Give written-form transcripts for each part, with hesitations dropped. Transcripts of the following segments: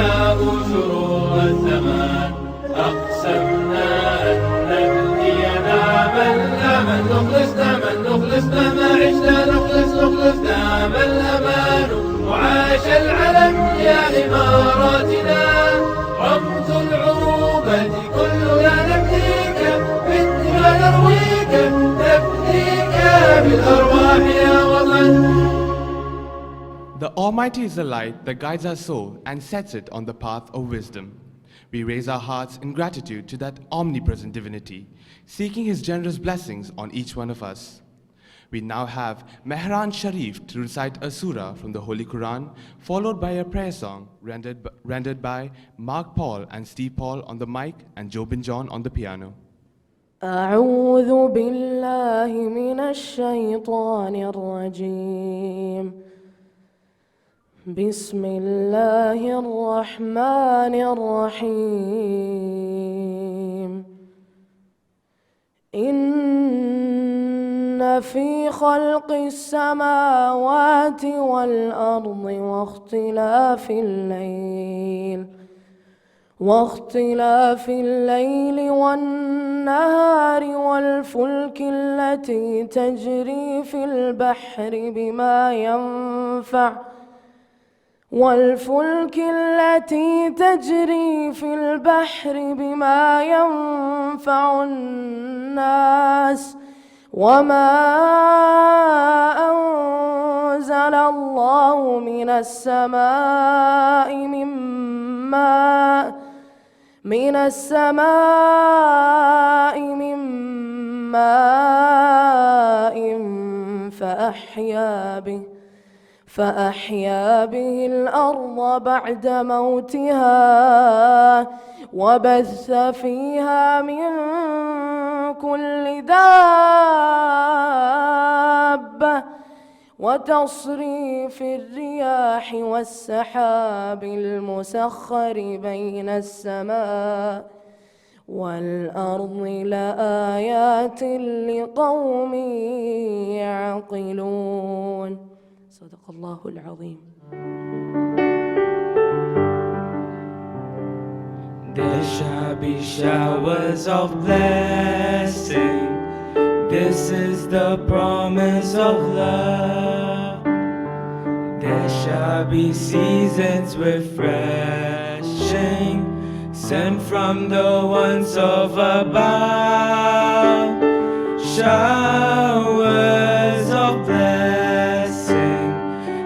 الأنبياء شروق الزمان أقسمنا أن نبني دام الأمل نخلص دام ما عشنا نخلص دام الأمان وعاش العلم يا إماراتنا رمز العروبة كلنا نبنيك بالدماء نرويك نبنيك بالأرواح يا وطن. The Almighty is the light that guides our soul and sets it on the path of wisdom. We raise our hearts in gratitude to that omnipresent divinity, seeking His generous blessings on each one of us. We now have Mehran Sharif to recite a surah from the Holy Quran, followed by a prayer song rendered by Mark Paul and Steve Paul on the mic and Jobin John on the piano. أعوذ بالله من الشيطان الرجيم بسم الله الرحمن الرحيم إن في خلق السماوات والأرض واختلاف الليل والنهار والفلك التي تجري في البحر بما ينفع الناس وما أنزل الله من السماء من ماء فأحيا به الأرض بعد موتها وبث فيها من كل دابة وتصريف الرياح والسحاب المسخر بين السماء والأرض لآيات لقوم يعقلون. صدق الله العظيم. There shall be showers of blessing. This is the promise of love. There shall be seasons refreshing, sent from the ones of above. Showers of blessing,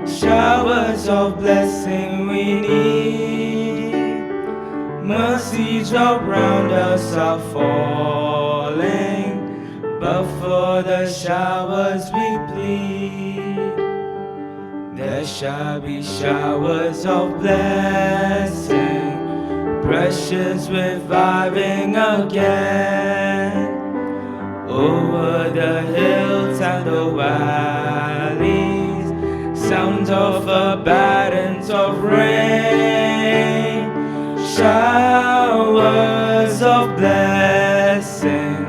showers of blessing we need. Mercy drop round us are falling, but for the showers we plead. There shall be showers of blessing, precious reviving again. Over the hills and the valleys, sounds of abundance of rain. Showers of blessing,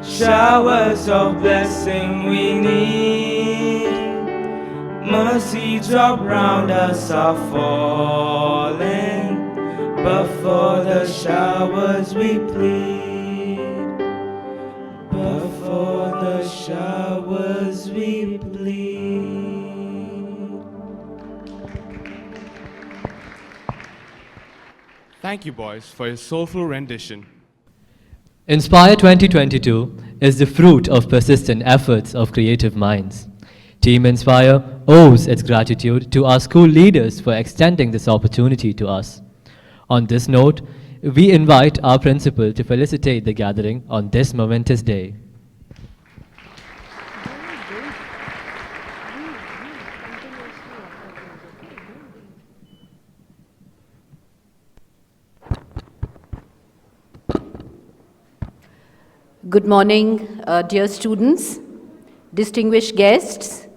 showers of blessing we need. Mercy drop round us are falling, but for the showers we plead. But for the showers we plead. Thank you, boys, for your soulful rendition. Inspire 2022 is the fruit of persistent efforts of creative minds. Team Inspire owes its gratitude to our school leaders for extending this opportunity to us. On this note, we invite our principal to felicitate the gathering on this momentous day. Good morning, dear students, distinguished guests,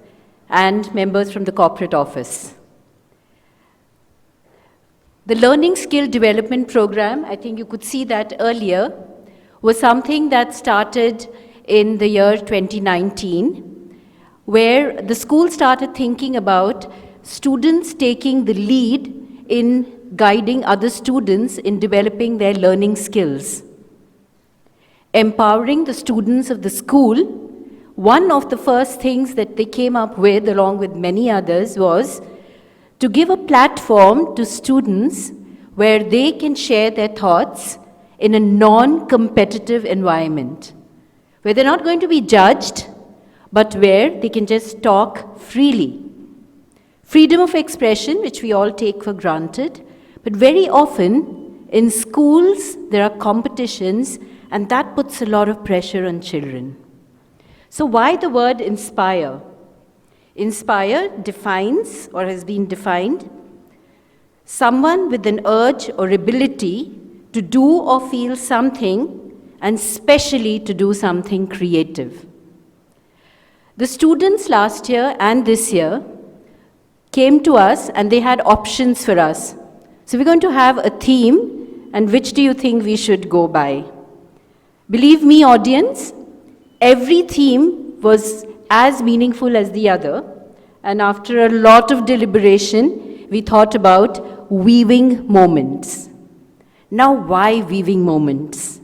and members from the corporate office. The Learning Skill Development Program, I think you could see that earlier, was something that started in the year 2019, where the school started thinking about students taking the lead in guiding other students in developing their learning skills. Empowering the students of the school, one of the first things that they came up with, along with many others, was to give a platform to students where they can share their thoughts in a non-competitive environment, where they're not going to be judged, but where they can just talk freely. Freedom of expression, which we all take for granted, but very often in schools there are competitions, and that puts a lot of pressure on children. So why the word inspire? Inspire defines, or has been defined, someone with an urge or ability to do or feel something, and especially to do something creative. The students last year and this year came to us and they had options for us. So we're going to have a theme, and which do you think we should go by? Believe me, audience, every theme was as meaningful as the other, and after a lot of deliberation, we thought about weaving moments. Now, why weaving moments?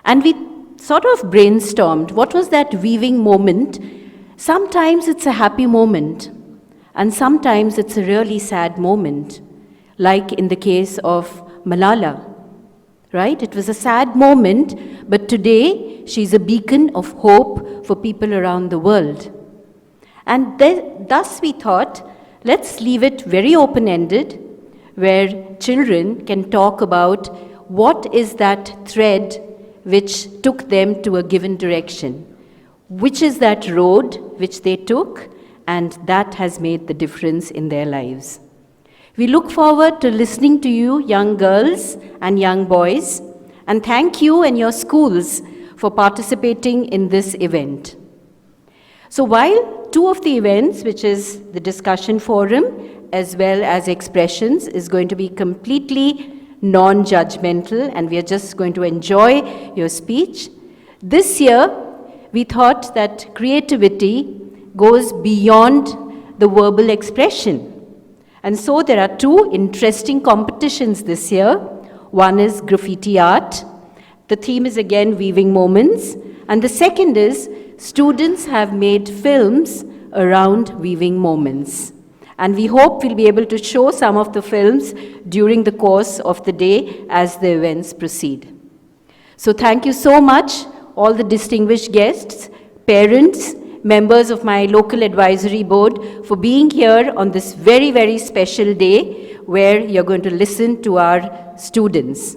And we sort of brainstormed, what was that weaving moment? Sometimes it's a happy moment, and sometimes it's a really sad moment, like in the case of Malala. Right? It was a sad moment, but today she's a beacon of hope for people around the world. And thus we thought, let's leave it very open-ended, where children can talk about what is that thread which took them to a given direction, which is that road which they took, and that has made the difference in their lives. We look forward to listening to you, young girls and young boys, and thank you and your schools for participating in this event. So while two of the events, which is the discussion forum as well as expressions, is going to be completely non-judgmental and we are just going to enjoy your speech, this year we thought that creativity goes beyond the verbal expression. And so there are two interesting competitions this year. One is graffiti art. The theme is again weaving moments. And the second is students have made films around weaving moments. And we hope we'll be able to show some of the films during the course of the day as the events proceed. So thank you so much, all the distinguished guests, parents, members of my local advisory board, for being here on this very, very special day where you're going to listen to our students.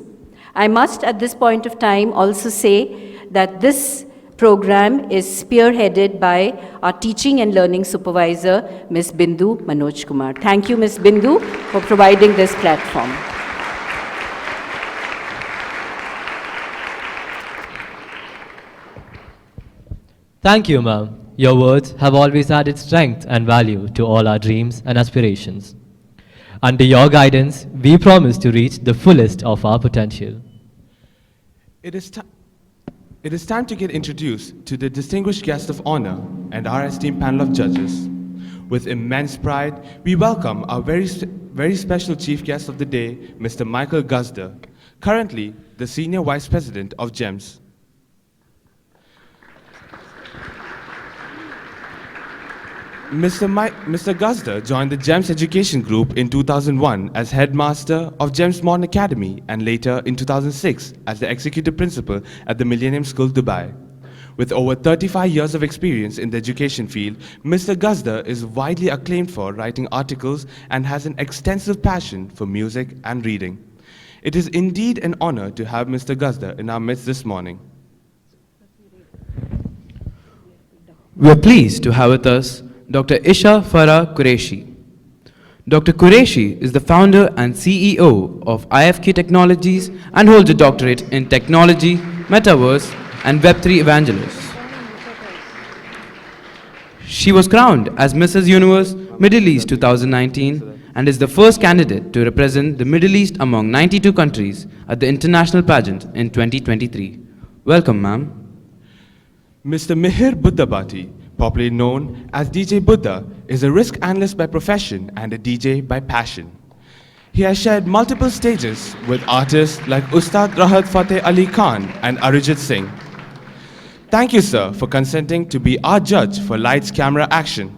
I must at this point of time also say that this program is spearheaded by our teaching and learning supervisor, Ms. Bindu Manoj Kumar. Thank you, Ms. Bindu, for providing this platform. Thank you, ma'am. Your words have always added strength and value to all our dreams and aspirations. Under your guidance, we promise to reach the fullest of our potential. It is time to get introduced to the distinguished guest of honor and our esteemed panel of judges. With immense pride, we welcome our very special chief guest of the day, Mr. Michael Guzder, currently the Senior Vice President of GEMS. Mr. Guzder joined the GEMS Education Group in 2001 as headmaster of GEMS Modern Academy and later in 2006 as the executive principal at the Millennium School, Dubai. With over 35 years of experience in the education field, Mr. Guzder is widely acclaimed for writing articles and has an extensive passion for music and reading. It is indeed an honor to have Mr. Guzder in our midst this morning. We are pleased to have with us Dr. Isha Farha Quraishi. Dr. Quraishi is the founder and CEO of IFK Technologies and holds a doctorate in technology, metaverse, and Web3 evangelist. She was crowned as Mrs. Universe Middle East 2019 and is the first candidate to represent the Middle East among 92 countries at the international pageant in 2023. Welcome, ma'am. Mr. Mihir Budhabhatti, popularly known as DJ Buddha, is a risk analyst by profession and a DJ by passion. He has shared multiple stages with artists like Ustad Rahat Fateh Ali Khan and Arijit Singh. Thank you, sir, for consenting to be our judge for Lights.Camera.Action.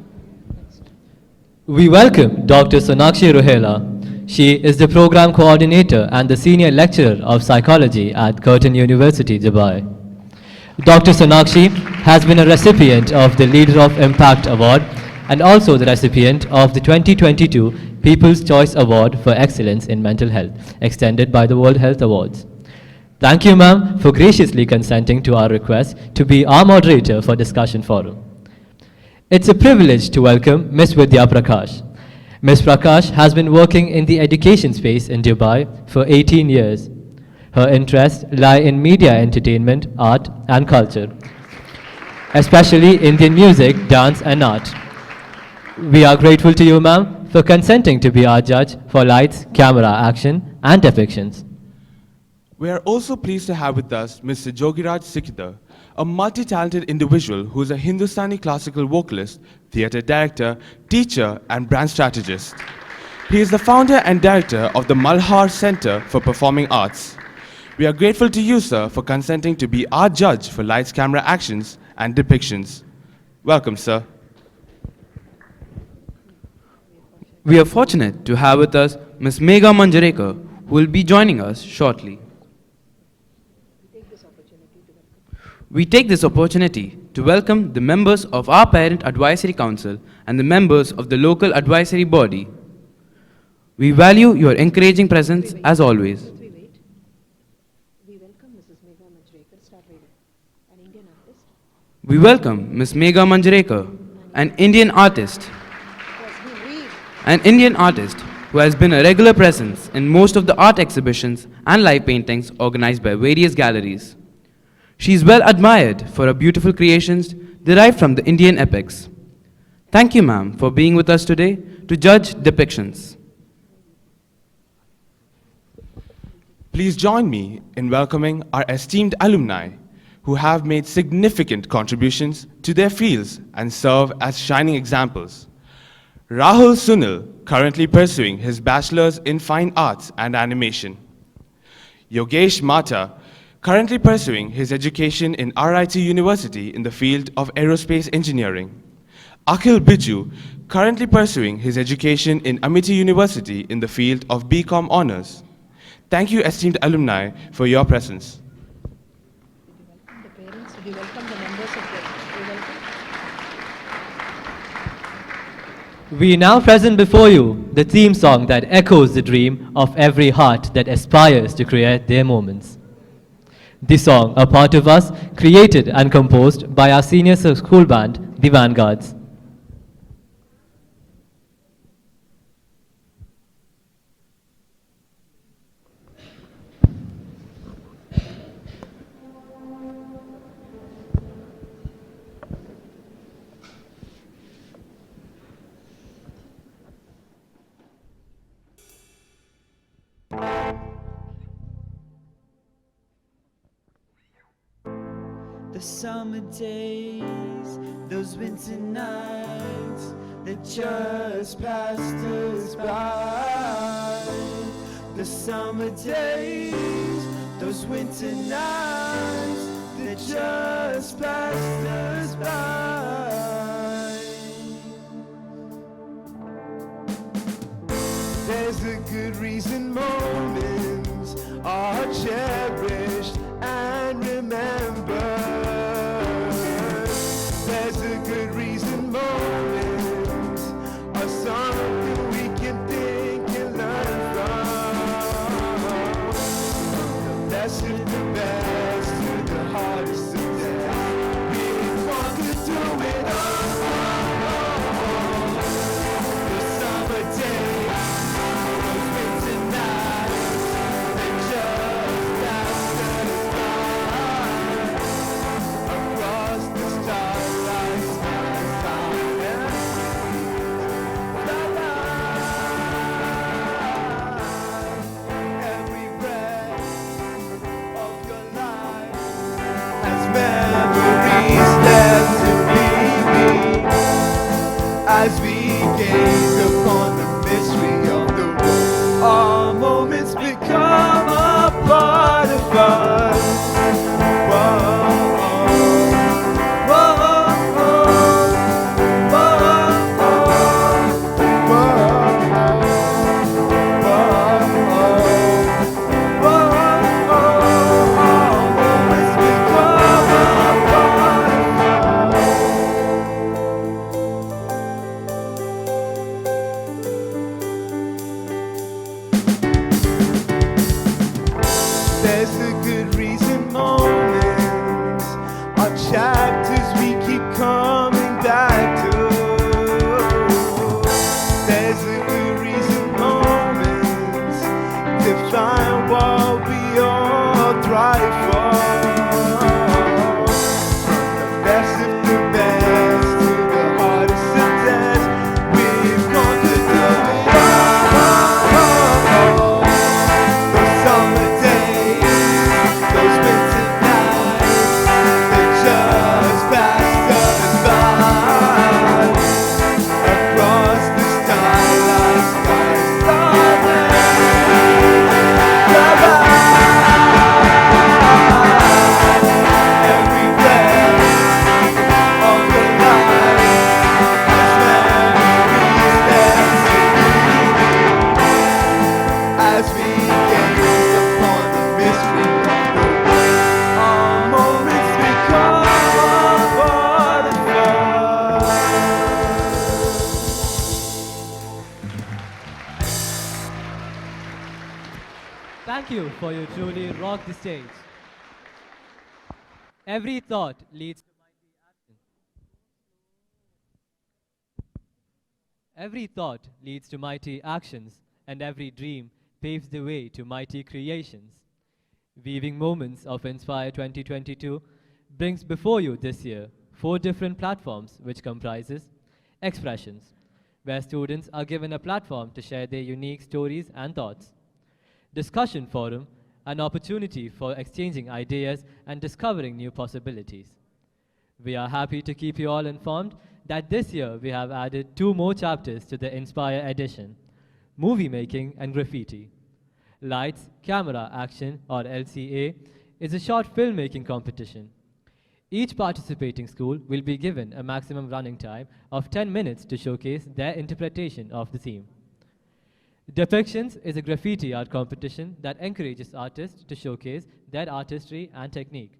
We welcome Dr. Sonakshi Ruhela. She is the program coordinator and the senior lecturer of psychology at Curtin University, Dubai. Dr. Sonakshi has been a recipient of the Leader of Impact Award and also the recipient of the 2022 People's Choice Award for Excellence in Mental Health, extended by the World Health Awards. Thank you, ma'am, for graciously consenting to our request to be our moderator for discussion forum. It's a privilege to welcome Ms. Vidya Prakash. Ms. Prakash has been working in the education space in Dubai for 18 years. Her interests lie in media entertainment, art, and culture, especially Indian music, dance, and art. We are grateful to you, ma'am, for consenting to be our judge for Lights, Camera, Action, and Depictions. We are also pleased to have with us Mr. Jogiraj Sikidar, a multi-talented individual who is a Hindustani classical vocalist, theatre director, teacher, and brand strategist. He is the founder and director of the Malhar Center for Performing Arts. We are grateful to you, sir, for consenting to be our judge for Lights, Camera, Actions, and Depictions. Welcome, sir. We are fortunate to have with us Ms. Megha Manjarekar, who will be joining us shortly. We take this opportunity to welcome the members of our Parent Advisory Council and the members of the local advisory body. We value your encouraging presence as always. We welcome Mrs. Megha Manjarekar. Start reading. An Indian artist. We welcome Ms. Megha Manjarekar, an Indian artist. An Indian artist who has been a regular presence in most of the art exhibitions and live paintings organized by various galleries. She is well admired for her beautiful creations derived from the Indian epics. Thank you, ma'am, for being with us today to judge depictions. Please join me in welcoming our esteemed alumni who have made significant contributions to their fields and serve as shining examples. Rahul Sunil, currently pursuing his bachelor's in fine arts and animation. Yogesh Mata, currently pursuing his education in RIT University in the field of aerospace engineering. Akhil Biju, currently pursuing his education in Amity University in the field of BCom honors. Thank you, esteemed alumni, for your presence. The parents, we welcome the members of the. We now present before you the theme song that echoes the dream of every heart that aspires to create their moments. This song, a part of us, created and composed by our senior school band, the Vanguards. The summer days, those winter nights that just passed us by. The summer days, those winter nights that just passed us by. There's a good reason moments are cherished and remembered. There's a good reason moments are something we can think and learn from. The best of the best to the hardest of death. We want to do it all. The summer days, those winter nights, they just passed us by. Across the starlight skies, time and fly. Every breath of your life has memories left to be as we gaze upon the mystery of the world. good reason moments are chapters we keep coming back to. There's a good reason moments define what we all thrive for. The best of the best to the hardest of tests, we've conquered the all. Those summer days, those winter nights, they just passed us by. Across the starlight skies, every breath of the night has memories that as we gaze upon the mystery of the world, our moments become butterflies. Thank you for your truly rock the stage. Every thought leads to mighty action. Every thought leads to mighty actions, and every dream paves the way to mighty creations. Weaving Moments of Inspire 2022 brings before you this year 4 different platforms which comprises Expressions, where students are given a platform to share their unique stories and thoughts. Discussion Forum, an opportunity for exchanging ideas and discovering new possibilities. We are happy to keep you all informed that this year we have added 2 more chapters to the Inspire edition, Movie Making and Graffiti. Lights.Camera.Action, or LCA, is a short filmmaking competition. Each participating school will be given a maximum running time of 10 minutes to showcase their interpretation of the theme. Depictions is a graffiti art competition that encourages artists to showcase their artistry and technique.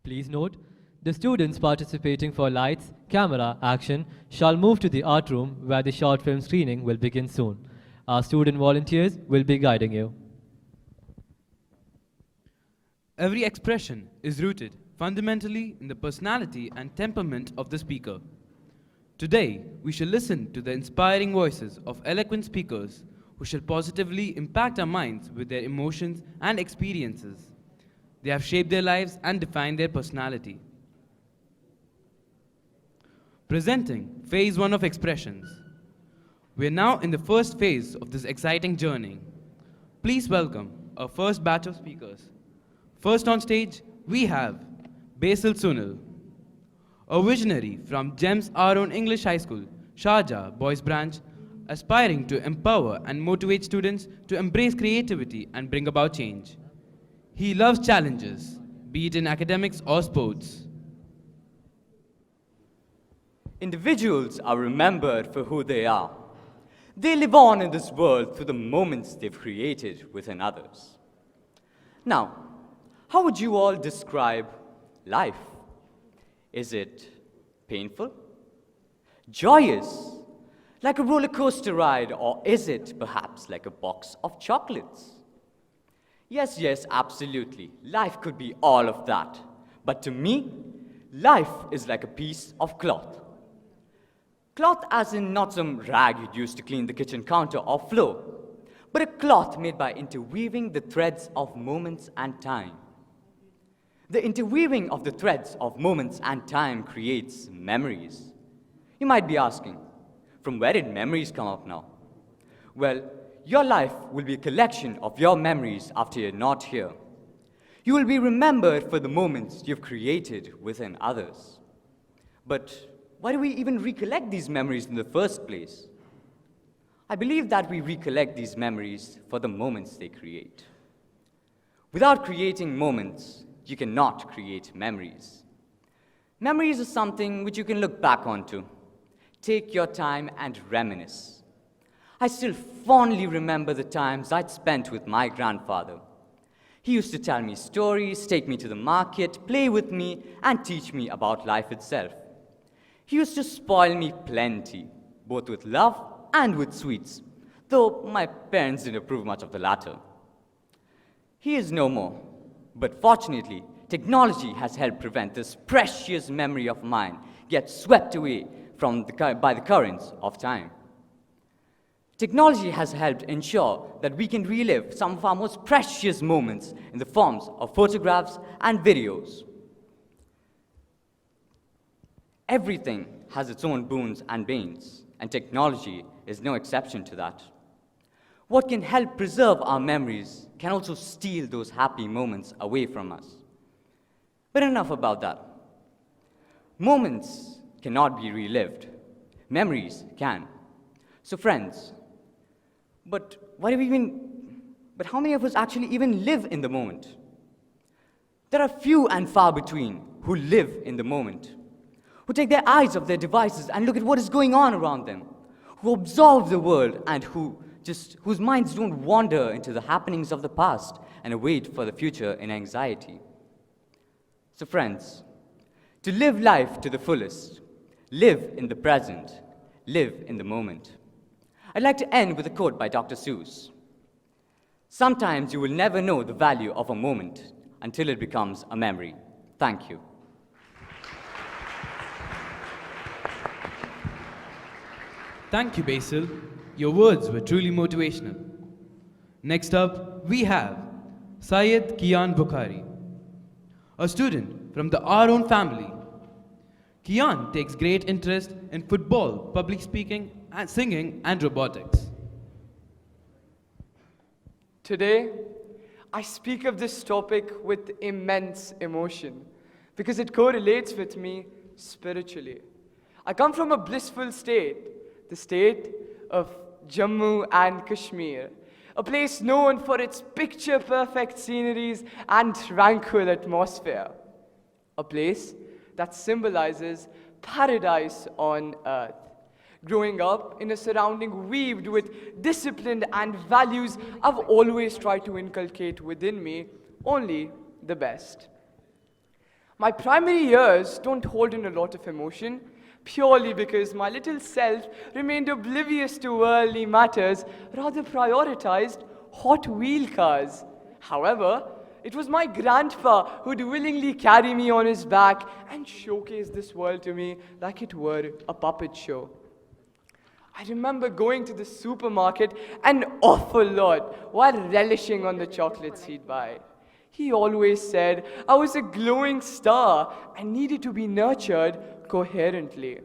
Please note, the students participating for Lights, Camera, Action shall move to the art room where the short film screening will begin soon. Our student volunteers will be guiding you. Every expression is rooted fundamentally in the personality and temperament of the speaker. Today, we shall listen to the inspiring voices of eloquent speakers who shall positively impact our minds with their emotions and experiences. They have shaped their lives and defined their personality. Presenting Phase 1 of Expressions. We are now in the first phase of this exciting journey. Please welcome our first batch of speakers. First on stage, we have Basil Sunil, a visionary from GEMS Aaron English High School, Sharjah Boys Branch, aspiring to empower and motivate students to embrace creativity and bring about change. He loves challenges, be it in academics or sports. Individuals are remembered for who they are. They live on in this world through the moments they've created within others. Now, how would you all describe life? Is it painful? Joyous? Like a roller coaster ride? Or is it perhaps like a box of chocolates? Yes, absolutely. Life could be all of that. But to me, life is like a piece of cloth. Cloth as in not some rag you'd use to clean the kitchen counter or floor, but a cloth made by interweaving the threads of moments and time. The interweaving of the threads of moments and time creates memories. You might be asking, from where did memories come up now? Well, your life will be a collection of your memories after you're not here. You will be remembered for the moments you've created within others. But why do we even recollect these memories in the first place? I believe that we recollect these memories for the moments they create. Without creating moments, you cannot create memories. Memories are something which you can look back onto. Take your time and reminisce. I still fondly remember the times I'd spent with my grandfather. He used to tell me stories, take me to the market, play with me, and teach me about life itself. He used to spoil me plenty, both with love and with sweets, though my parents didn't approve much of the latter. He is no more, but fortunately, technology has helped prevent this precious memory of mine get swept away by the currents of time. Technology has helped ensure that we can relive some of our most precious moments in the forms of photographs and videos. Everything has its own boons and banes, and technology is no exception to that. What can help preserve our memories can also steal those happy moments away from us. But enough about that. Moments cannot be relived. Memories can. So friends, but how many of us actually even live in the moment? There are few and far between who live in the moment, who take their eyes off their devices and look at what is going on around them, who absorb the world and whose minds don't wander into the happenings of the past and await for the future in anxiety. So friends, to live life to the fullest, live in the present, live in the moment. I'd like to end with a quote by Dr. Seuss. Sometimes you will never know the value of a moment until it becomes a memory. Thank you. Thank you, Basil. Your words were truly motivational. Next up, we have Syed Keyaan Bukhari, a student from our own family. Keyaan takes great interest in football, public speaking, and singing, and robotics. Today, I speak of this topic with immense emotion because it correlates with me spiritually. I come from a blissful state, the state of Jammu and Kashmir, a place known for its picture-perfect sceneries and tranquil atmosphere, a place that symbolizes paradise on earth. Growing up in a surrounding weaved with discipline and values, I've always tried to inculcate within me only the best. My primary years don't hold in a lot of emotion, purely because my little self remained oblivious to worldly matters, rather prioritized Hot Wheel cars. However, it was my grandpa who'd willingly carry me on his back and showcase this world to me like it were a puppet show. I remember going to the supermarket an awful lot while relishing on the chocolates he'd buy. He always said I was a glowing star and needed to be nurtured coherently.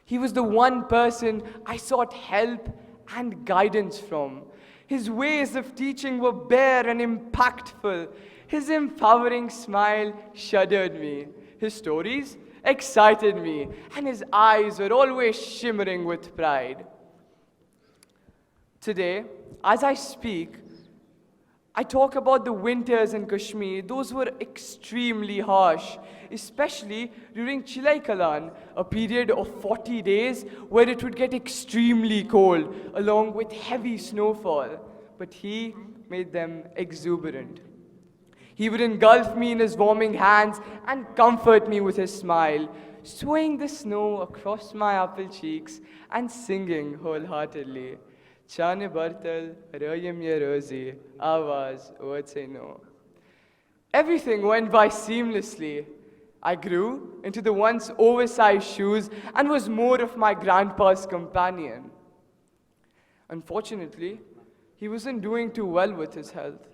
He was the one person I sought help and guidance from. His ways of teaching were bare and impactful. His empowering smile shuddered me. His stories excited me, and his eyes were always shimmering with pride. Today, as I speak, I talk about the winters in Kashmir. Those were extremely harsh, especially during Chilai Kalan, a period of 40 days where it would get extremely cold, along with heavy snowfall. But he made them exuberant. He would engulf me in his warming hands and comfort me with his smile, swaying the snow across my apple cheeks and singing wholeheartedly. Chane bartal, rayim ye rozi, awaz, say no. Everything went by seamlessly. I grew into the once oversized shoes and was more of my grandpa's companion. Unfortunately, he wasn't doing too well with his health.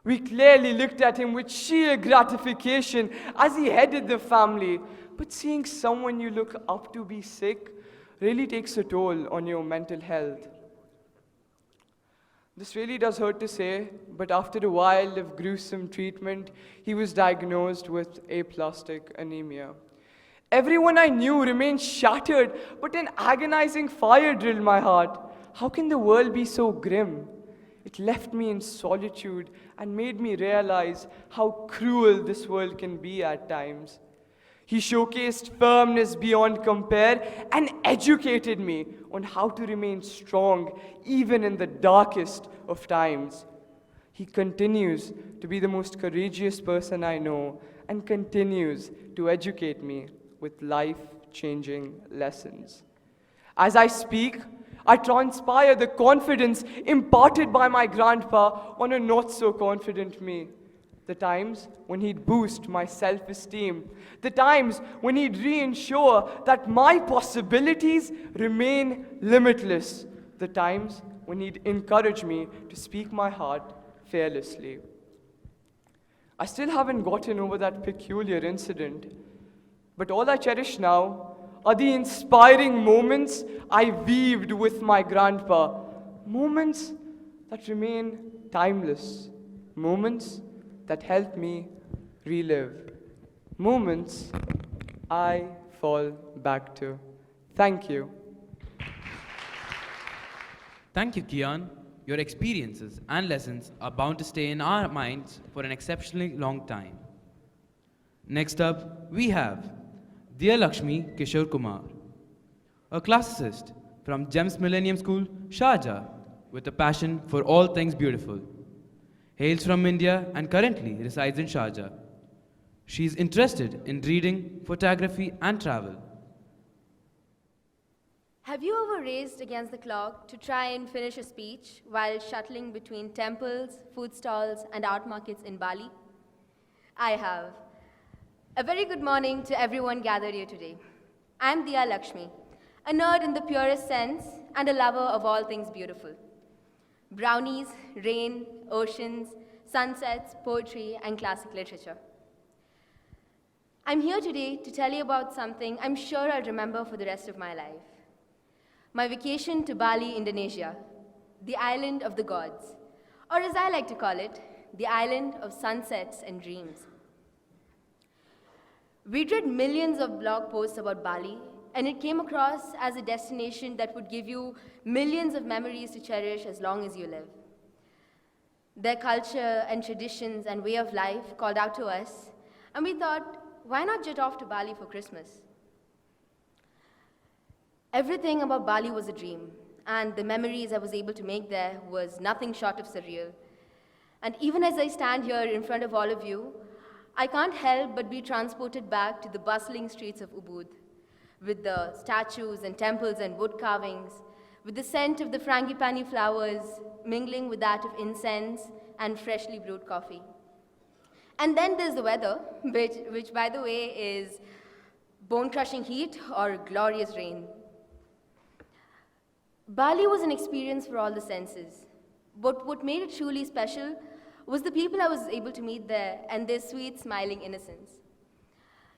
We clearly looked at him with sheer gratification as he headed the family. But seeing someone you look up to be sick really takes a toll on your mental health. This really does hurt to say, but after a while of gruesome treatment, he was diagnosed with aplastic anemia. Everyone I knew remained shattered, but an agonizing fire drilled my heart. How can the world be so grim? It left me in solitude and made me realize how cruel this world can be at times. He showcased firmness beyond compare and educated me on how to remain strong even in the darkest of times. He continues to be the most courageous person I know and continues to educate me with life-changing lessons. As I speak, I try and inspire the confidence imparted by my grandpa on a not so confident me. The times when he'd boost my self-esteem. The times when he'd reassure that my possibilities remain limitless. The times when he'd encourage me to speak my heart fearlessly. I still haven't gotten over that peculiar incident, but all I cherish now are the inspiring moments I weaved with my grandpa. Moments that remain timeless. Moments that help me relive. Moments I fall back to. Thank you. Thank you, Keyaan. Your experiences and lessons are bound to stay in our minds for an exceptionally long time. Next up, we have Diya Lakshmi Kishore Kumar, a classicist from GEMS Millennium School, Sharjah, with a passion for all things beautiful. Hails from India and currently resides in Sharjah. She is interested in reading, photography, and travel. Have you ever raced against the clock to try and finish a speech while shuttling between temples, food stalls, and art markets in Bali? I have. A very good morning to everyone gathered here today. I'm Diya Lakshmi, a nerd in the purest sense and a lover of all things beautiful. Brownies, rain, oceans, sunsets, poetry, and classic literature. I'm here today to tell you about something I'm sure I'll remember for the rest of my life. My vacation to Bali, Indonesia, the island of the gods, or as I like to call it, the island of sunsets and dreams. We'd read millions of blog posts about Bali, and it came across as a destination that would give you millions of memories to cherish as long as you live. Their culture and traditions and way of life called out to us, and we thought, why not jet off to Bali for Christmas? Everything about Bali was a dream, and the memories I was able to make there was nothing short of surreal. And even as I stand here in front of all of you, I can't help but be transported back to the bustling streets of Ubud, with the statues and temples and wood carvings, with the scent of the frangipani flowers mingling with that of incense and freshly brewed coffee. And then there's the weather, which by the way is bone-crushing heat or glorious rain. Bali was an experience for all the senses, but what made it truly special was the people I was able to meet there and their sweet, smiling innocence.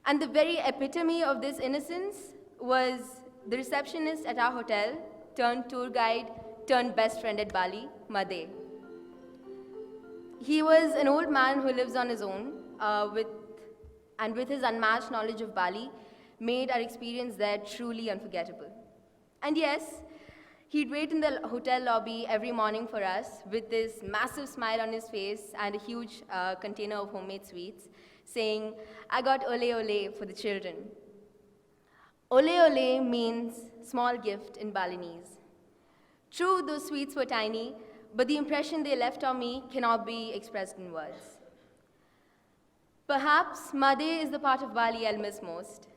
And the very epitome of this innocence was the receptionist at our hotel, turned tour guide, turned best friend at Bali, Made. He was an old man who lives on his own, with his unmatched knowledge of Bali, made our experience there truly unforgettable. And yes, he'd wait in the hotel lobby every morning for us with this massive smile on his face and a huge container of homemade sweets, saying, "I got ole ole for the children." Ole ole means small gift in Balinese. True, those sweets were tiny, but the impression they left on me cannot be expressed in words. Perhaps Made is the part of Bali I'll miss most.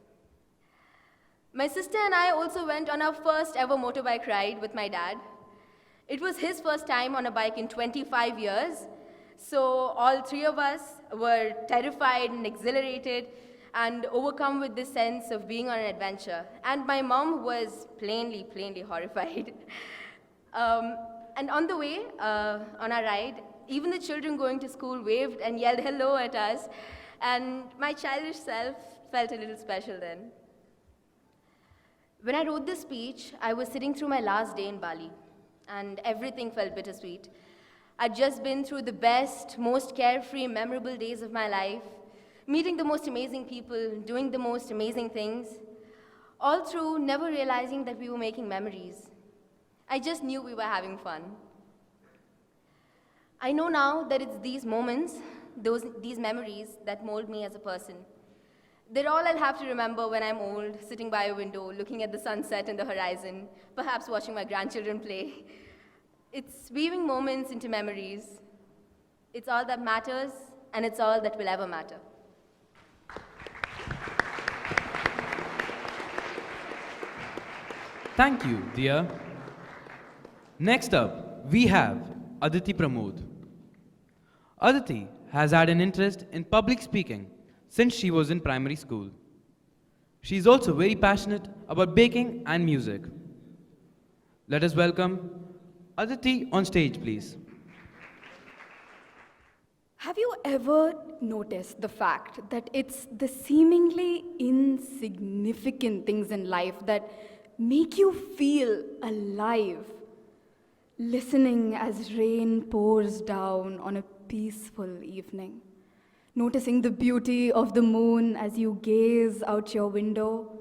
My sister and I also went on our first ever motorbike ride with my dad. It was his first time on a bike in 25 years, so all three of us were terrified and exhilarated and overcome with this sense of being on an adventure. And my mom was plainly horrified. And on the way, on our ride, even the children going to school waved and yelled hello at us, and my childish self felt a little special then. When I wrote this speech, I was sitting through my last day in Bali, and everything felt bittersweet. I'd just been through the best, most carefree, memorable days of my life, meeting the most amazing people, doing the most amazing things, all through never realizing that we were making memories. I just knew we were having fun. I know now that it's these moments, these memories that mold me as a person. They're all I'll have to remember when I'm old, sitting by a window, looking at the sunset and the horizon, perhaps watching my grandchildren play. It's weaving moments into memories. It's all that matters, and it's all that will ever matter. Thank you, Diya. Next up, we have Aditi Pramod. Aditi has had an interest in public speaking since she was in primary school. She is also very passionate about baking and music. Let us welcome Aditi on stage, please. Have you ever noticed the fact that it's the seemingly insignificant things in life that make you feel alive? Listening as rain pours down on a peaceful evening. Noticing the beauty of the moon as you gaze out your window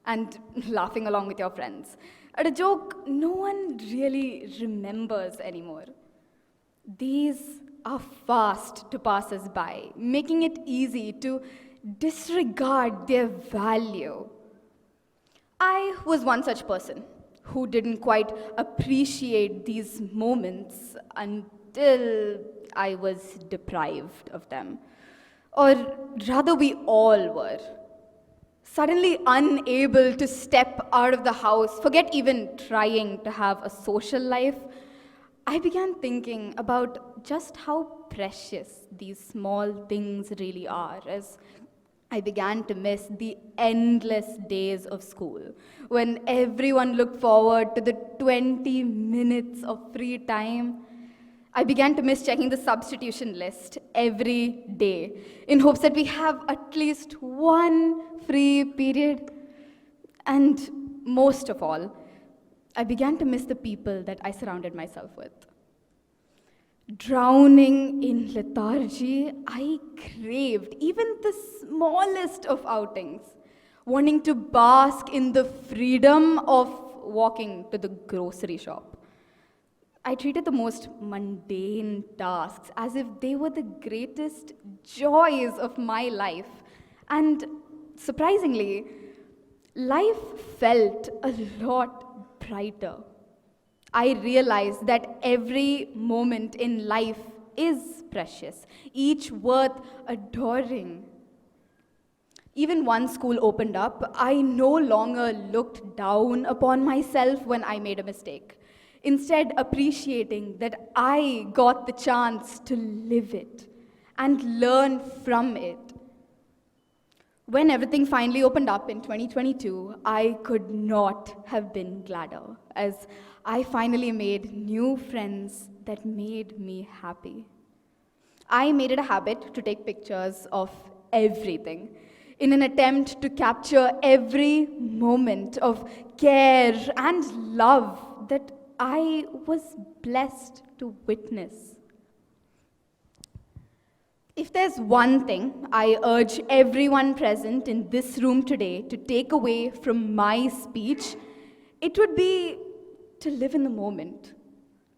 and laughing along with your friends at a joke no one really remembers anymore. These are fast to pass us by, making it easy to disregard their value. I was one such person who didn't quite appreciate these moments until I was deprived of them. Or rather, we all were. Suddenly unable to step out of the house, forget even trying to have a social life, I began thinking about just how precious these small things really are as I began to miss the endless days of school when everyone looked forward to the 20 minutes of free time. I began to miss checking the substitution list every day in hopes that we have at least one free period. And most of all, I began to miss the people that I surrounded myself with. Drowning in lethargy, I craved even the smallest of outings, wanting to bask in the freedom of walking to the grocery shop. I treated the most mundane tasks as if they were the greatest joys of my life. And surprisingly, life felt a lot brighter. I realized that every moment in life is precious, each worth adoring. Even once school opened up, I no longer looked down upon myself when I made a mistake, instead appreciating that I got the chance to live it and learn from it. When everything finally opened up in 2022, I could not have been gladder, as I finally made new friends that made me happy. I made it a habit to take pictures of everything in an attempt to capture every moment of care and love that I was blessed to witness. If there's one thing I urge everyone present in this room today to take away from my speech, it would be to live in the moment,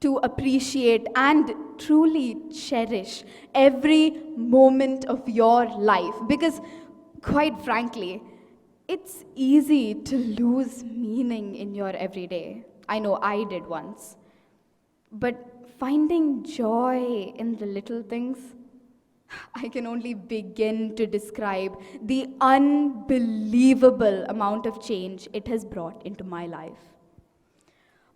to appreciate and truly cherish every moment of your life. Because, quite frankly, it's easy to lose meaning in your everyday. I know I did once. But finding joy in the little things, I can only begin to describe the unbelievable amount of change it has brought into my life.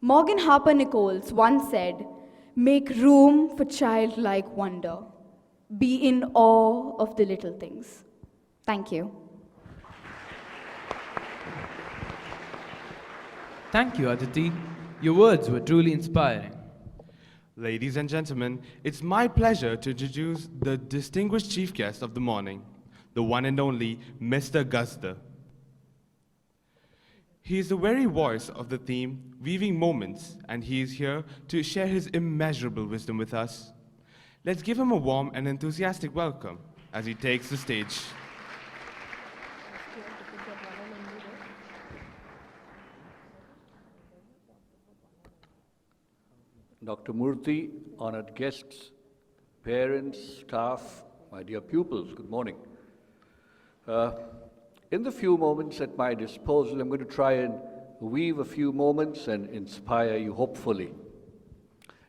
Morgan Harper Nichols once said, "Make room for childlike wonder. Be in awe of the little things." Thank you. Thank you, Aditi. Your words were truly inspiring. Ladies and gentlemen, it's my pleasure to introduce the distinguished chief guest of the morning, the one and only Mr. Guzder. He is the very voice of the theme, Weaving Moments, and he is here to share his immeasurable wisdom with us. Let's give him a warm and enthusiastic welcome as he takes the stage. Dr. Murthy, honored guests, parents, staff, my dear pupils, good morning. In the few moments at my disposal, I'm going to try and weave a few moments and inspire you, hopefully.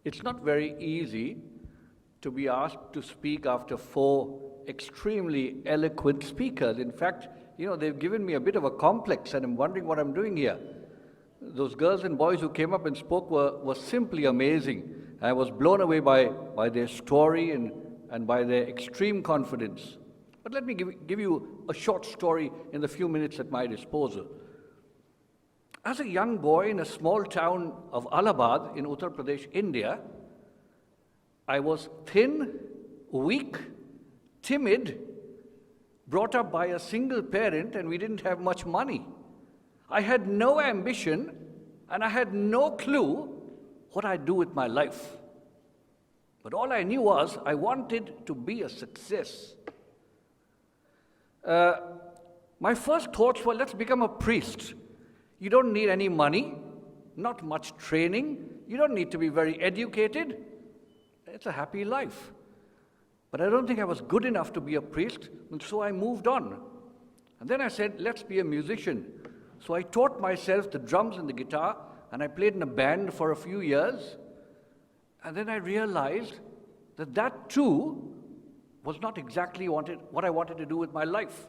It's not very easy to be asked to speak after four extremely eloquent speakers. In fact, they've given me a bit of a complex, and I'm wondering what I'm doing here. those girls and boys who came up and spoke were simply amazing. I was blown away by their story and by their extreme confidence. But let me give you a short story in the few minutes at my disposal. As a young boy in a small town of Allahabad in Uttar Pradesh, India, I was thin, weak, timid, brought up by a single parent, and we didn't have much money. I had no ambition, and I had no clue what I'd do with my life. But all I knew was I wanted to be a success. My first thoughts were, let's become a priest. You don't need any money, not much training. You don't need to be very educated. It's a happy life. But I don't think I was good enough to be a priest, and so I moved on. And then I said, let's be a musician. So I taught myself the drums and the guitar, and I played in a band for a few years. And then I realized that that too was not exactly what I wanted to do with my life.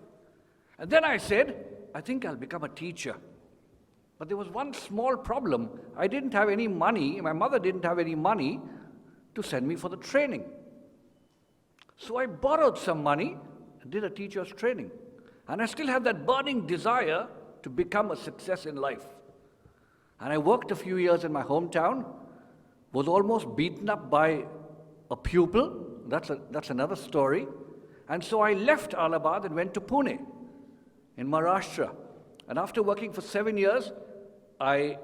And then I said, I think I'll become a teacher. But there was one small problem. I didn't have any money, my mother didn't have any money to send me for the training. So I borrowed some money and did a teacher's training. And I still had that burning desire to become a success in life. And I worked a few years in my hometown, was almost beaten up by a pupil. That's another story. And so I left Allahabad and went to Pune in Maharashtra. And after working for 7 years, I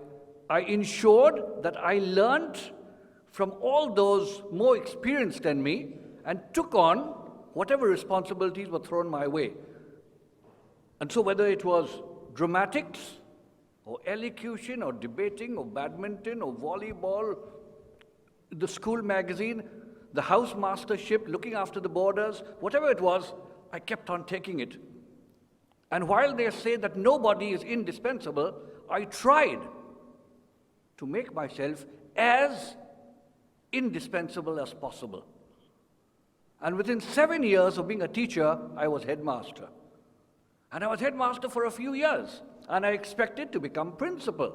ensured that I learned from all those more experienced than me and took on whatever responsibilities were thrown my way. And so whether it was dramatics or elocution or debating or badminton or volleyball, the school magazine, the house mastership, looking after the borders, whatever it was, I kept on taking it. And while they say that nobody is indispensable, I tried to make myself as indispensable as possible. And within 7 years of being a teacher, I was headmaster. And I was headmaster for a few years, and I expected to become principal.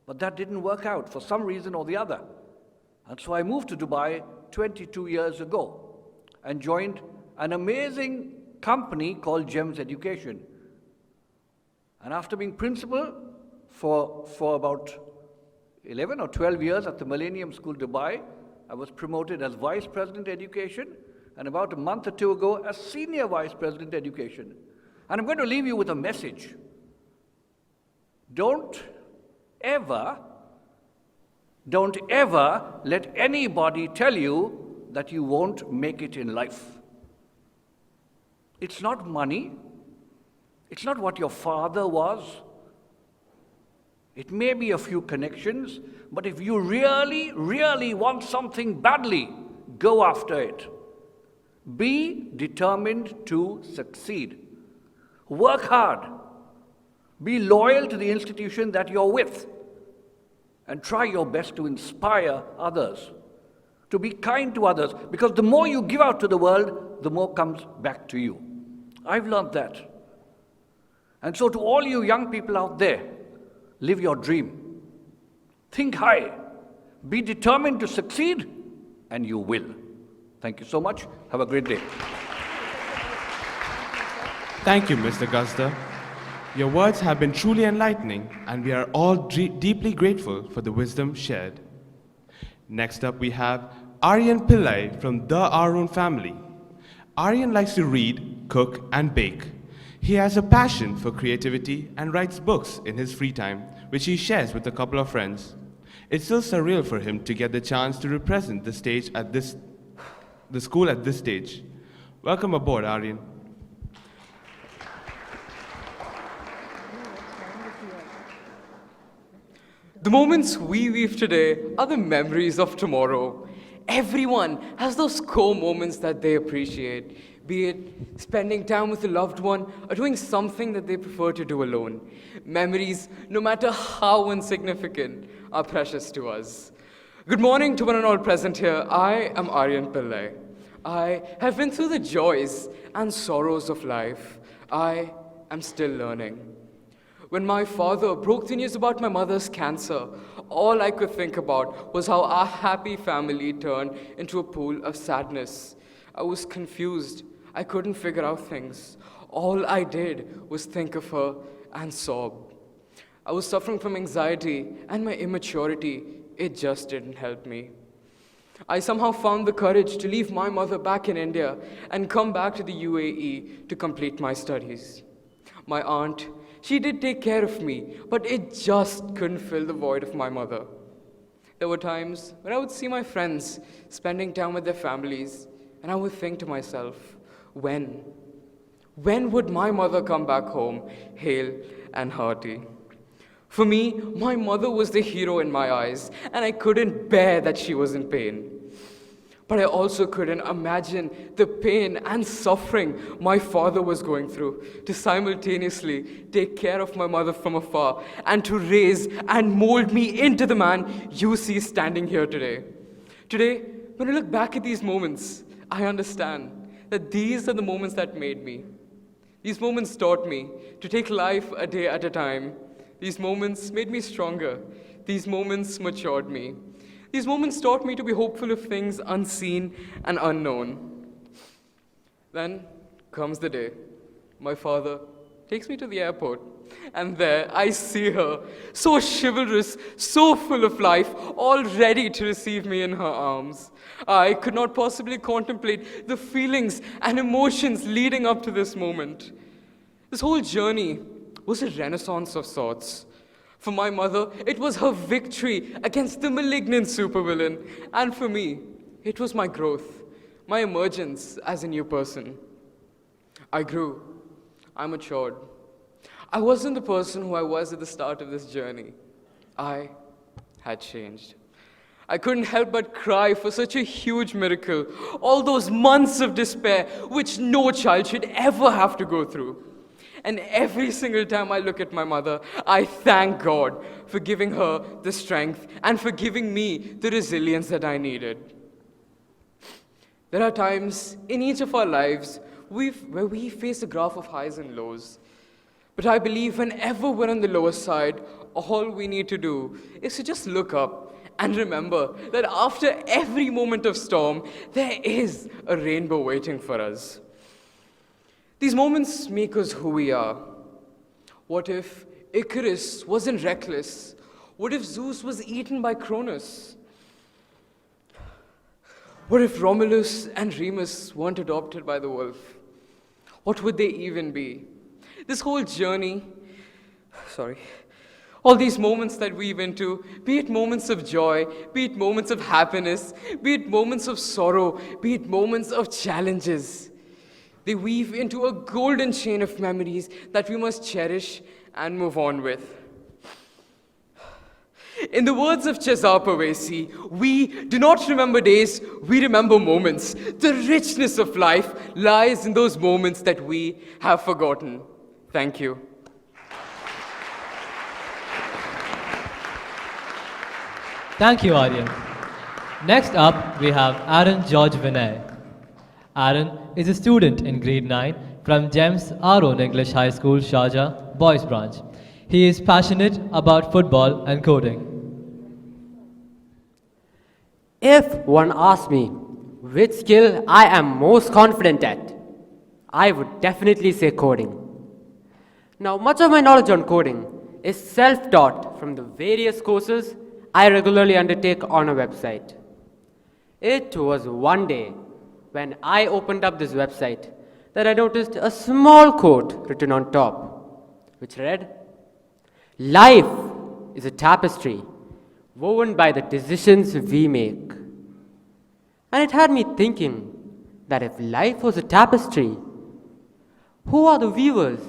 But that didn't work out for some reason or the other. And so I moved to Dubai 22 years ago and joined an amazing company called GEMS Education. And after being principal for about 11 or 12 years at the Millennium School Dubai, I was promoted as Vice President Education, and about a month or two ago as Senior Vice President Education. And I'm going to leave you with a message. Don't ever let anybody tell you that you won't make it in life. It's not money. It's not what your father was. It may be a few connections, but if you really, really want something badly, go after it. Be determined to succeed. Work hard. Be loyal to the institution that you're with. And try your best to inspire others, to be kind to others, because the more you give out to the world, the more comes back to you. I've learned that. And so to all you young people out there, live your dream. Think high. Be determined to succeed, and you will. Thank you so much. Have a great day. Thank you, Mr. Guzder. Your words have been truly enlightening, and we are all deeply grateful for the wisdom shared. Next up, we have Aryan Pillai from the Our Own family. Aryan likes to read, cook, and bake. He has a passion for creativity and writes books in his free time, which he shares with a couple of friends. It's still surreal for him to get the chance to represent the school at this stage. Welcome aboard, Aryan. The moments we weave today are the memories of tomorrow. Everyone has those core moments that they appreciate, be it spending time with a loved one or doing something that they prefer to do alone. Memories, no matter how insignificant, are precious to us. Good morning to one and all present here. I am Aryan Pillai. I have been through the joys and sorrows of life. I am still learning. When my father broke the news about my mother's cancer, all I could think about was how our happy family turned into a pool of sadness. I was confused. I couldn't figure out things. All I did was think of her and sob. I was suffering from anxiety, and my immaturity, it just didn't help me. I somehow found the courage to leave my mother back in India and come back to the UAE to complete my studies. My aunt, she did take care of me, but it just couldn't fill the void of my mother. There were times when I would see my friends spending time with their families, and I would think to myself, when? When would my mother come back home, hale and hearty? For me, my mother was the hero in my eyes, and I couldn't bear that she was in pain. But I also couldn't imagine the pain and suffering my father was going through to simultaneously take care of my mother from afar and to raise and mold me into the man you see standing here today. Today, when I look back at these moments, I understand that these are the moments that made me. These moments taught me to take life a day at a time. These moments made me stronger. These moments matured me. These moments taught me to be hopeful of things unseen and unknown. Then comes the day. My father takes me to the airport, and there I see her, so chivalrous, so full of life, all ready to receive me in her arms. I could not possibly contemplate the feelings and emotions leading up to this moment. This whole journey was a renaissance of sorts. For my mother, it was her victory against the malignant supervillain. And for me, it was my growth, my emergence as a new person. I grew. I matured. I wasn't the person who I was at the start of this journey. I had changed. I couldn't help but cry for such a huge miracle, all those months of despair which no child should ever have to go through. And every single time I look at my mother, I thank God for giving her the strength and for giving me the resilience that I needed. There are times in each of our lives where we face a graph of highs and lows. But I believe whenever we're on the lower side, all we need to do is to just look up and remember that after every moment of storm, there is a rainbow waiting for us. These moments make us who we are. What if Icarus wasn't reckless? What if Zeus was eaten by Cronus? What if Romulus and Remus weren't adopted by the wolf? What would they even be? This whole journey, all these moments that weave into, be it moments of joy, be it moments of happiness, be it moments of sorrow, be it moments of challenges, they weave into a golden chain of memories that we must cherish and move on with. In the words of Cesar Pavesi, we do not remember days, we remember moments. The richness of life lies in those moments that we have forgotten. Thank you. Thank you, Aryan. Next up, we have Aaron George Vinay. Aaron is a student in grade 9 from GEMS Our Own English High School, Sharjah, Boys Branch. He is passionate about football and coding. If one asks me which skill I am most confident at, I would definitely say coding. Now, much of my knowledge on coding is self-taught from the various courses I regularly undertake on a website. It was one day when I opened up this website that I noticed a small quote written on top, which read, "Life is a tapestry woven by the decisions we make." And it had me thinking that if life was a tapestry, who are the weavers?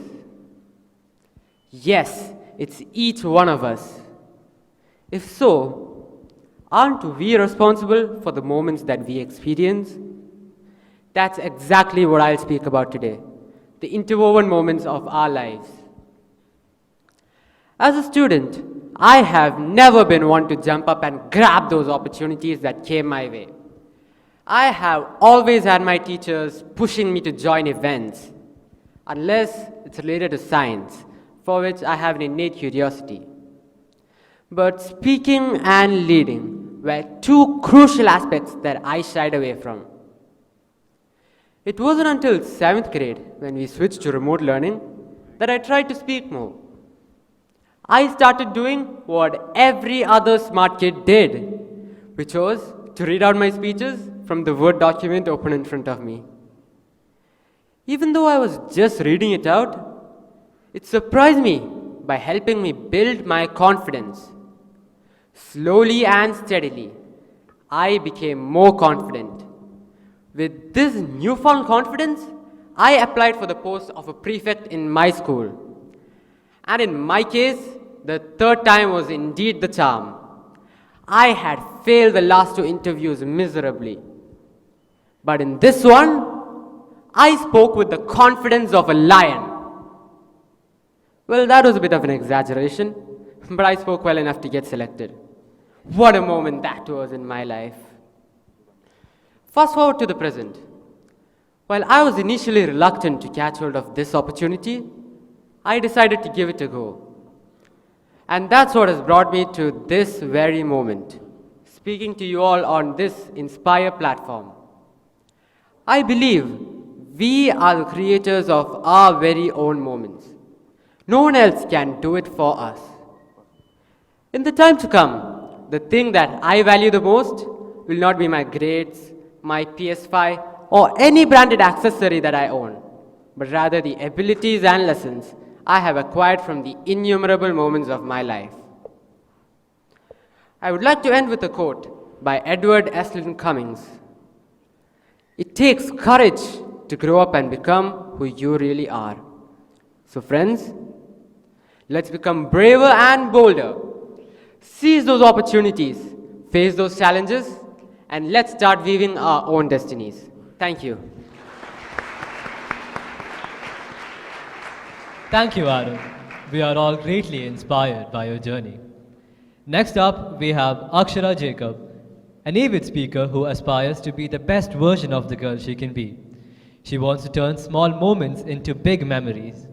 Yes, it's each one of us. If so, aren't we responsible for the moments that we experience? That's exactly what I'll speak about today, the interwoven moments of our lives. As a student, I have never been one to jump up and grab those opportunities that came my way. I have always had my teachers pushing me to join events, unless it's related to science, for which I have an innate curiosity. But speaking and leading were two crucial aspects that I shied away from. It wasn't until 7th grade, when we switched to remote learning, that I tried to speak more. I started doing what every other smart kid did, which was to read out my speeches from the Word document open in front of me. Even though I was just reading it out, it surprised me by helping me build my confidence. Slowly and steadily, I became more confident. With this newfound confidence, I applied for the post of a prefect in my school. And in my case, the third time was indeed the charm. I had failed the last 2 interviews miserably. But in this one, I spoke with the confidence of a lion. Well, that was a bit of an exaggeration, but I spoke well enough to get selected. What a moment that was in my life. Fast forward to the present. While I was initially reluctant to catch hold of this opportunity, I decided to give it a go. And that's what has brought me to this very moment, speaking to you all on this Inspire platform. I believe we are the creators of our very own moments. No one else can do it for us. In the time to come, the thing that I value the most will not be my grades, my PS5, or any branded accessory that I own, but rather the abilities and lessons I have acquired from the innumerable moments of my life. I would like to end with a quote by Edward S. Lincoln Cummings. It takes courage to grow up and become who you really are. So friends, let's become braver and bolder. Seize those opportunities, face those challenges, and let's start weaving our own destinies. Thank you. Thank you, Adam. We are all greatly inspired by your journey. Next up, we have Akshara Jacob, an avid speaker who aspires to be the best version of the girl she can be. She wants to turn small moments into big memories.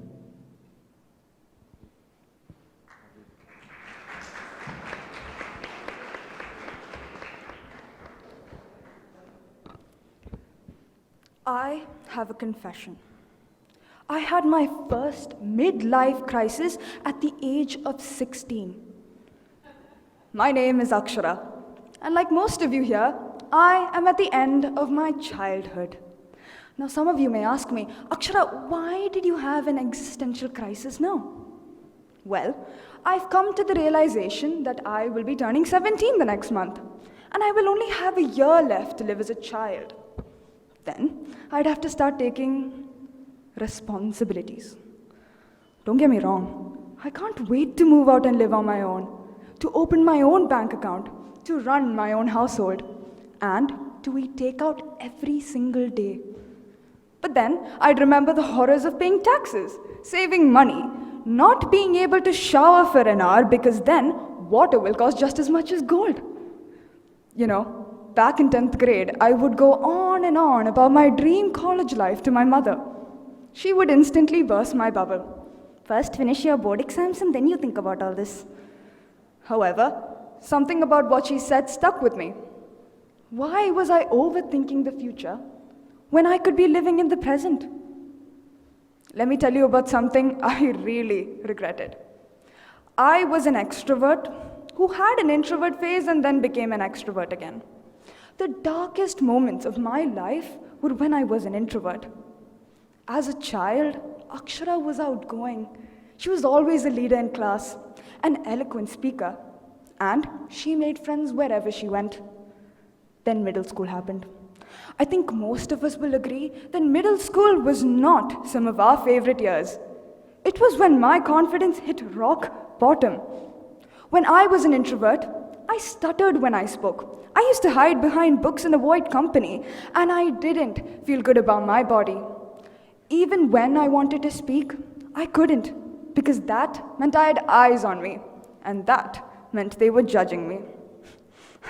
I have a confession. I had my first midlife crisis at the age of 16. My name is Akshara, and like most of you here, I am at the end of my childhood. Now some of you may ask me, Akshara, why did you have an existential crisis now? Well, I've come to the realization that I will be turning 17 the next month, and I will only have a year left to live as a child. Then I'd have to start taking responsibilities. Don't get me wrong, I can't wait to move out and live on my own, to open my own bank account, to run my own household, and to eat takeout every single day. But then I'd remember the horrors of paying taxes, saving money, not being able to shower for an hour because then water will cost just as much as gold. You know, back in 10th grade, I would go on and on about my dream college life to my mother. She would instantly burst my bubble. First finish your board exams and then you think about all this. However, something about what she said stuck with me. Why was I overthinking the future when I could be living in the present? Let me tell you about something I really regretted. I was an extrovert who had an introvert phase and then became an extrovert again. The darkest moments of my life were when I was an introvert. As a child, Akshara was outgoing. She was always a leader in class, an eloquent speaker, and she made friends wherever she went. Then middle school happened. I think most of us will agree that middle school was not some of our favorite years. It was when my confidence hit rock bottom. When I was an introvert, I stuttered when I spoke. I used to hide behind books and avoid company, and I didn't feel good about my body. Even when I wanted to speak, I couldn't, because that meant I had eyes on me, and that meant they were judging me.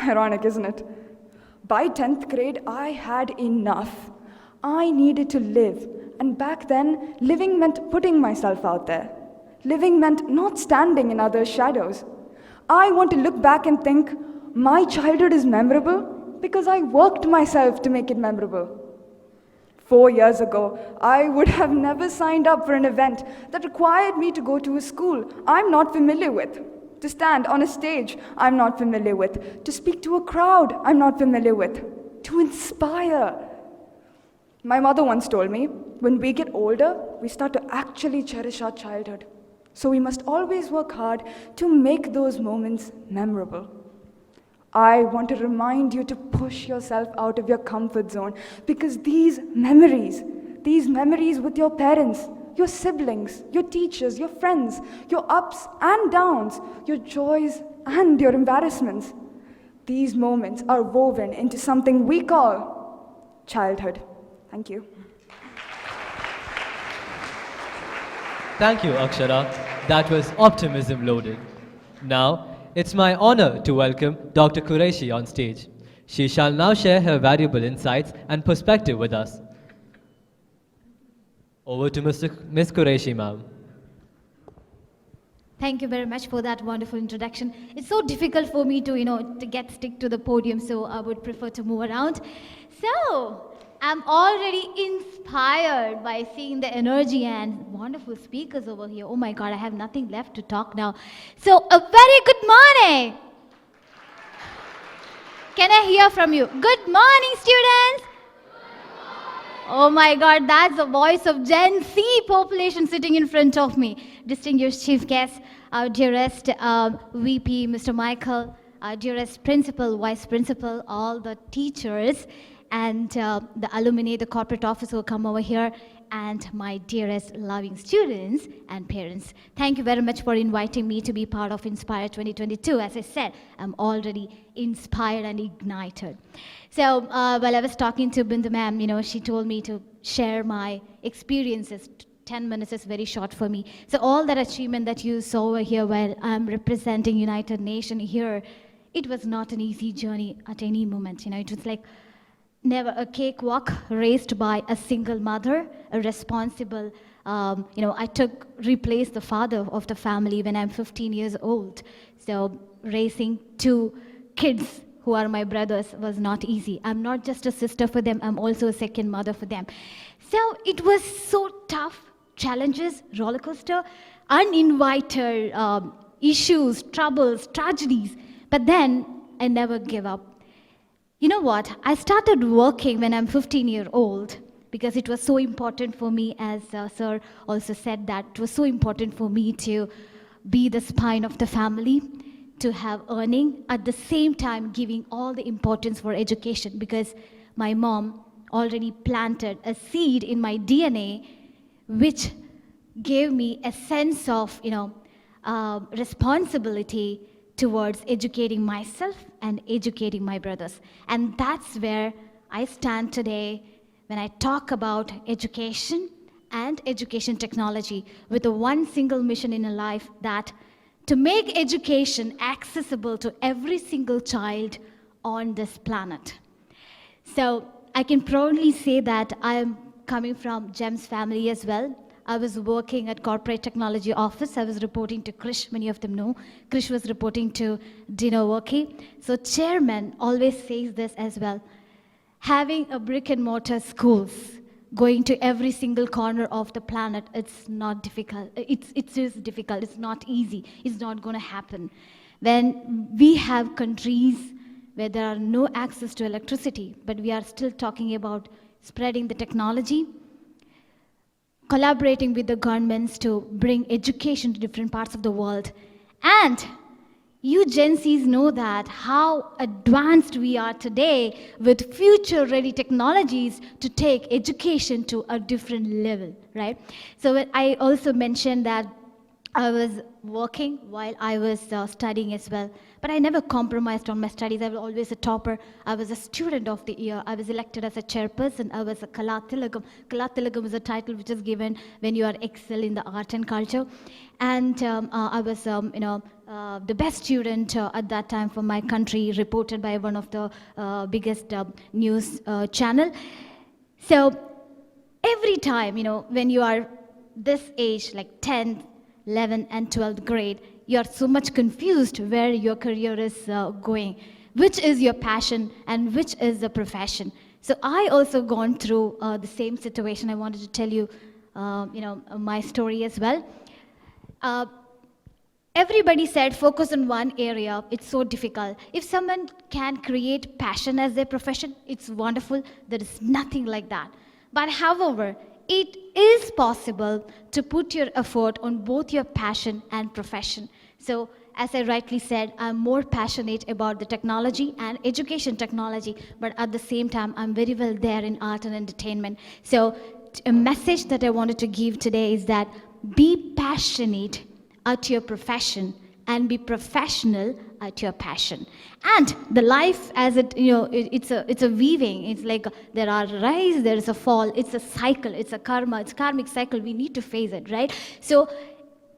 Ironic, isn't it? By 10th grade, I had enough. I needed to live, and back then, living meant putting myself out there. Living meant not standing in others' shadows. I want to look back and think, my childhood is memorable because I worked myself to make it memorable. 4 years ago, I would have never signed up for an event that required me to go to a school I'm not familiar with, to stand on a stage I'm not familiar with, to speak to a crowd I'm not familiar with, to inspire. My mother once told me, when we get older, we start to actually cherish our childhood. So we must always work hard to make those moments memorable. I want to remind you to push yourself out of your comfort zone, because these memories with your parents, your siblings, your teachers, your friends, your ups and downs, your joys and your embarrassments, these moments are woven into something we call childhood. Thank you. Thank you, Akshara. That was optimism loaded. Now, it's my honor to welcome Dr. Quraishy on stage. She shall now share her valuable insights and perspective with us. Over to Ms. Quraishy, ma'am. Thank you very much for that wonderful introduction. It's so difficult for me to, to stick to the podium, so I would prefer to move around. So, I'm already inspired by seeing the energy and wonderful speakers over here. Oh my God, I have nothing left to talk now. So, a very good morning. Can I hear from you? Good morning, students. Oh my God, that's the voice of Gen Z population sitting in front of me. Distinguished chief guests, our dearest VP, Mr. Michael, our dearest principal, vice principal, all the teachers, and the alumni, the corporate office who come over here, and my dearest loving students and parents. Thank you very much for inviting me to be part of Inspire 2022. As I said, I'm already inspired and ignited. So while I was talking to Bindu ma'am, she told me to share my experiences. 10 minutes is very short for me. So all that achievement that you saw over here while I'm representing United Nations here, it was not an easy journey at any moment. It was like never a cakewalk raised by a single mother, a responsible, I replaced the father of the family when I'm 15 years old. So raising 2 kids who are my brothers was not easy. I'm not just a sister for them, I'm also a second mother for them. So it was so tough, challenges, roller coaster, uninvited issues, troubles, tragedies. But then I never gave up. You know what? I started working when I'm 15 years old because it was so important for me, as sir also said, that it was so important for me to be the spine of the family, to have earning, at the same time giving all the importance for education, because my mom already planted a seed in my DNA which gave me a sense of responsibility towards educating myself and educating my brothers. And that's where I stand today when I talk about education and education technology with a one single mission in a life, that to make education accessible to every single child on this planet. So I can proudly say that I'm coming from GEMS family as well. I was working at corporate technology office. I was reporting to Krish, many of them know. Krish was reporting to Dino Warqa'a. So chairman always says this as well. Having a brick and mortar schools, going to every single corner of the planet, it's not difficult. It is difficult, it's not easy, it's not gonna happen. When we have countries where there are no access to electricity, but we are still talking about spreading the technology, collaborating with the governments to bring education to different parts of the world. And you Gen Zs know that how advanced we are today with future-ready technologies to take education to a different level, right? So I also mentioned that I was working while I was studying as well. But I never compromised on my studies. I was always a topper. I was a student of the year. I was elected as a chairperson. I was a Kala Tilagam. Kala Tilagam is a title which is given when you are excel in the art and culture. And I was, the best student at that time for my country, reported by one of the biggest news channel. So every time, when you are this age, like 10th, 11th and 12th grade, you're so much confused where your career is going, which is your passion and which is the profession. So I also gone through the same situation. I wanted to tell you, my story as well. Everybody said focus on one area. It's so difficult. If someone can create passion as their profession, it's wonderful. There is nothing like that. But however, it is possible to put your effort on both your passion and profession. So as I rightly said, I'm more passionate about the technology and education technology, but at the same time, I'm very well there in art and entertainment. So a message that I wanted to give today is that be passionate at your profession and be professional at your passion. And the life as it's a weaving. It's like there are rise, there is a fall. It's a cycle, it's a karma, it's a karmic cycle. We need to face it, right? So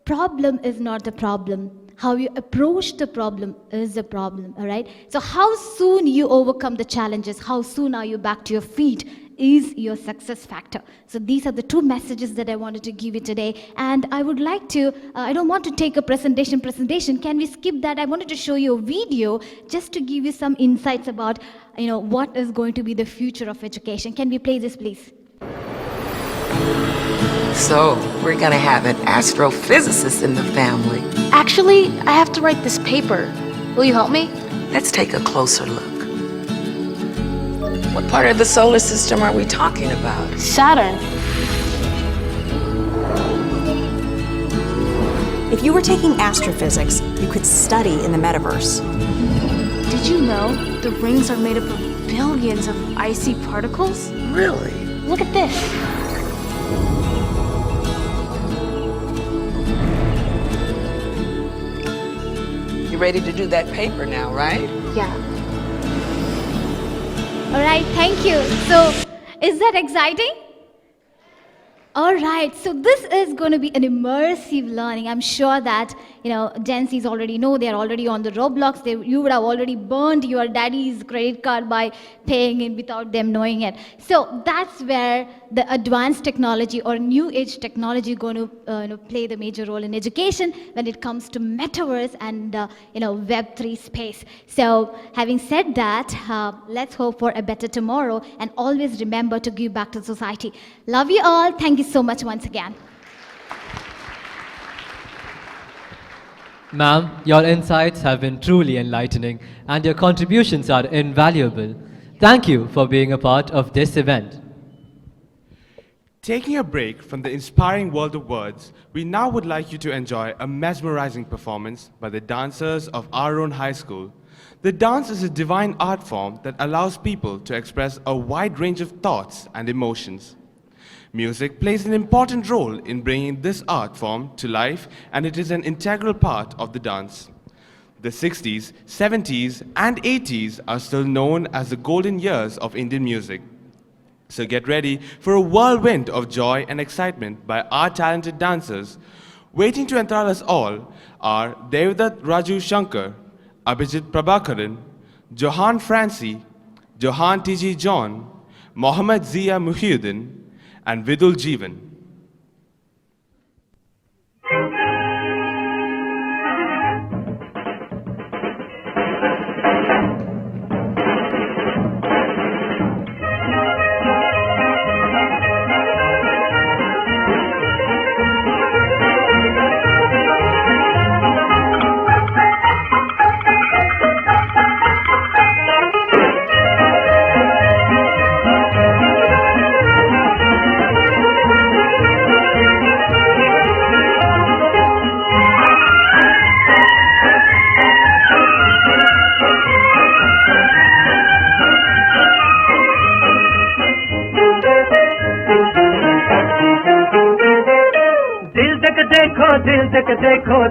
problem is not the problem. How you approach the problem is the problem, all right? So how soon you overcome the challenges, how soon are you back to your feet is your success factor. So these are the two messages that I wanted to give you today. And I would like to, I don't want to take a presentation. Can we skip that? I wanted to show you a video just to give you some insights about, what is going to be the future of education. Can we play this, please? So, we're gonna have an astrophysicist in the family. Actually, I have to write this paper. Will you help me? Let's take a closer look. What part of the solar system are we talking about? Saturn. If you were taking astrophysics, you could study in the metaverse. Did you know the rings are made up of billions of icy particles? Really? Look at this. You ready to do that paper now, right? Yeah. All right, thank you. So, is that exciting? All right, so this is going to be an immersive learning. I'm sure that, Gen Zs already know, they're already on the Roblox. You would have already burned your daddy's credit card by paying it without them knowing it. So that's where the advanced technology or new age technology going to play the major role in education when it comes to metaverse and, Web3 space. So having said that, let's hope for a better tomorrow and always remember to give back to society. Love you all. Thank you so much once again. Ma'am, your insights have been truly enlightening and your contributions are invaluable. Thank you for being a part of this event. Taking a break from the inspiring world of words, we now would like you to enjoy a mesmerizing performance by the dancers of our own high school. The dance is a divine art form that allows people to express a wide range of thoughts and emotions. Music plays an important role in bringing this art form to life, and it is an integral part of the dance. The 60s, 70s, and 80s are still known as the golden years of Indian music. So get ready for a whirlwind of joy and excitement by our talented dancers. Waiting to enthrall us all are Devdutt Raju Shankar, Abhijit Prabhakaran, Johan Francie, Johan T.G. John, Mohammad Zia Muhyiddin, and Vidul Jeevan.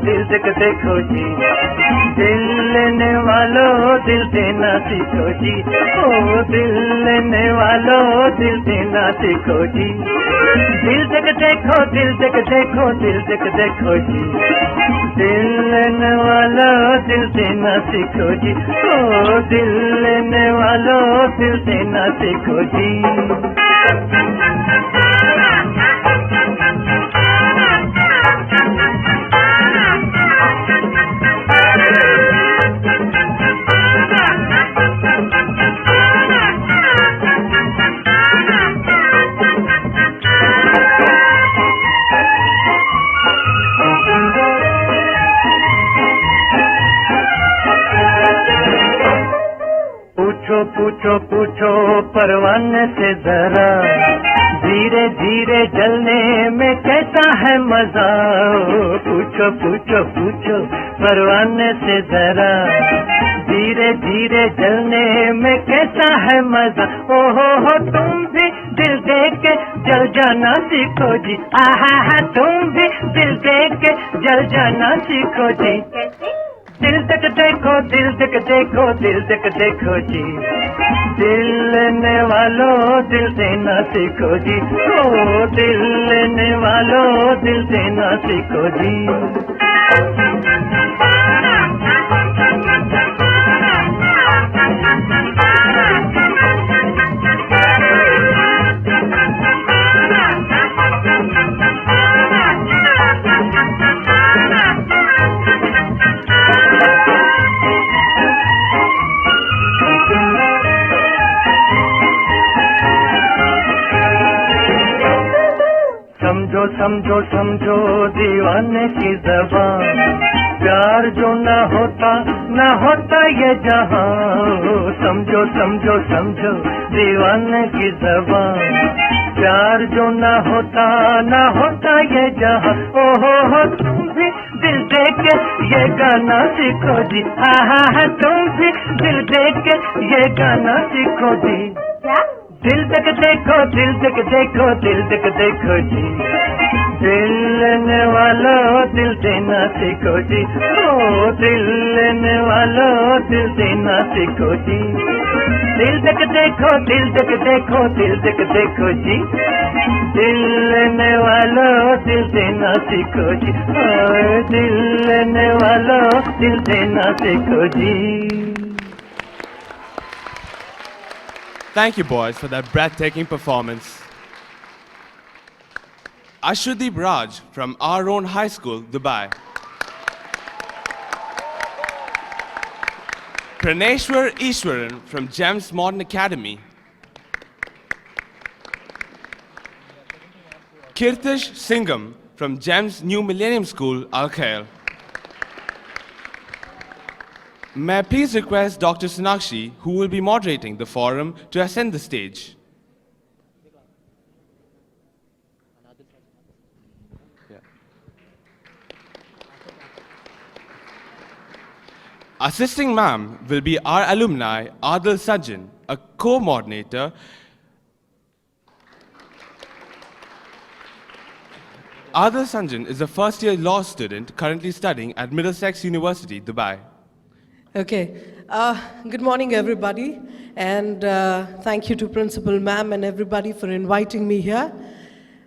दिल तक देखो जी दिल लेने वालों दिल देना सीखो जी ओ दिल लेने वालों दिल देना सीखो जी दिल तक देखो जी दिल लेने वालों दिल देना सीखो जी ओ दिल लेने वालों दिल देना सीखो जी परवाने से जरा धीरे धीरे जलने में कैसा है मजा पूछो पूछो पूछो परवाने से जरा धीरे धीरे जलने में कैसा है मजा ओहो हो तुम भी दिल दे के जल जाना सीखो जी आहा तुम भी दिल दे के जल जाना सीखो जी दिल तक देखो दिल तक देखो दिल तक देखो जी दिल लेने वालों दिल देना सीखो जी ओ दिल लेने वालों दिल देना सीखो जी समझो समझो समझो दीवाने की ज़बान प्यार जो न होता ये जहां समझो समझो समझो दीवाने की ज़बान प्यार जो न होता ये जहां ओहो हो तुम भी दिल दे के ये गाना सीखो जी आहा तुम भी दिल दे के ये गाना सीखो जी दिल तक देखो दिल तक देखो दिल तक देखो जी दिल लेने वालों दिल देना सीखो जी ओ दिल लेने वालों दिल देना सीखो जी दिल तक देखो दिल तक देखो दिल तक देखो जी दिल लेने वालों दिल देना सीखो जी ओ दिल लेने वालों दिल देना सीखो जी Thank you, boys, for that breathtaking performance. Ashwadeep Raj from our own high school, Dubai. Praneshwar Ishwaran from GEMS Modern Academy. Kirtish Singham from GEMS New Millennium School, Al Khair. May I please request Dr. Sonakshi, who will be moderating the forum, to ascend the stage. Assisting ma'am will be our alumni, Adil Sajjan, a co-moderator. Adil Sajjan is a first-year law student currently studying at Middlesex University, Dubai. Okay. Good morning, everybody. And thank you to Principal Ma'am and everybody for inviting me here.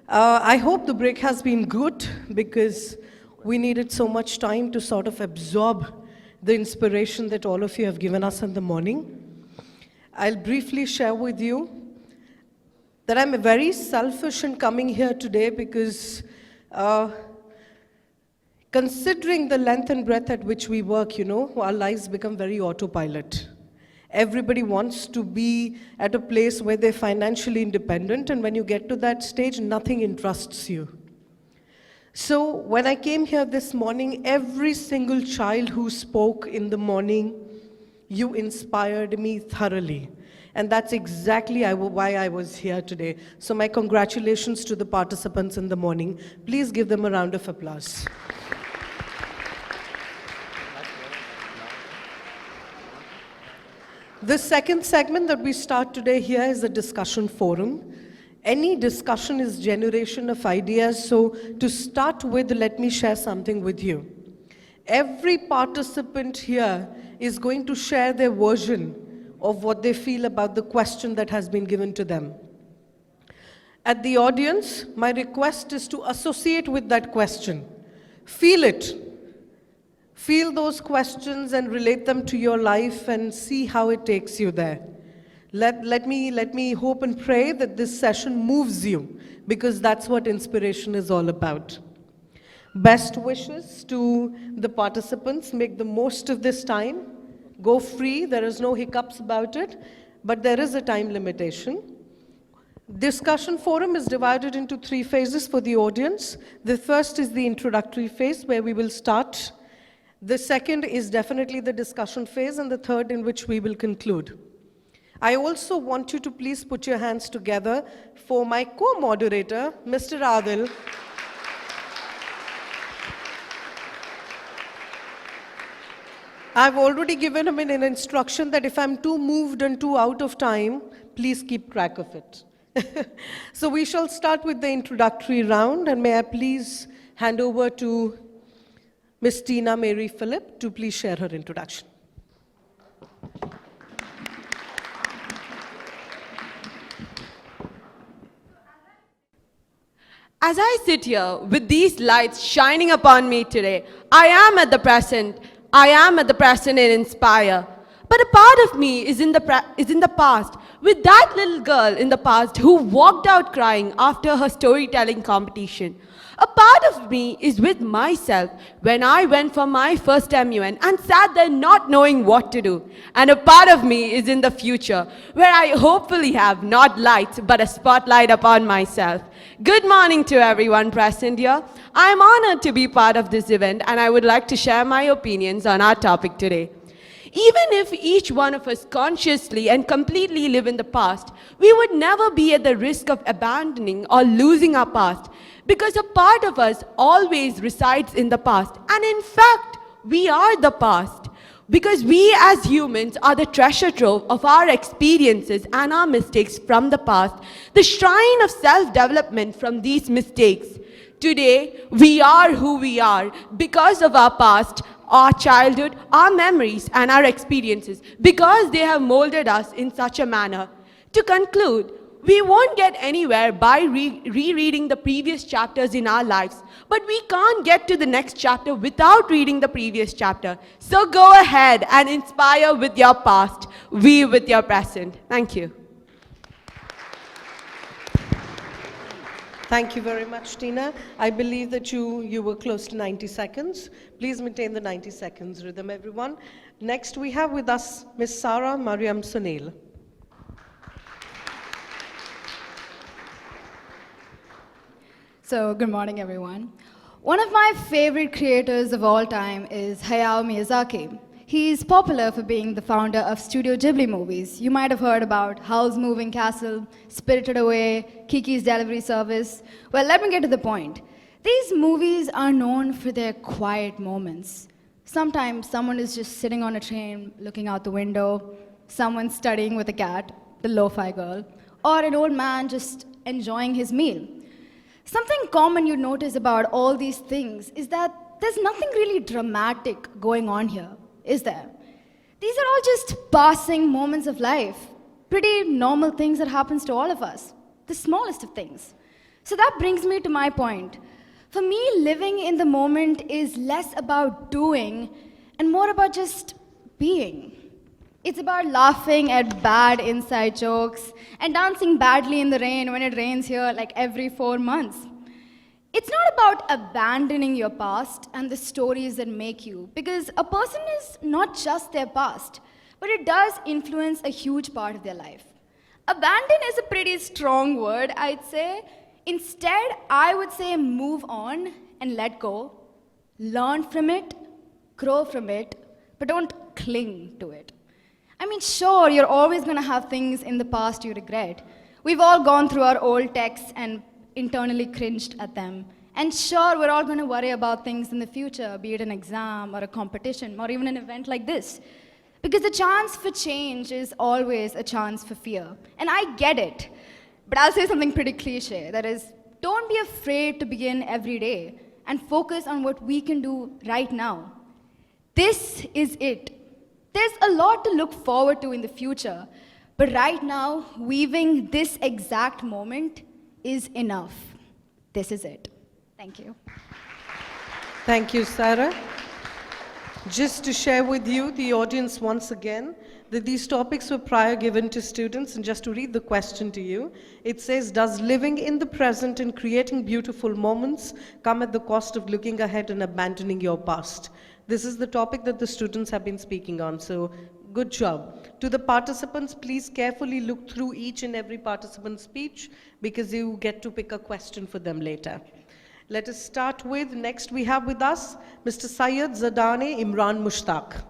I hope the break has been good because we needed so much time to sort of absorb the inspiration that all of you have given us in the morning. I'll briefly share with you that I'm very selfish in coming here today because considering the length and breadth at which we work, you know, our lives become very autopilot. Everybody wants to be at a place where they're financially independent, and when you get to that stage, nothing interests you. So when I came here this morning, every single child who spoke in the morning, you inspired me thoroughly. And that's exactly why I was here today. So my congratulations to the participants in the morning. Please give them a round of applause. The second segment that we start today here is a discussion forum. Any discussion is generation of ideas, so to start with, let me share something with you. Every participant here is going to share their version of what they feel about the question that has been given to them. At the audience, my request is to associate with that question. Feel it. Feel those questions and relate them to your life and see how it takes you there. Let me hope and pray that this session moves you, because that's what inspiration is all about. Best wishes to the participants. Make the most of this time. Go free. There is no hiccups about it, but there is a time limitation. Discussion forum is divided into 3 phases for the audience. The first is the introductory phase, where we will start. The second is definitely the discussion phase, and the third in which we will conclude. I also want you to please put your hands together for my co-moderator, Mr. Adil. I've already given him an instruction that if I'm too moved and too out of time, please keep track of it. So we shall start with the introductory round, and may I please hand over to Ms. Tina Mary Phillip to please share her introduction. As I sit here with these lights shining upon me today, I am at the present and inspire. But a part of me is in the past, with that little girl in the past who walked out crying after her storytelling competition. A part of me is with myself when I went for my first MUN and sat there not knowing what to do. And a part of me is in the future, where I hopefully have not lights but a spotlight upon myself. Good morning to everyone present here. I am honored to be part of this event, and I would like to share my opinions on our topic today. Even if each one of us consciously and completely live in the past, we would never be at the risk of abandoning or losing our past, because a part of us always resides in the past. And in fact, we are the past, because we as humans are the treasure trove of our experiences and our mistakes from the past, the shrine of self-development from these mistakes. Today, we are who we are because of our past, our childhood, our memories, and our experiences, because they have molded us in such a manner. To conclude, we won't get anywhere by rereading the previous chapters in our lives, but we can't get to the next chapter without reading the previous chapter. So go ahead and inspire with your past, we with your present. Thank you. Thank you very much, Tina. I believe that you were close to 90 seconds. Please maintain the 90 seconds rhythm, everyone. Next, we have with us Ms. Sarah Mariam Sunil. So, good morning, everyone. One of my favorite creators of all time is Hayao Miyazaki. He's popular for being the founder of Studio Ghibli movies. You might have heard about Howl's Moving Castle, Spirited Away, Kiki's Delivery Service. Well, let me get to the point. These movies are known for their quiet moments. Sometimes someone is just sitting on a train looking out the window, someone studying with a cat, the lo-fi girl, or an old man just enjoying his meal. Something common you notice about all these things is that there's nothing really dramatic going on here, is there? These are all just passing moments of life, pretty normal things that happens to all of us, the smallest of things. So that brings me to my point. For me, living in the moment is less about doing and more about just being. It's about laughing at bad inside jokes and dancing badly in the rain when it rains here like every 4 months. It's not about abandoning your past and the stories that make you, because a person is not just their past, but it does influence a huge part of their life. Abandon is a pretty strong word, I'd say. Instead, I would say move on and let go. Learn from it, grow from it, but don't cling to it. I mean, sure, you're always going to have things in the past you regret. We've all gone through our old texts and internally cringed at them. And sure, we're all going to worry about things in the future, be it an exam or a competition or even an event like this. Because the chance for change is always a chance for fear. And I get it. But I'll say something pretty cliche. That is, don't be afraid to begin every day and focus on what we can do right now. This is it. There's a lot to look forward to in the future. But right now, weaving this exact moment is enough. This is it. Thank you. Thank you, Sarah. Just to share with you, the audience once again, that these topics were prior given to students, and just to read the question to you, it says, does living in the present and creating beautiful moments come at the cost of looking ahead and abandoning your past? This is the topic that the students have been speaking on, so good job. To the participants, please carefully look through each and every participant's speech, because you get to pick a question for them later. Let us start with, next we have with us, Mr. Syed Zadane Imran Mushtaq.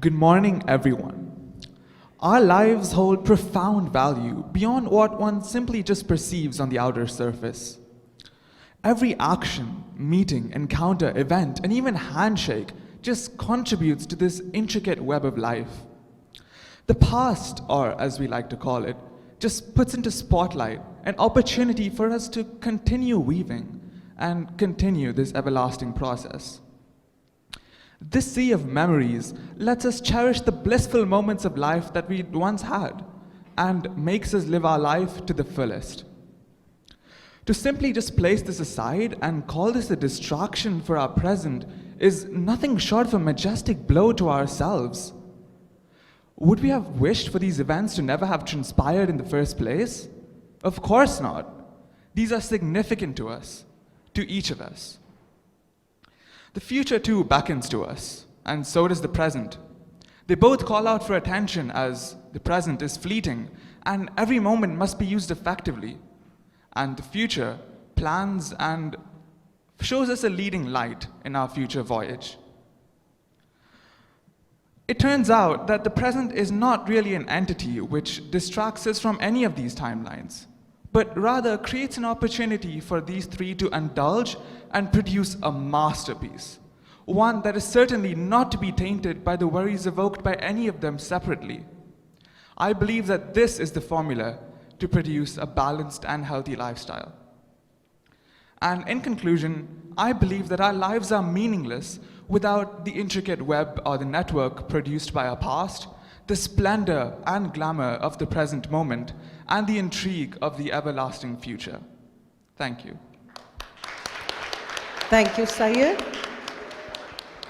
Good morning, everyone. Our lives hold profound value beyond what one simply just perceives on the outer surface. Every action, meeting, encounter, event, and even handshake just contributes to this intricate web of life. The past, or as we like to call it, just puts into spotlight an opportunity for us to continue weaving and continue this everlasting process. This sea of memories lets us cherish the blissful moments of life that we once had and makes us live our life to the fullest. To simply just place this aside and call this a distraction for our present is nothing short of a majestic blow to ourselves. Would we have wished for these events to never have transpired in the first place? Of course not. These are significant to us, to each of us. The future too beckons to us, and so does the present. They both call out for attention as the present is fleeting and every moment must be used effectively. And the future plans and shows us a leading light in our future voyage. It turns out that the present is not really an entity which distracts us from any of these timelines, but rather creates an opportunity for these three to indulge and produce a masterpiece, one that is certainly not to be tainted by the worries evoked by any of them separately. I believe that this is the formula to produce a balanced and healthy lifestyle. And in conclusion, I believe that our lives are meaningless without the intricate web or the network produced by our past, the splendor and glamour of the present moment, and the intrigue of the everlasting future. Thank you. Thank you, Syed.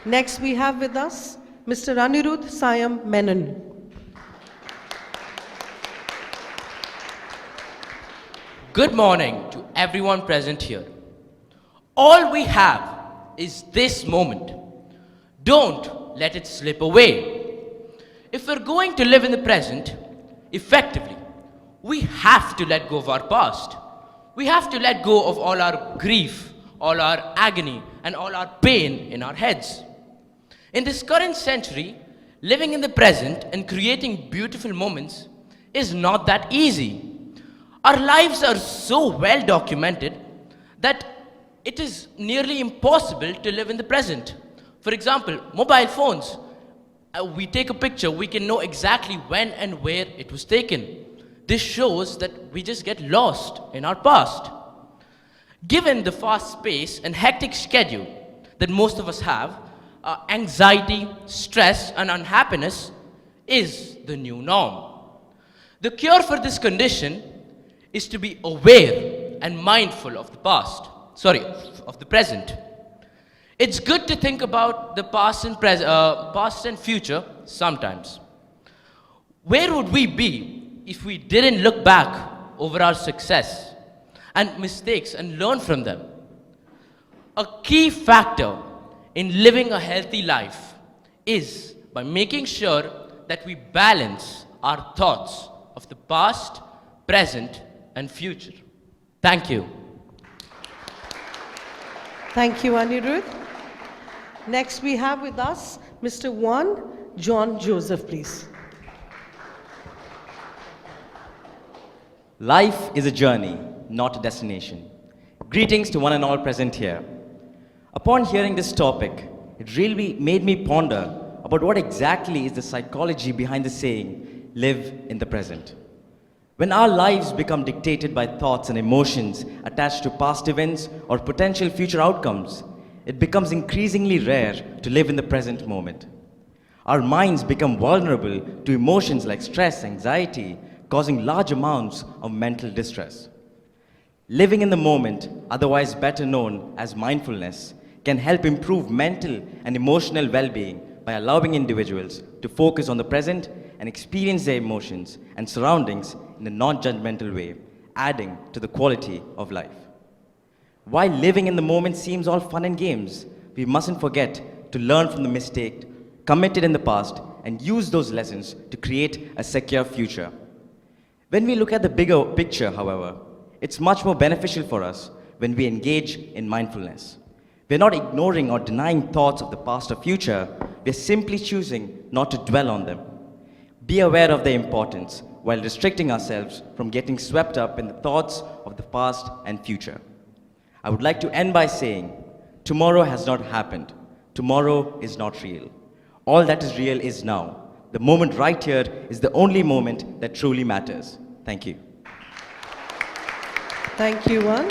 Next we have with us Mr. Anirudh Sayam Menon. Good morning to everyone present here. All we have is this moment. Don't let it slip away. If we're going to live in the present effectively, we have to let go of our past. We have to let go of all our grief, all our agony, and all our pain in our heads. In this current century, living in the present and creating beautiful moments is not that easy. Our lives are so well documented that it is nearly impossible to live in the present. For example, mobile phones. We take a picture, we can know exactly when and where it was taken. This shows that we just get lost in our past. Given the fast pace and hectic schedule that most of us have, anxiety, stress, and unhappiness is the new norm. The cure for this condition is to be aware and mindful of the of the present. It's good to think about the past and future sometimes. Where would we be if we didn't look back over our success and mistakes and learn from them? A key factor in living a healthy life is by making sure that we balance our thoughts of the past, present, and future. Thank you. Thank you, Anirudh. Next we have with us Mr. Juan John Joseph, please. Life is a journey, not a destination. Greetings to one and all present here. Upon hearing this topic, it really made me ponder about what exactly is the psychology behind the saying, live in the present. When our lives become dictated by thoughts and emotions attached to past events or potential future outcomes, it becomes increasingly rare to live in the present moment. Our minds become vulnerable to emotions like stress, anxiety, causing large amounts of mental distress. Living in the moment, otherwise better known as mindfulness, can help improve mental and emotional well-being by allowing individuals to focus on the present and experience their emotions and surroundings in a non-judgmental way, adding to the quality of life. While living in the moment seems all fun and games, we mustn't forget to learn from the mistake committed in the past and use those lessons to create a secure future. When we look at the bigger picture, however, it's much more beneficial for us when we engage in mindfulness. We're not ignoring or denying thoughts of the past or future, we're simply choosing not to dwell on them. Be aware of their importance while restricting ourselves from getting swept up in the thoughts of the past and future. I would like to end by saying, tomorrow has not happened. Tomorrow is not real. All that is real is now. The moment right here is the only moment that truly matters. Thank you. Thank you, Juan.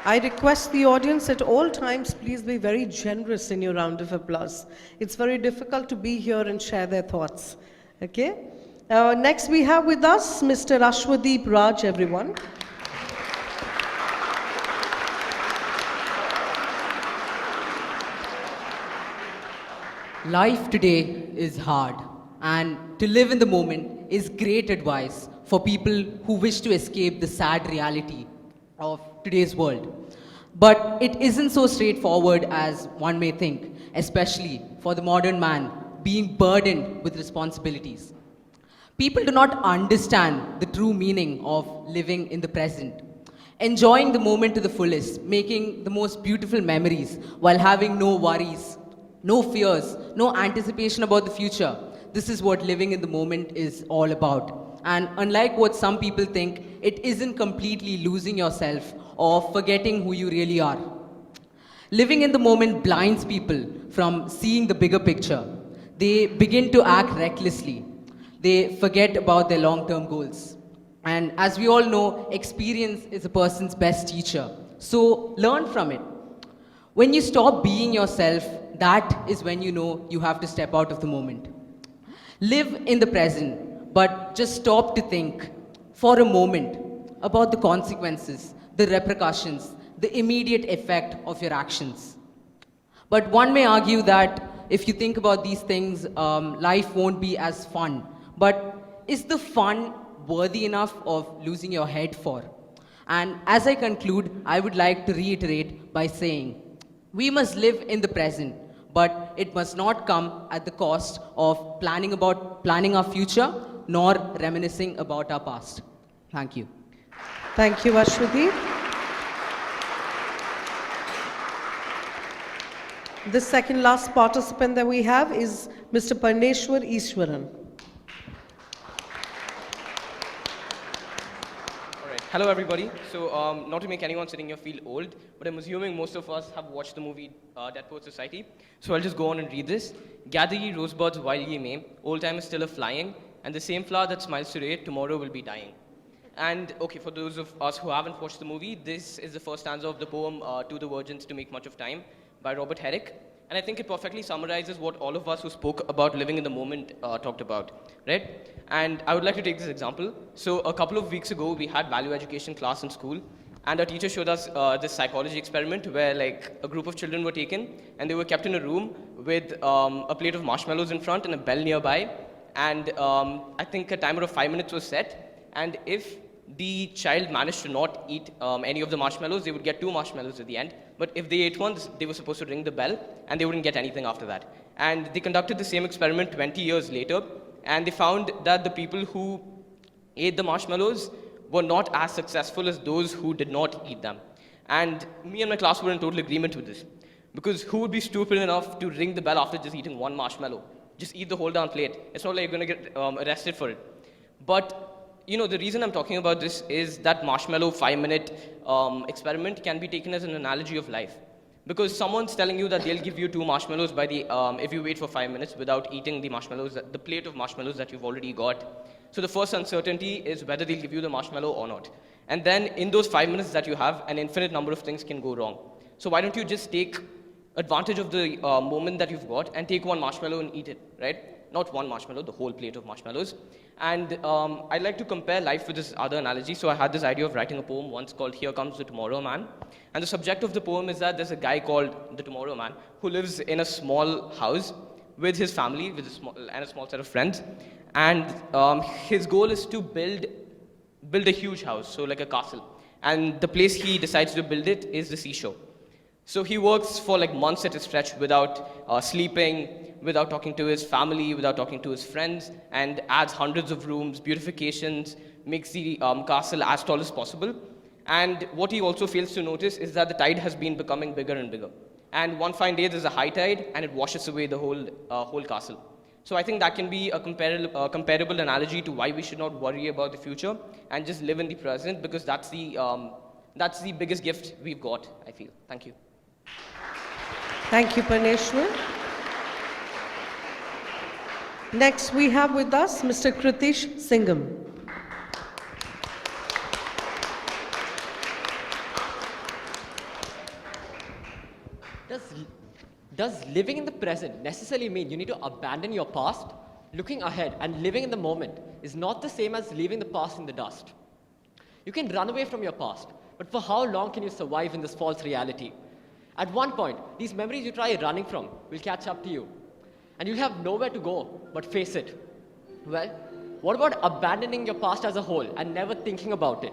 I request the audience at all times, please be very generous in your round of applause. It's very difficult to be here and share their thoughts. Okay? Next we have with us Mr. Ashwadeep Raj, everyone. Life today is hard, and to live in the moment is great advice for people who wish to escape the sad reality of today's world. But it isn't so straightforward as one may think, especially for the modern man being burdened with responsibilities. People do not understand the true meaning of living in the present, enjoying the moment to the fullest, making the most beautiful memories while having no worries, no fears, no anticipation about the future. This is what living in the moment is all about. And unlike what some people think, it isn't completely losing yourself or forgetting who you really are. Living in the moment blinds people from seeing the bigger picture. They begin to act recklessly. They forget about their long-term goals. And as we all know, experience is a person's best teacher. So learn from it. When you stop being yourself, that is when you know you have to step out of the moment. Live in the present, but just stop to think for a moment about the consequences, the repercussions, the immediate effect of your actions. But one may argue that if you think about these things, life won't be as fun. But is the fun worthy enough of losing your head for? And as I conclude, I would like to reiterate by saying, we must live in the present, but it must not come at the cost of planning our future, nor reminiscing about our past. Thank you. Thank you, Ashwadeep. The second last participant that we have is Mr. Parneshwar Easwaran. Hello everybody. So not to make anyone sitting here feel old, but I'm assuming most of us have watched the movie Dead Poets Society. So I'll just go on and read this. Gather ye rosebuds while ye may, old time is still a-flying, and the same flower that smiles today, tomorrow will be dying. And okay, for those of us who haven't watched the movie, this is the first stanza of the poem To the Virgins to Make Much of Time by Robert Herrick. And I think it perfectly summarizes what all of us who spoke about living in the moment talked about, right? And I would like to take this example. So a couple of weeks ago, we had value education class in school, and our teacher showed us this psychology experiment where like a group of children were taken, and they were kept in a room with a plate of marshmallows in front and a bell nearby. And I think a timer of 5 minutes was set, and if the child managed to not eat any of the marshmallows, they would get 2 marshmallows at the end. But if they ate one, they were supposed to ring the bell, and they wouldn't get anything after that. And they conducted the same experiment 20 years later, and they found that the people who ate the marshmallows were not as successful as those who did not eat them. And me and my class were in total agreement with this. Because who would be stupid enough to ring the bell after just eating 1 marshmallow? Just eat the whole darn plate. It's not like you're going to get arrested for it. But you know, the reason I'm talking about this is that marshmallow 5-minute experiment can be taken as an analogy of life. Because someone's telling you that they'll give you 2 marshmallows by the, if you wait for 5 minutes without eating the marshmallows, the plate of marshmallows that you've already got. So the first uncertainty is whether they'll give you the marshmallow or not. And then in those 5 minutes that you have, an infinite number of things can go wrong. So why don't you just take advantage of the moment that you've got and take 1 marshmallow and eat it, right? Not 1 marshmallow, the whole plate of marshmallows. And I'd like to compare life with this other analogy. So I had this idea of writing a poem once called Here Comes the Tomorrow Man. And the subject of the poem is that there's a guy called the Tomorrow Man who lives in a small house with his family with a small set of friends. And his goal is to build a huge house, so like a castle. And the place he decides to build it is the seashore. So he works for like months at a stretch without sleeping, without talking to his family, without talking to his friends, and adds hundreds of rooms, beautifications, makes the castle as tall as possible. And what he also fails to notice is that the tide has been becoming bigger and bigger. and one fine day there's a high tide and it washes away the whole castle. So I think that can be a comparable analogy to why we should not worry about the future and just live in the present, because that's the biggest gift we've got, I feel. Thank you. Thank you, Paneshwar. Next, we have with us Mr. Kritish Singham. Does living in the present necessarily mean you need to abandon your past? Looking ahead and living in the moment is not the same as leaving the past in the dust. You can run away from your past, but for how long can you survive in this false reality? At one point, these memories you try running from will catch up to you, and you'll have nowhere to go but face it. Well, what about abandoning your past as a whole and never thinking about it?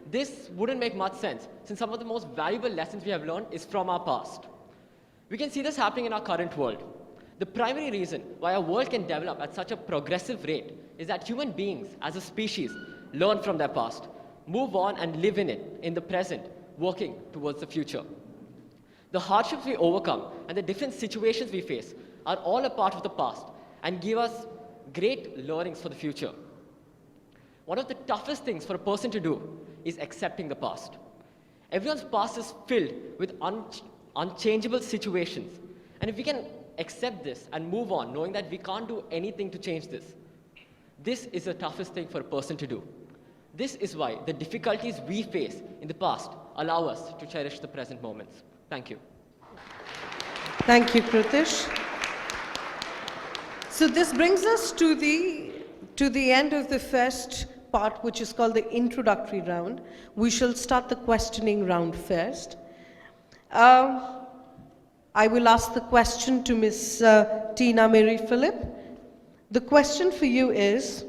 This wouldn't make much sense, since some of the most valuable lessons we have learned is from our past. We can see this happening in our current world. The primary reason why our world can develop at such a progressive rate is that human beings, as a species, learn from their past, move on and live in it, in the present, working towards the future. The hardships we overcome and the different situations we face are all a part of the past and give us great learnings for the future. One of the toughest things for a person to do is accepting the past. Everyone's past is filled with unchangeable situations. And if we can accept this and move on, knowing that we can't do anything to change this, this is the toughest thing for a person to do. This is why the difficulties we face in the past allow us to cherish the present moments. Thank you. Thank you, Kritish. So this brings us to the end of the first part, which is called the introductory round. We shall start the questioning round first. I will ask the question to Ms. Tina Mary Phillip. The question for you is,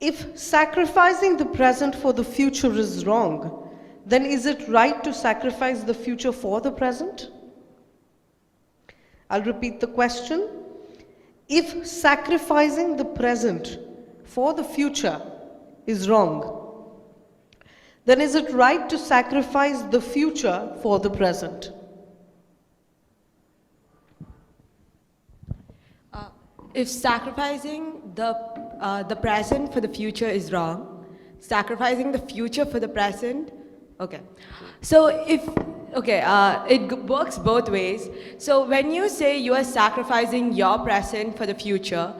if sacrificing the present for the future is wrong, then is it right to sacrifice the future for the present? I'll repeat the question. If sacrificing the present for the future is wrong, then is it right to sacrifice the future for the present? If sacrificing the present for the future is wrong, sacrificing the future for the present, okay. So it works both ways. So when you say you are sacrificing your present for the future,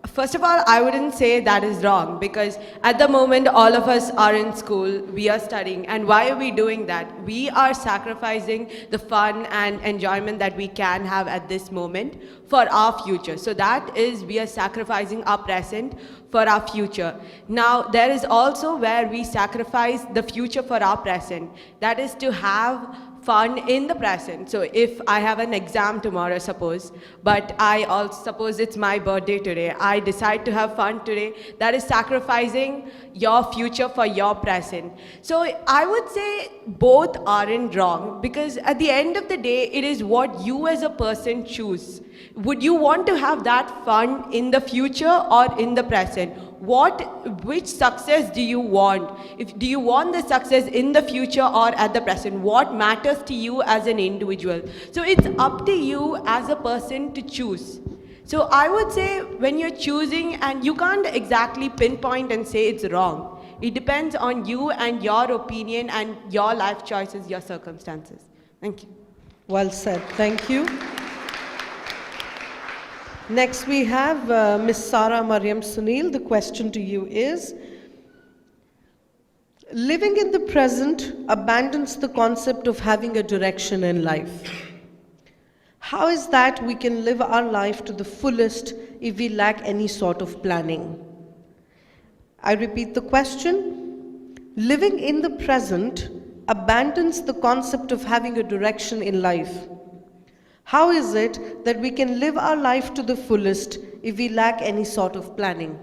first of all, I wouldn't say that is wrong, because at the moment all of us are in school, we are studying, and why are we doing that? We are sacrificing the fun and enjoyment that we can have at this moment for our future. So that is, we are sacrificing our present for our future. Now, there is also where we sacrifice the future for our present. That is to have fun in the present. So if I have an exam tomorrow, suppose, but I also suppose it's my birthday today, I decide to have fun today, that is sacrificing your future for your present. So I would say both aren't wrong, because at the end of the day, it is what you as a person choose. Would you want to have that fun in the future or in the present? Which success do you want? Do you want the success in the future or at the present? What matters to you as an individual? So it's up to you as a person to choose. So I would say when you're choosing, and you can't exactly pinpoint and say it's wrong. It depends on you and your opinion and your life choices, your circumstances. Thank you. Well said. Thank you. Next we have Ms. Sarah Mariam Sunil. The question to you is, living in the present abandons the concept of having a direction in life. How is that we can live our life to the fullest if we lack any sort of planning? I repeat the question. Living in the present abandons the concept of having a direction in life. How is it that we can live our life to the fullest if we lack any sort of planning?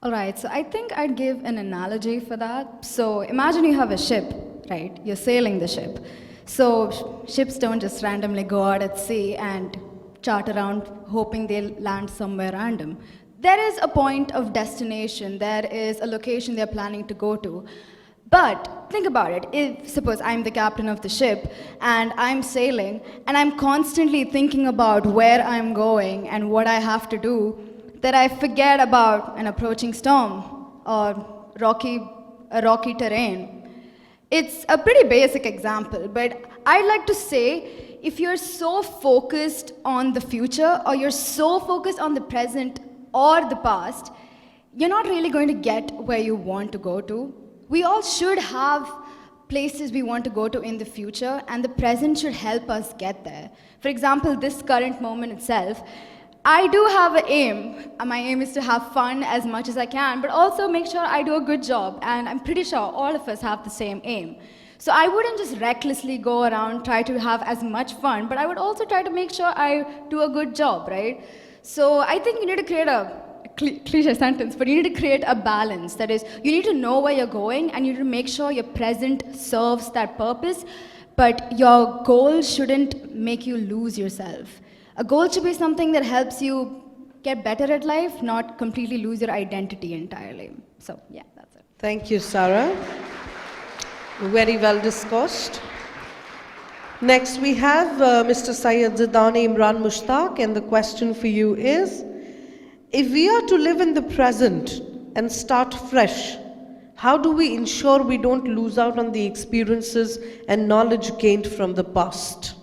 All right, so I think I'd give an analogy for that. So imagine you have a ship, right? You're sailing the ship. So ships don't just randomly go out at sea and chart around hoping they'll land somewhere random. There is a point of destination. There is a location they're planning to go to. But think about it. If, suppose I'm the captain of the ship and I'm sailing and I'm constantly thinking about where I'm going and what I have to do, that I forget about an approaching storm or a rocky terrain. It's a pretty basic example, but I'd like to say, if you're so focused on the future or you're so focused on the present or the past, you're not really going to get where you want to go to. We all should have places we want to go to in the future, and the present should help us get there. For example, this current moment itself, I do have an aim. My aim is to have fun as much as I can, but also make sure I do a good job, and I'm pretty sure all of us have the same aim. So I wouldn't just recklessly go around, try to have as much fun, but I would also try to make sure I do a good job, right? So I think you need to create a cliche sentence, but you need to create a balance. That is, you need to know where you're going, and you need to make sure your present serves that purpose, but your goal shouldn't make you lose yourself. A goal should be something that helps you get better at life, not completely lose your identity entirely. So, yeah, that's it. Thank you, Sarah. Very well discussed. Next, we have Mr. Syed Zidani Imran Mushtaq, and the question for you is, if we are to live in the present and start fresh, how do we ensure we don't lose out on the experiences and knowledge gained from the past?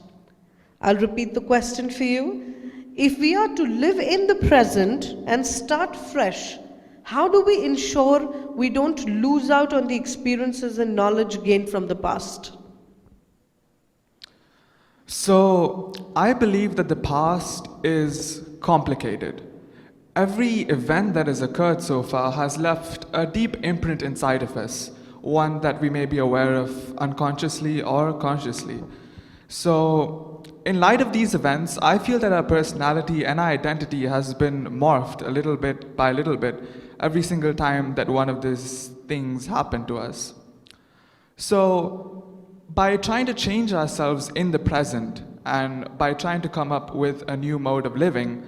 I'll repeat the question for you. If we are to live in the present and start fresh, how do we ensure we don't lose out on the experiences and knowledge gained from the past? So, I believe that the past is complicated. Every event that has occurred so far has left a deep imprint inside of us, one that we may be aware of unconsciously or consciously. So, in light of these events, I feel that our personality and our identity has been morphed a little bit by little bit every single time that one of these things happened to us. So, by trying to change ourselves in the present and by trying to come up with a new mode of living,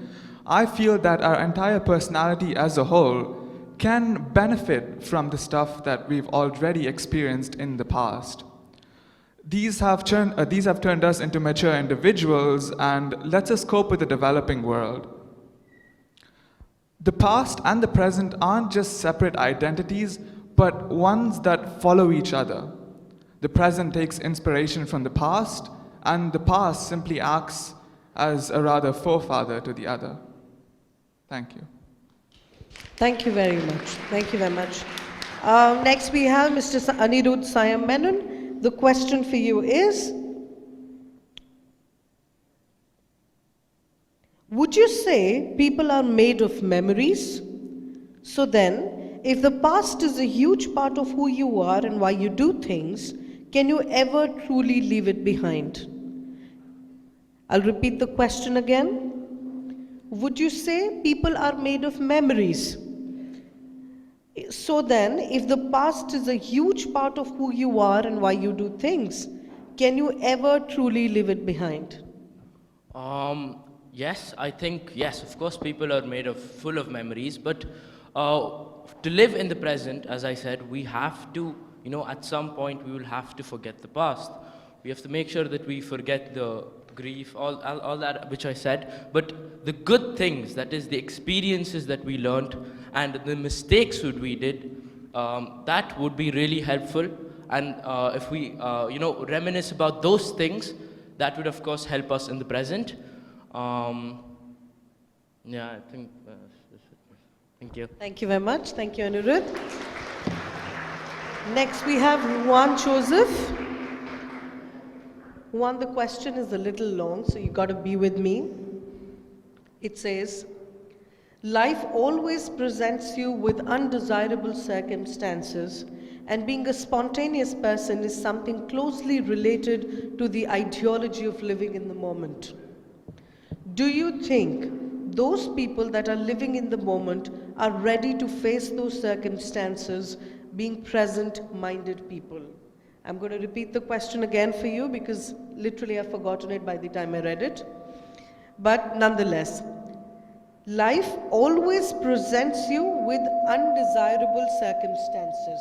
I feel that our entire personality as a whole can benefit from the stuff that we've already experienced in the past. These have turned us into mature individuals and lets us cope with the developing world. The past and the present aren't just separate identities, but ones that follow each other. The present takes inspiration from the past, and the past simply acts as a rather forefather to the other. Thank you. Thank you very much. Thank you very much. Next we have Mr. Anirudh Sayam Menon. The question for you is, would you say people are made of memories? So then, if the past is a huge part of who you are and why you do things, can you ever truly leave it behind? I'll repeat the question again. Would you say people are made of memories? So then, if the past is a huge part of who you are and why you do things, can you ever truly leave it behind? Yes, I think, yes, of course people are made of full of memories, but to live in the present, as I said, we have to, at some point we will have to forget the past. We have to make sure that we forget the grief, all that which I said, but the good things, that is the experiences that we learned and the mistakes that we did, that would be really helpful. And if we, reminisce about those things, that would of course help us in the present. Yeah, I think thank you. Thank you very much. Thank you, Anirudh. Next we have Juan Joseph. Juan, the question is a little long, so you got to be with me. It says, life always presents you with undesirable circumstances, and being a spontaneous person is something closely related to the ideology of living in the moment. Do you think those people that are living in the moment are ready to face those circumstances, being present-minded people? I'm going to repeat the question again for you because literally I've forgotten it by the time I read it. But nonetheless, life always presents you with undesirable circumstances.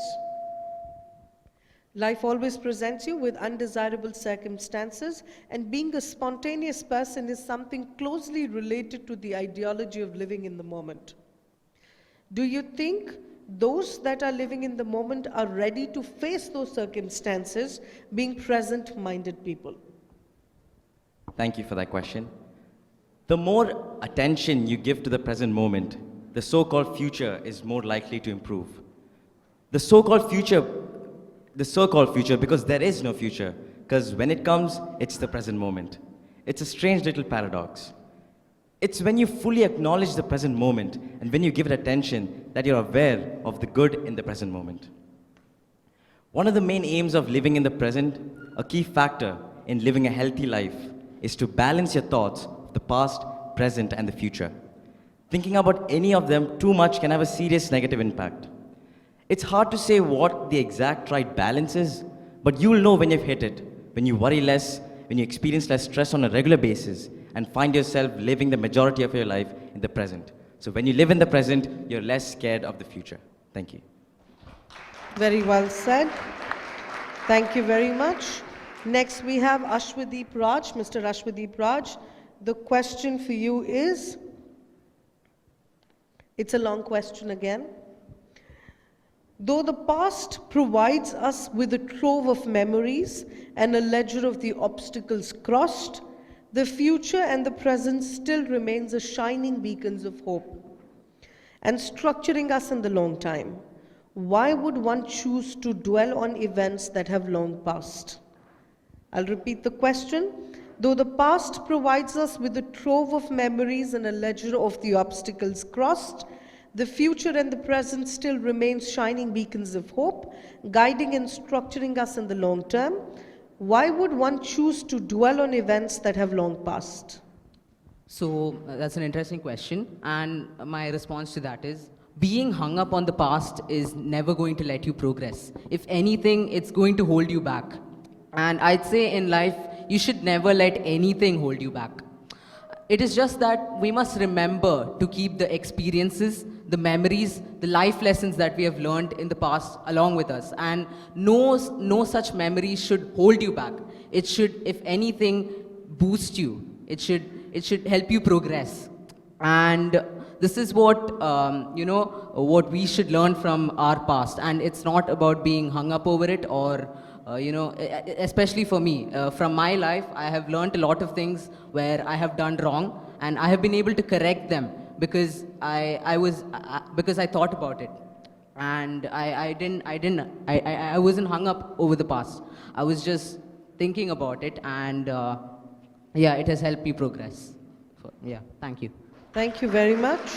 Life always presents you with undesirable circumstances, and being a spontaneous person is something closely related to the ideology of living in the moment. Do you think those that are living in the moment are ready to face those circumstances, being present-minded people? Thank you for that question. The more attention you give to the present moment, the so-called future is more likely to improve. The so-called future, because there is no future, because when it comes, it's the present moment. It's a strange little paradox. It's when you fully acknowledge the present moment and when you give it attention that you're aware of the good in the present moment. One of the main aims of living in the present, a key factor in living a healthy life, is to balance your thoughts of the past, present, and the future. Thinking about any of them too much can have a serious negative impact. It's hard to say what the exact right balance is, but you'll know when you've hit it, when you worry less, when you experience less stress on a regular basis, and find yourself living the majority of your life in the present. So when you live in the present, you're less scared of the future. Thank you. Very well said. Thank you very much. Next we have Ashwadeep Raj, Mr. Ashwadeep Raj. The question for you is, it's a long question again. Though the past provides us with a trove of memories and a ledger of the obstacles crossed, the future and the present still remains as shining beacons of hope and structuring us in the long time. Why would one choose to dwell on events that have long passed? I'll repeat the question. Though the past provides us with a trove of memories and a ledger of the obstacles crossed, the future and the present still remains shining beacons of hope, guiding and structuring us in the long term. Why would one choose to dwell on events that have long passed? So that's an interesting question, and my response to that is, being hung up on the past is never going to let you progress. If anything, it's going to hold you back. And I'd say in life, you should never let anything hold you back. It is just that we must remember to keep the experiences, the memories, the life lessons that we have learned in the past along with us. And no such memories should hold you back. It should, if anything, boost you. It should help you progress. And this is what, what we should learn from our past. And it's not about being hung up over it or especially for me, from my life, I have learned a lot of things where I have done wrong, and I have been able to correct them because I thought about it, and I wasn't hung up over the past. I was just thinking about it, and it has helped me progress. Thank you. Thank you very much.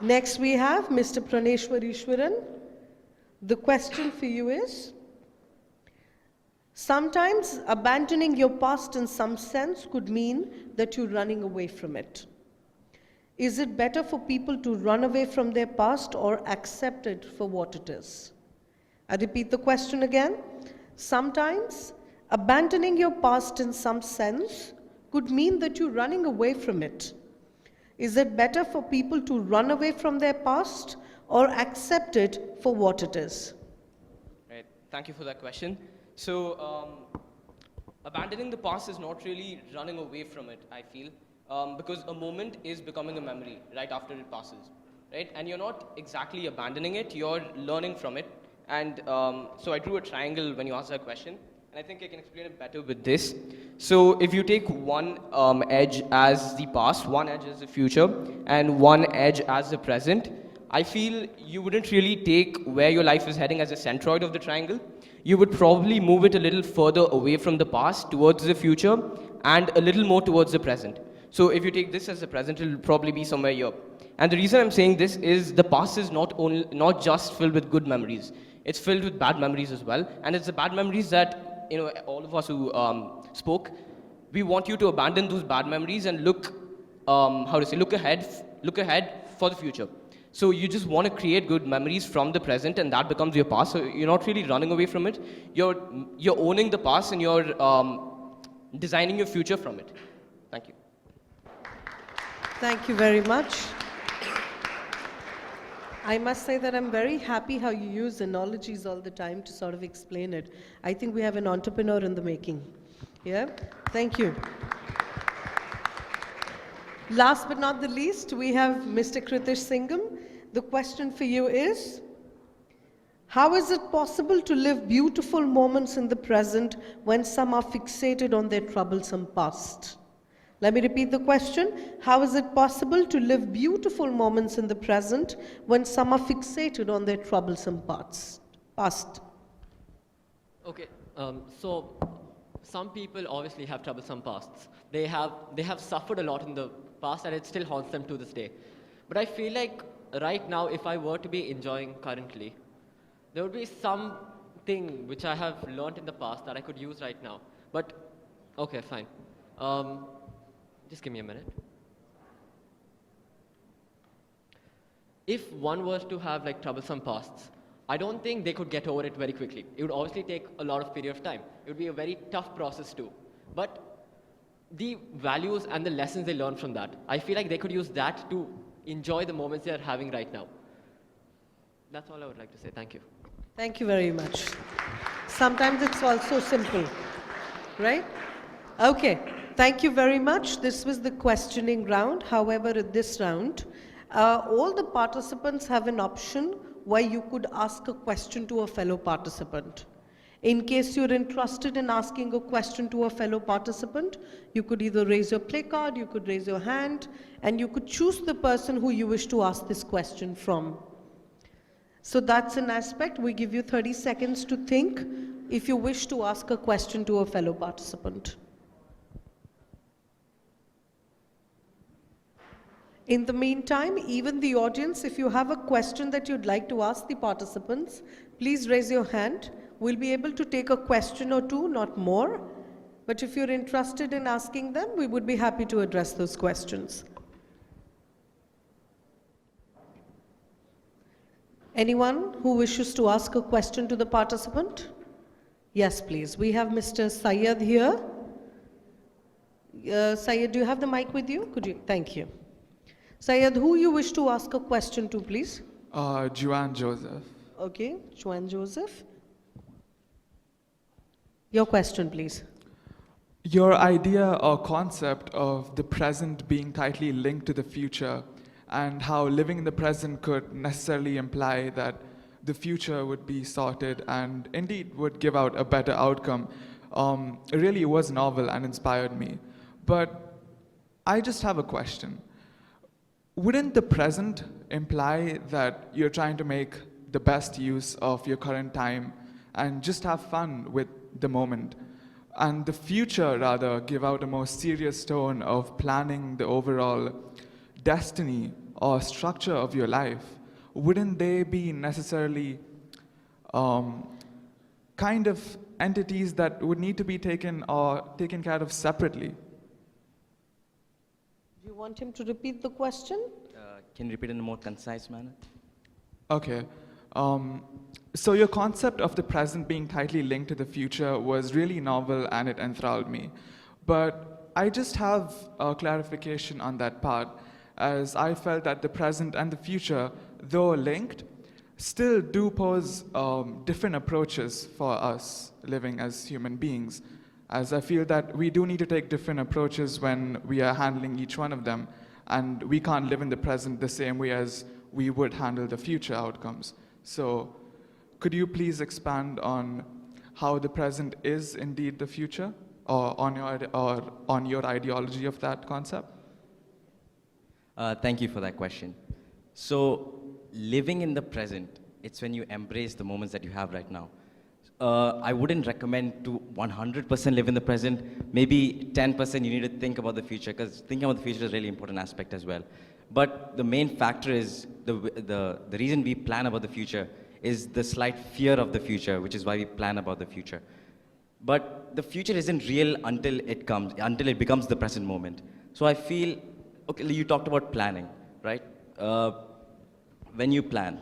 Next we have Mr. Praneshwarishwaran. The question for you is, sometimes abandoning your past in some sense could mean that you're running away from it. Is it better for people to run away from their past or accept it for what it is? I repeat the question again. Sometimes abandoning your past in some sense could mean that you're running away from it. Is it better for people to run away from their past or accept it for what it is? Right. Thank you for that question. So, abandoning the past is not really running away from it, I feel, because a moment is becoming a memory right after it passes, right? And you're not exactly abandoning it, you're learning from it. And so I drew a triangle when you asked that question. And I think I can explain it better with this. So if you take one edge as the past, one edge as the future, and one edge as the present, I feel you wouldn't really take where your life is heading as a centroid of the triangle. You would probably move it a little further away from the past towards the future and a little more towards the present. So if you take this as the present, it'll probably be somewhere here. And the reason I'm saying this is the past is not just filled with good memories. It's filled with bad memories as well. And it's the bad memories that all of us who spoke, we want you to abandon those bad memories and look ahead for the future. So you just want to create good memories from the present, and that becomes your past. So you're not really running away from it. You're owning the past, and you're designing your future from it. Thank you. Thank you very much. I must say that I'm very happy how you use analogies all the time to sort of explain it. I think we have an entrepreneur in the making. Yeah? Thank you. Last but not the least, we have Mr. Kritish Singham. The question for you is, how is it possible to live beautiful moments in the present when some are fixated on their troublesome past? Let me repeat the question. How is it possible to live beautiful moments in the present when some are fixated on their troublesome past? Okay, so some people obviously have troublesome pasts. They have suffered a lot in the past and it still haunts them to this day. But I feel like right now, if I were to be enjoying currently, there would be something which I have learned in the past that I could use right now. But, okay, fine. Just give me a minute. If one was to have like troublesome pasts, I don't think they could get over it very quickly. It would obviously take a lot of period of time. It would be a very tough process too. But the values and the lessons they learn from that, I feel like they could use that to enjoy the moments they are having right now. That's all I would like to say. Thank you. Thank you very much. Sometimes it's also simple, right? Okay, thank you very much. This was the questioning round. However, in this round, all the participants have an option where you could ask a question to a fellow participant. In case you're interested in asking a question to a fellow participant, you could either raise your play card, you could raise your hand, and you could choose the person who you wish to ask this question from. So that's an aspect. We give you 30 seconds to think if you wish to ask a question to a fellow participant. In the meantime, even the audience, if you have a question that you'd like to ask the participants, please raise your hand. We'll be able to take a question or two, not more. But if you're interested in asking them, we would be happy to address those questions. Anyone who wishes to ask a question to the participant? Yes, please. We have Mr. Syed here. Syed, do you have the mic with you? Could you? Thank you. Syed, who you wish to ask a question to, please? Juan Joseph. Okay, Juan Joseph. Your question, please. Your idea or concept of the present being tightly linked to the future and how living in the present could necessarily imply that the future would be sorted and indeed would give out a better outcome really was novel and inspired me. But I just have a question. Wouldn't the present imply that you're trying to make the best use of your current time and just have fun with the moment? And the future, rather, give out a more serious tone of planning the overall destiny or structure of your life? Wouldn't they be necessarily kind of entities that would need to be taken care of separately? Do you want him to repeat the question? Can you repeat in a more concise manner? Okay. So your concept of the present being tightly linked to the future was really novel and it enthralled me. But I just have a clarification on that part, as I felt that the present and the future, though linked, still do pose different approaches for us living as human beings, as I feel that we do need to take different approaches when we are handling each one of them, and we can't live in the present the same way as we would handle the future outcomes. So could you please expand on how the present is indeed the future, or on your ideology of that concept? Thank you for that question. So living in the present, it's when you embrace the moments that you have right now. I wouldn't recommend to 100% live in the present. Maybe 10% you need to think about the future, because thinking about the future is a really important aspect as well. But the main factor is the reason we plan about the future is the slight fear of the future, which is why we plan about the future. But the future isn't real until it becomes the present moment. So I feel, okay, you talked about planning, right? When you plan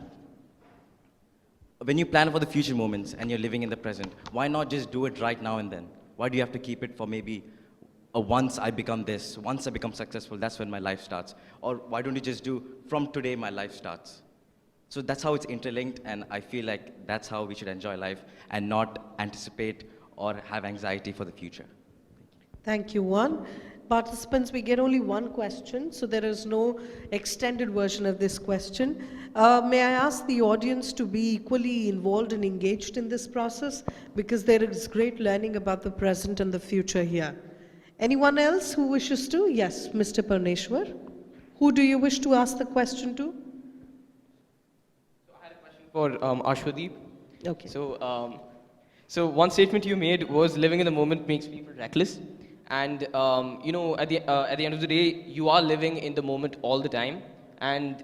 for the future moments and you're living in the present, why not just do it right now and then? Why do you have to keep it for maybe once I become this, once I become successful, that's when my life starts? Or why don't you just do from today my life starts? So that's how it's interlinked, and I feel like that's how we should enjoy life and not anticipate or have anxiety for the future. Thank you, Juan. Participants, we get only one question, so there is no extended version of this question. May I ask the audience to be equally involved and engaged in this process, because there is great learning about the present and the future here. Anyone else who wishes to? Yes, Mr. Parneshwar. Who do you wish to ask the question to? For Ashwadeep. Okay. So one statement you made was living in the moment makes people reckless. And you know, at the end of the day, you are living in the moment all the time. And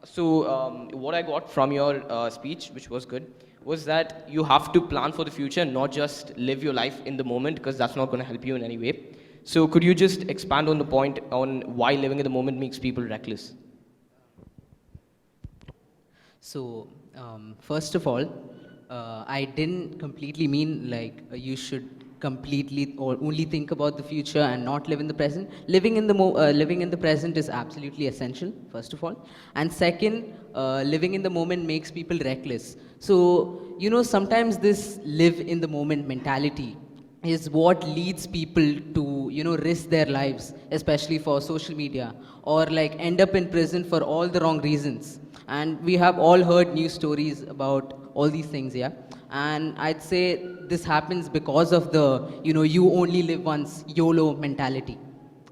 so what I got from your speech, which was good, was that you have to plan for the future, not just live your life in the moment, because that's not going to help you in any way. So could you just expand on the point on why living in the moment makes people reckless? So, first of all, I didn't completely mean like you should completely or only think about the future and not live in the present. Living in the present is absolutely essential, first of all. And second, living in the moment makes people reckless. So, you know, sometimes this live in the moment mentality is what leads people to, you know, risk their lives, especially for social media, or like end up in prison for all the wrong reasons. And we have all heard news stories about all these things, yeah. And I'd say this happens because of the, you know, you only live once, YOLO mentality.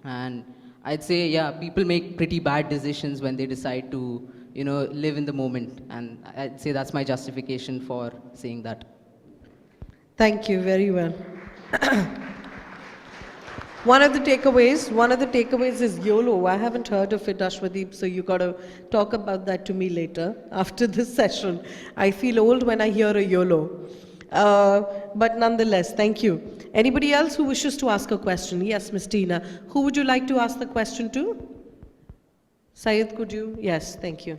And I'd say, yeah, people make pretty bad decisions when they decide to, you know, live in the moment. And I'd say that's my justification for saying that. Thank you, very well. One of the takeaways is YOLO. I haven't heard of it, Ashwadeep, so you got to talk about that to me later after this session. I feel old when I hear a YOLO. But nonetheless, thank you. Anybody else who wishes to ask a question? Yes, Ms. Tina. Who would you like to ask the question to? Syed, could you? Yes, thank you.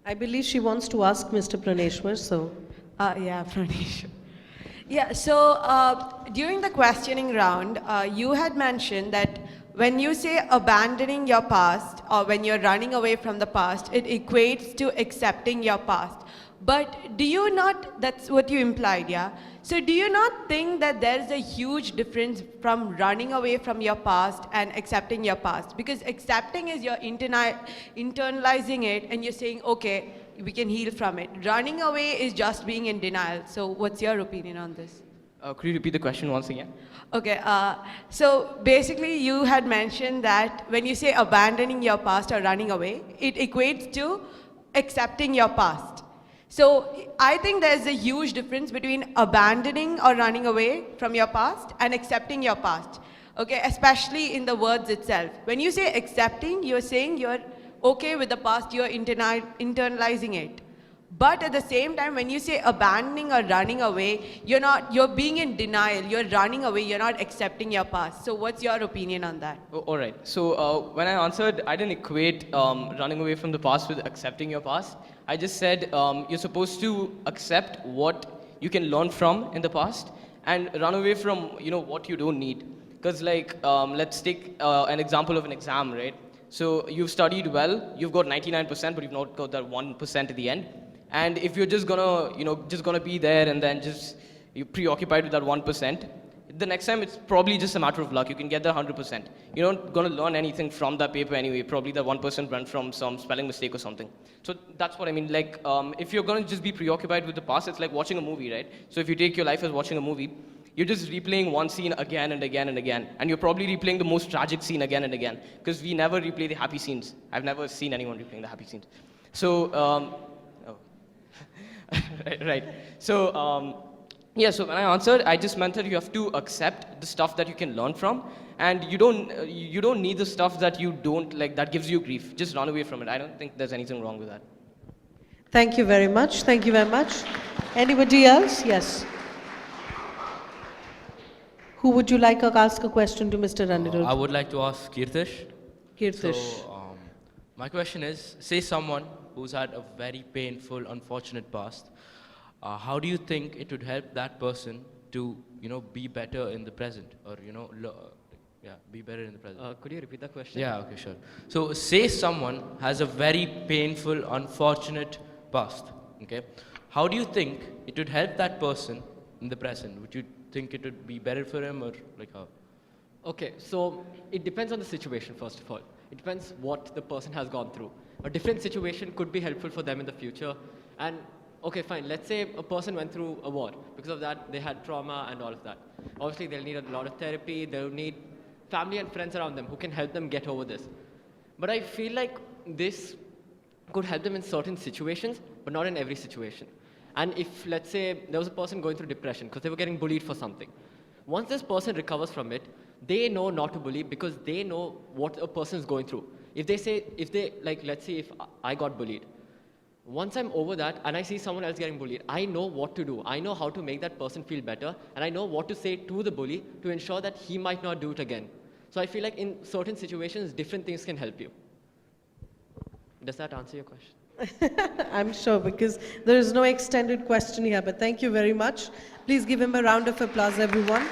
I believe she wants to ask Mr. Praneshwar, so. Yeah, Pranesh. Yeah, so during the questioning round, you had mentioned that when you say abandoning your past or when you're running away from the past, it equates to accepting your past. But do you not, that's what you implied, yeah? So do you not think that there's a huge difference from running away from your past and accepting your past? Because accepting is you're internalizing it and you're saying, okay, we can heal from it. Running away is just being in denial. So what's your opinion on this? Could you repeat the question once again? Okay, so basically you had mentioned that when you say abandoning your past or running away, it equates to accepting your past. So I think there's a huge difference between abandoning or running away from your past and accepting your past. Okay, especially in the words itself. When you say accepting, you're saying you're okay with the past, you're internalizing it. But at the same time, when you say abandoning or running away, you're being in denial, you're running away, you're not accepting your past. So what's your opinion on that? Oh, all right. So when I answered, I didn't equate running away from the past with accepting your past. I just said you're supposed to accept what you can learn from in the past and run away from, you know, what you don't need. Because like, let's take an example of an exam, right? So you've studied well, you've got 99%, but you've not got that 1% at the end. And if you're just gonna, you know, just gonna be there and then just you're preoccupied with that 1%, the next time it's probably just a matter of luck. You can get the 100%. You're not gonna learn anything from that paper anyway. Probably the 1% went from some spelling mistake or something. So that's what I mean. Like, if you're gonna just be preoccupied with the past, it's like watching a movie, right? So if you take your life as watching a movie, you're just replaying one scene again and again and again. And you're probably replaying the most tragic scene again and again. Because we never replay the happy scenes. I've never seen anyone replaying the happy scenes. So, right. So, yeah, so when I answered, I just meant that you have to accept the stuff that you can learn from. And you don't need the stuff that you don't, like, that gives you grief. Just run away from it. I don't think there's anything wrong with that. Thank you very much. Thank you very much. Anybody else? Yes. Who would you like to ask a question to, Mr. Anirudh? I would like to ask Kirtish. Kirtish. So, my question is, say someone who's had a very painful, unfortunate past, how do you think it would help that person to, be better in the present, or be better in the present? Could you repeat that question? Yeah, okay, sure. So say someone has a very painful, unfortunate past, okay? How do you think it would help that person in the present? Would you think it would be better for him, or like how? Okay, so it depends on the situation, first of all. It depends what the person has gone through. A different situation could be helpful for them in the future. And, okay, fine, let's say a person went through a war. Because of that, they had trauma and all of that. Obviously, they'll need a lot of therapy. They'll need family and friends around them who can help them get over this. But I feel like this could help them in certain situations, but not in every situation. And if, let's say, there was a person going through depression because they were getting bullied for something. Once this person recovers from it, they know not to bully because they know what a person is going through. Let's say if I got bullied, once I'm over that and I see someone else getting bullied, I know what to do. I know how to make that person feel better, and I know what to say to the bully to ensure that he might not do it again. So I feel like in certain situations, different things can help you. Does that answer your question? I'm sure, because there is no extended question here, but thank you very much. Please give him a round of applause, everyone.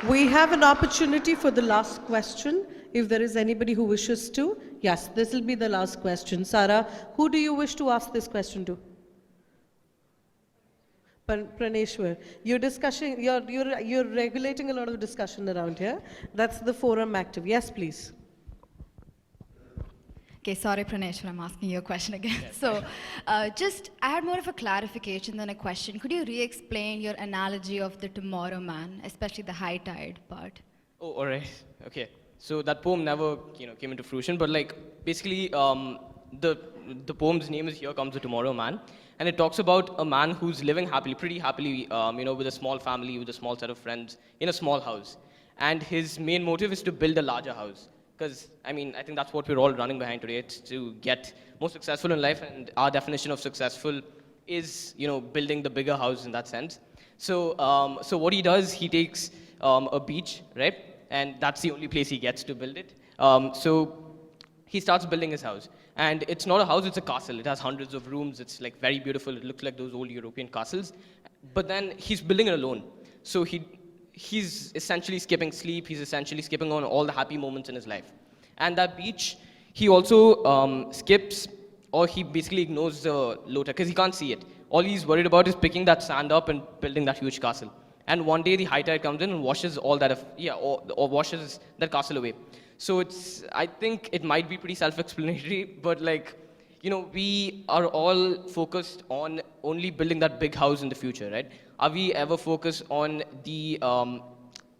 We have an opportunity for the last question, if there is anybody who wishes to. Yes, this will be the last question. Sarah, who do you wish to ask this question to? Praneshwar, you're regulating a lot of discussion around here. That's the forum active. Yes, please. Okay, sorry, Praneshwar, I'm asking you a question again. So, I had more of a clarification than a question. Could you re-explain your analogy of the tomorrow man, especially the high tide part? Oh, all right. Okay. So that poem never, came into fruition. But basically, the poem's name is "Here Comes the Tomorrow Man," and it talks about a man who's living happily, pretty happily, with a small family, with a small set of friends, in a small house, and his main motive is to build a larger house. Because, I think that's what we're all running behind today. It's to get more successful in life, and our definition of successful is, building the bigger house in that sense. So what he does, he takes a beach, right? And that's the only place he gets to build it. So he starts building his house. And it's not a house, it's a castle. It has hundreds of rooms. It's very beautiful. It looks like those old European castles. But then he's building it alone. So he's essentially skipping sleep. He's essentially skipping on all the happy moments in his life. And that beach, he also skips, or he basically ignores the low tide because he can't see it. All he's worried about is picking that sand up and building that huge castle. And one day the high tide comes in and washes all that, or washes that castle away. So I think it might be pretty self-explanatory, but we are all focused on only building that big house in the future, right? Are we ever focused on the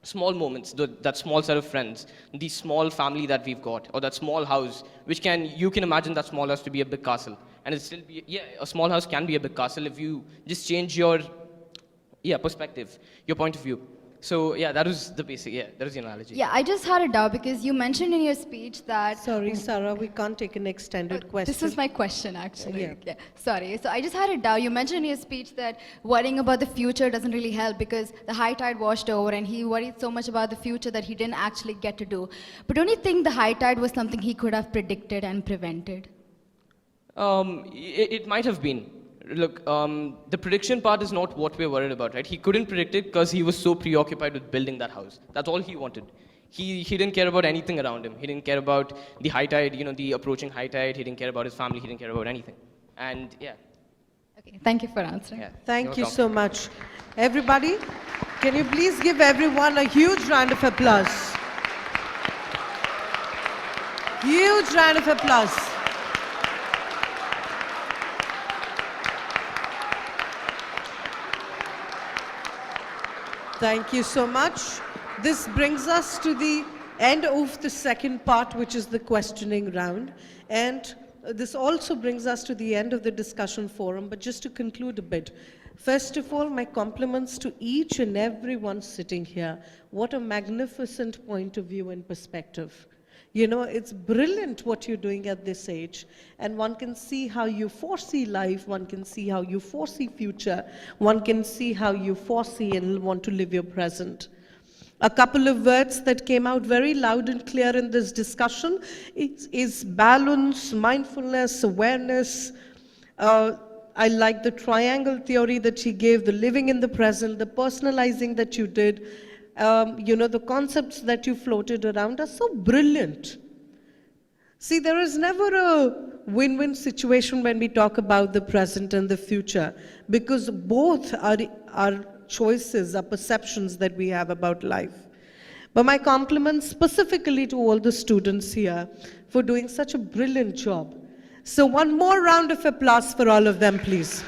small moments, that small set of friends, the small family that we've got, or that small house, you can imagine that small house to be a big castle. And it still be, a small house can be a big castle if you just change your, perspective, your point of view. So that was the basic, that was the analogy. Yeah, I just had a doubt because you mentioned in your speech that... Sorry, Sarah, we can't take an extended question. This was my question, actually. Yeah. Sorry. So I just had a doubt. You mentioned in your speech that worrying about the future doesn't really help because the high tide washed over and he worried so much about the future that he didn't actually get to do. But don't you think the high tide was something he could have predicted and prevented? It might have been. Look, the prediction part is not what we're worried about, right? He couldn't predict it because he was so preoccupied with building that house. That's all he wanted. He didn't care about anything around him. He didn't care about the high tide, the approaching high tide. He didn't care about his family. He didn't care about anything. And Okay, thank you for answering. Yeah. Thank you so much. Everybody, can you please give everyone a huge round of applause? Huge round of applause. Thank you so much. This brings us to the end of the second part, which is the questioning round. And this also brings us to the end of the discussion forum. But just to conclude a bit, first of all, my compliments to each and everyone sitting here. What a magnificent point of view and perspective. It's brilliant what you're doing at this age. And one can see how you foresee life, one can see how you foresee future, one can see how you foresee and want to live your present. A couple of words that came out very loud and clear in this discussion is balance, mindfulness, awareness. I like the triangle theory that she gave, the living in the present, the personalizing that you did. The concepts that you floated around are so brilliant. See, there is never a win-win situation when we talk about the present and the future, because both are choices, are perceptions that we have about life. But my compliments specifically to all the students here for doing such a brilliant job. So one more round of applause for all of them, please.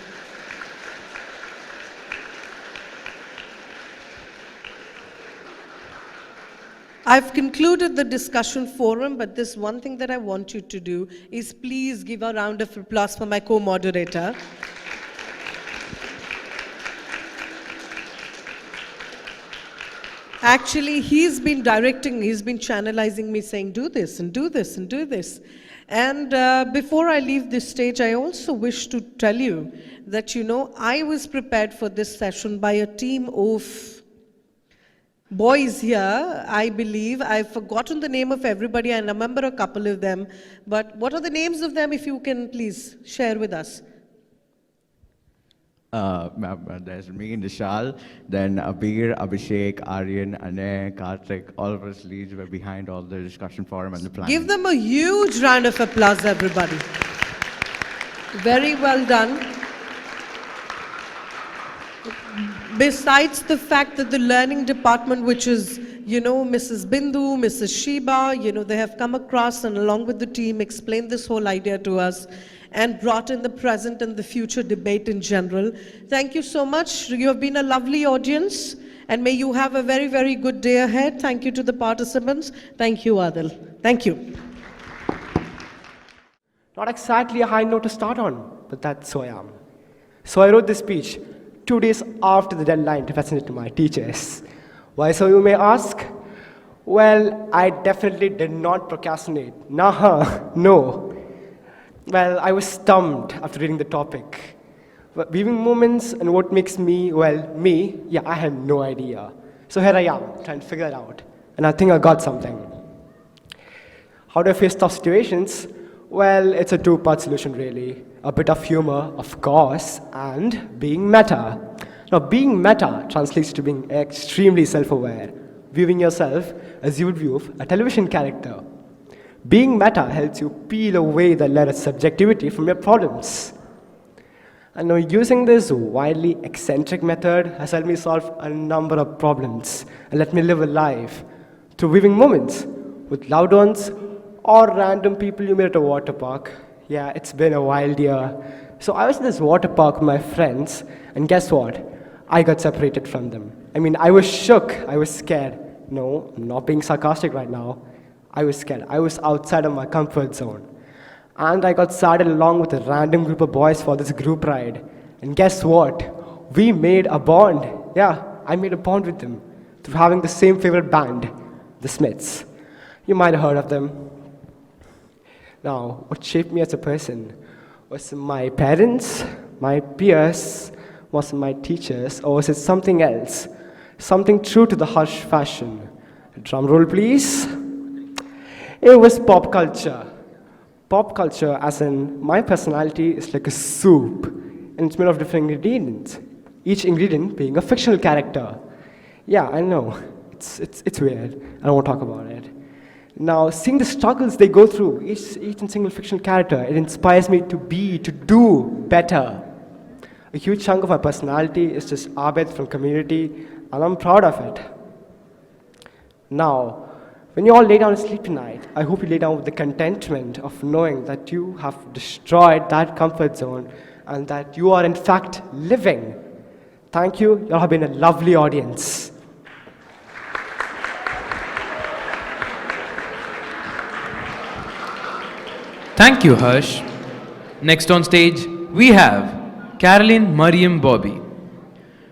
I've concluded the discussion forum, but this one thing that I want you to do is please give a round of applause for my co-moderator. Actually, he's been directing, he's been channelizing me saying, do this and do this and do this. And before I leave this stage, I also wish to tell you that, I was prepared for this session by a team of boys here, I believe. I've forgotten the name of everybody. I remember a couple of them. But what are the names of them, if you can please share with us? There's me and Vishal, then Abir, Abhishek, Aryan, Anay, Karthik, all of us leads were behind all the discussion forum and the planning. Give them a huge round of applause, everybody. Very well done. Besides the fact that the learning department, which is, Mrs. Bindu, Mrs. Sheba, they have come across and along with the team explained this whole idea to us and brought in the present and the future debate in general. Thank you so much. You have been a lovely audience, and may you have a very, very good day ahead. Thank you to the participants. Thank you, Adil. Thank you. Not exactly a high note to start on, but that's who I am. So I wrote this speech 2 days after the deadline to present it to my teachers. Why so, you may ask? Well, I definitely did not procrastinate. No. Well, I was stumped after reading the topic. But weaving moments and what makes me, I had no idea. So here I am, trying to figure it out. And I think I got something. How do I face tough situations? Well, it's a two-part solution, really. A bit of humor, of course, and being meta. Now, being meta translates to being extremely self-aware, viewing yourself as you would view a television character. Being meta helps you peel away the layer of subjectivity from your problems. And now, using this wildly eccentric method has helped me solve a number of problems and let me live a life through viewing moments with loved ones or random people you meet at a water park. Yeah, it's been a wild year. So I was in this water park with my friends, and guess what? I got separated from them. I was shook. I was scared. No, I'm not being sarcastic right now. I was scared. I was outside of my comfort zone. And I got started along with a random group of boys for this group ride. And guess what? We made a bond. Yeah, I made a bond with them through having the same favorite band, the Smiths. You might have heard of them. Now, what shaped me as a person? Was it my parents, my peers, was it my teachers, or was it something else? Something true to the hush fashion. Drum roll, please. It was pop culture. Pop culture, as in my personality, is like a soup, and it's made of different ingredients, each ingredient being a fictional character. Yeah, I know, it's weird. I don't want to talk about it. Now, seeing the struggles they go through, each and single fictional character, it inspires me to do better. A huge chunk of my personality is just Abed from community, and I'm proud of it. Now, when you all lay down to sleep tonight, I hope you lay down with the contentment of knowing that you have destroyed that comfort zone and that you are in fact living. Thank you. You all have been a lovely audience. Thank you, Harsh. Next on stage, we have Caroline Mariam Bobby.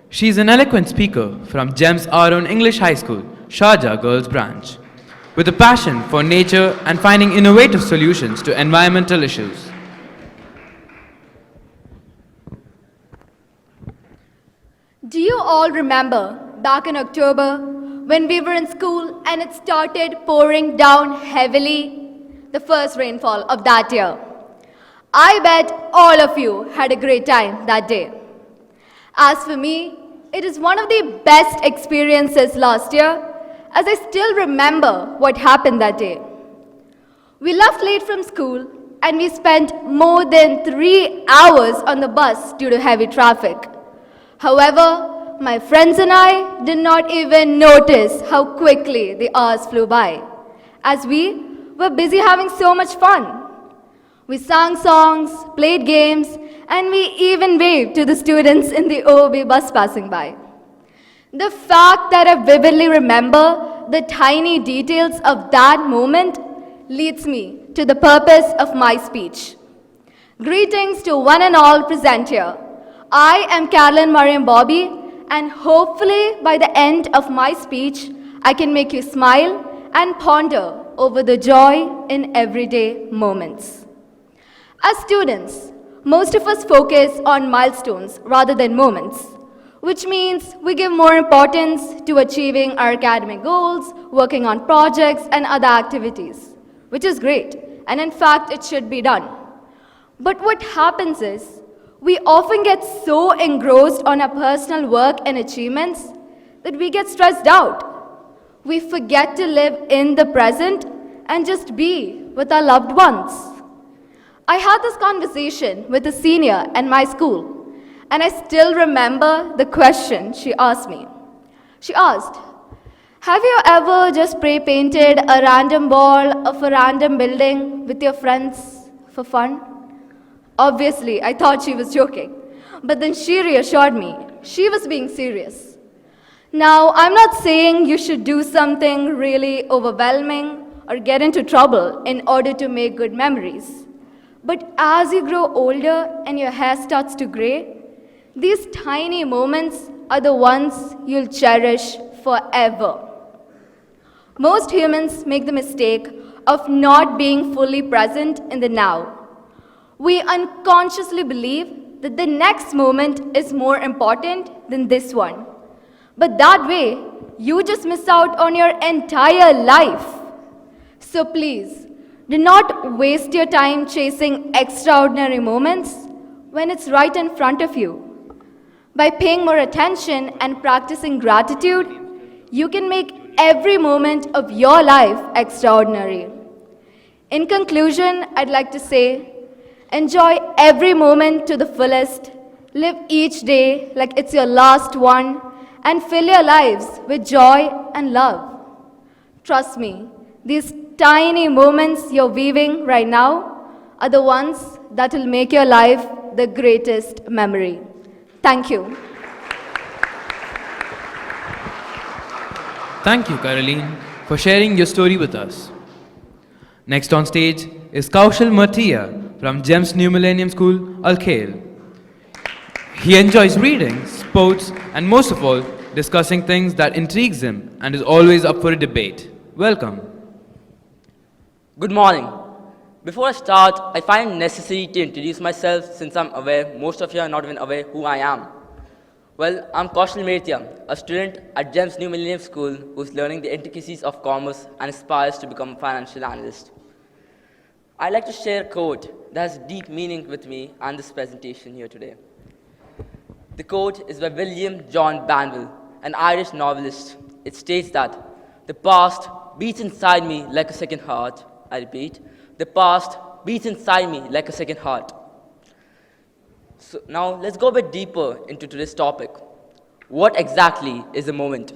She's an eloquent speaker from Gems Aaron English High School, Sharjah Girls Branch, with a passion for nature and finding innovative solutions to environmental issues. Do you all remember back in October when we were in school and it started pouring down heavily, the first rainfall of that year. I bet all of you had a great time that day. As for me, it is one of the best experiences last year, as I still remember what happened that day. We left late from school and we spent more than 3 hours on the bus due to heavy traffic. However, my friends and I did not even notice how quickly the hours flew by, as we were busy having so much fun. We sang songs, played games, and we even waved to the students in the OOB bus passing by. The fact that I vividly remember the tiny details of that moment leads me to the purpose of my speech. Greetings to one and all present here. I am Caroline Mariam Bobby, and hopefully by the end of my speech, I can make you smile and ponder over the joy in everyday moments. As students, most of us focus on milestones rather than moments, which means we give more importance to achieving our academic goals, working on projects and other activities, which is great, and in fact, it should be done. But what happens is, we often get so engrossed on our personal work and achievements that we get stressed out. We forget to live in the present and just be with our loved ones. I had this conversation with a senior in my school, and I still remember the question she asked me. She asked, "Have you ever just spray painted a random wall of a random building with your friends for fun?" Obviously, I thought she was joking, but then she reassured me she was being serious. Now, I'm not saying you should do something really overwhelming or get into trouble in order to make good memories. But as you grow older and your hair starts to gray, these tiny moments are the ones you'll cherish forever. Most humans make the mistake of not being fully present in the now. We unconsciously believe that the next moment is more important than this one. But that way, you just miss out on your entire life. So please, do not waste your time chasing extraordinary moments when it's right in front of you. By paying more attention and practicing gratitude, you can make every moment of your life extraordinary. In conclusion, I'd like to say, enjoy every moment to the fullest, live each day like it's your last one, and fill your lives with joy and love. Trust me, these tiny moments you're weaving right now are the ones that will make your life the greatest memory. Thank you. Thank you, Caroline, for sharing your story with us. Next on stage is Kaushal Matia from GEMS New Millennium School, Al Khail. He enjoys reading, sports, and most of all, discussing things that intrigues him and is always up for a debate. Welcome. Good morning. Before I start, I find it necessary to introduce myself since I'm aware most of you are not even aware who I am. Well, I'm Kaushal Matia, a student at GEMS New Millennium School who's learning the intricacies of commerce and aspires to become a financial analyst. I'd like to share a quote that has deep meaning with me and this presentation here today. The quote is by William John Banville, an Irish novelist. It states that, "The past beats inside me like a second heart." I repeat, the past beats inside me like a second heart. So now let's go a bit deeper into today's topic. What exactly is a moment?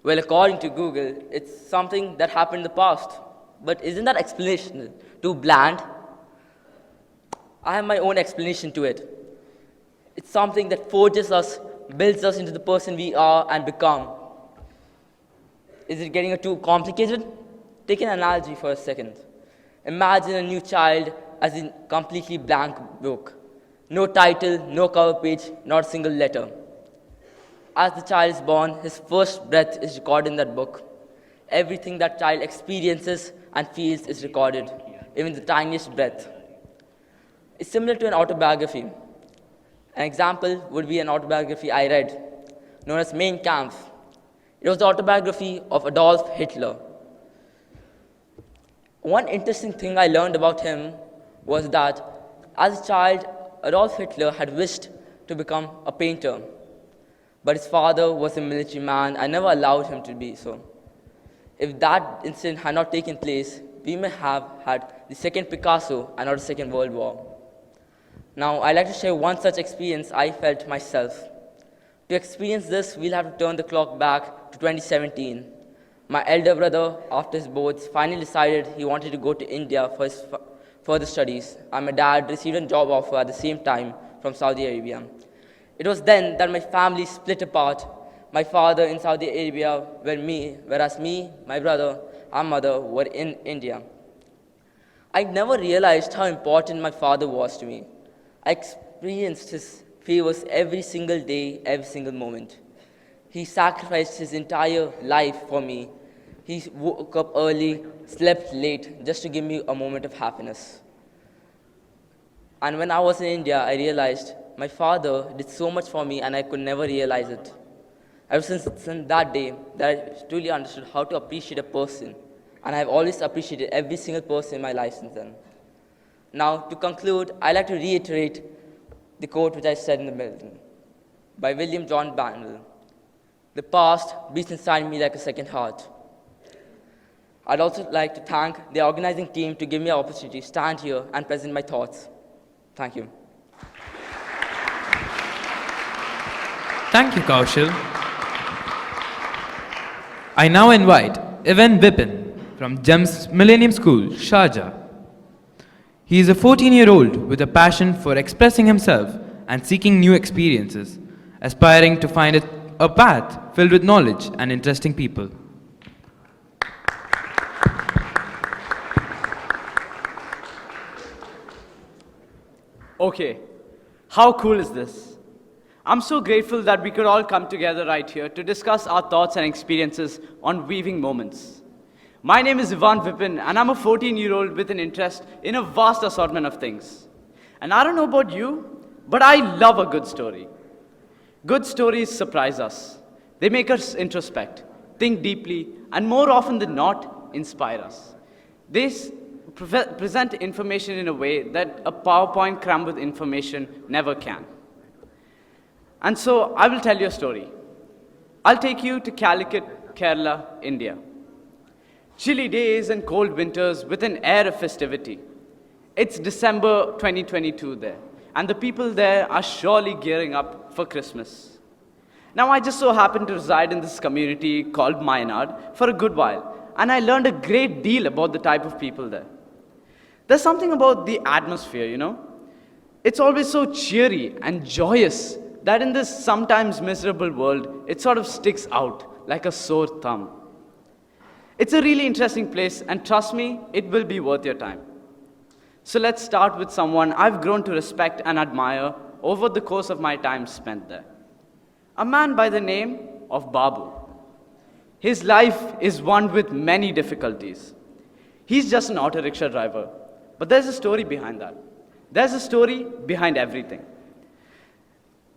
Well, according to Google, it's something that happened in the past. But isn't that explanation too bland? I have my own explanation to it. It's something that forges us, builds us into the person we are and become. Is it getting too complicated? Take an analogy for a second. Imagine a new child as a completely blank book. No title, no cover page, not a single letter. As the child is born, his first breath is recorded in that book. Everything that child experiences and feels is recorded, even the tiniest breath. It's similar to an autobiography. An example would be an autobiography I read, known as Mein Kampf. It was the autobiography of Adolf Hitler. One interesting thing I learned about him was that as a child, Adolf Hitler had wished to become a painter, but his father was a military man and never allowed him to be so. If that incident had not taken place, we may have had the second Picasso and not a second World War. Now, I'd like to share one such experience I felt myself. To experience this, we'll have to turn the clock back to 2017. My elder brother, after his boards, finally decided he wanted to go to India for his further studies, and my dad received a job offer at the same time from Saudi Arabia. It was then that my family split apart. My father in Saudi Arabia, whereas me, my brother, and mother were in India. I never realized how important my father was to me. I experienced his favors every single day, every single moment. He sacrificed his entire life for me. He woke up early, slept late, just to give me a moment of happiness. And when I was in India, I realized my father did so much for me and I could never realize it. Ever since that day, that I truly understood how to appreciate a person. And I've always appreciated every single person in my life since then. Now, to conclude, I'd like to reiterate the quote which I said in the middle by William John Bandel. The past beats inside me like a second heart. I'd also like to thank the organizing team to give me an opportunity to stand here and present my thoughts. Thank you. Thank you, Kaushal. I now invite Evan Vipin from GEMS Millennium School, Sharjah. He is a 14-year-old with a passion for expressing himself and seeking new experiences, aspiring to find a path filled with knowledge and interesting people. Okay, how cool is this? I'm so grateful that we could all come together right here to discuss our thoughts and experiences on weaving moments. My name is Ivan Vipin, and I'm a 14-year-old with an interest in a vast assortment of things. And I don't know about you, but I love a good story. Good stories surprise us. They make us introspect, think deeply, and more often than not, inspire us. They present information in a way that a PowerPoint crammed with information never can. And so I will tell you a story. I'll take you to Calicut, Kerala, India. Chilly days and cold winters with an air of festivity. It's December 2022 there, and the people there are surely gearing up for Christmas. Now, I just so happen to reside in this community called Maynard for a good while, and I learned a great deal about the type of people there. There's something about the atmosphere, you know? It's always so cheery and joyous that in this sometimes miserable world, it sort of sticks out like a sore thumb. It's a really interesting place, and trust me, it will be worth your time. So let's start with someone I've grown to respect and admire over the course of my time spent there. A man by the name of Babu. His life is one with many difficulties. He's just an auto rickshaw driver, but there's a story behind that. There's a story behind everything.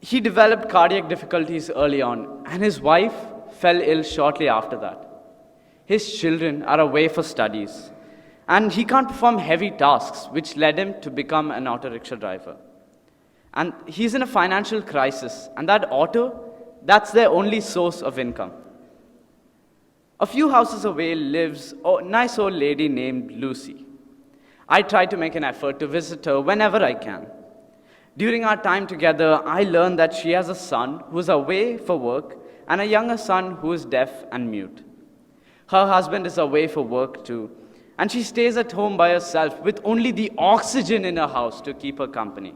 He developed cardiac difficulties early on, and his wife fell ill shortly after that. His children are away for studies, and he can't perform heavy tasks, which led him to become an auto rickshaw driver. And he's in a financial crisis, and that auto, that's their only source of income. A few houses away lives a nice old lady named Lucy. I try to make an effort to visit her whenever I can. During our time together, I learned that she has a son who's away for work and a younger son who is deaf and mute. Her husband is away for work too, and she stays at home by herself with only the oxygen in her house to keep her company.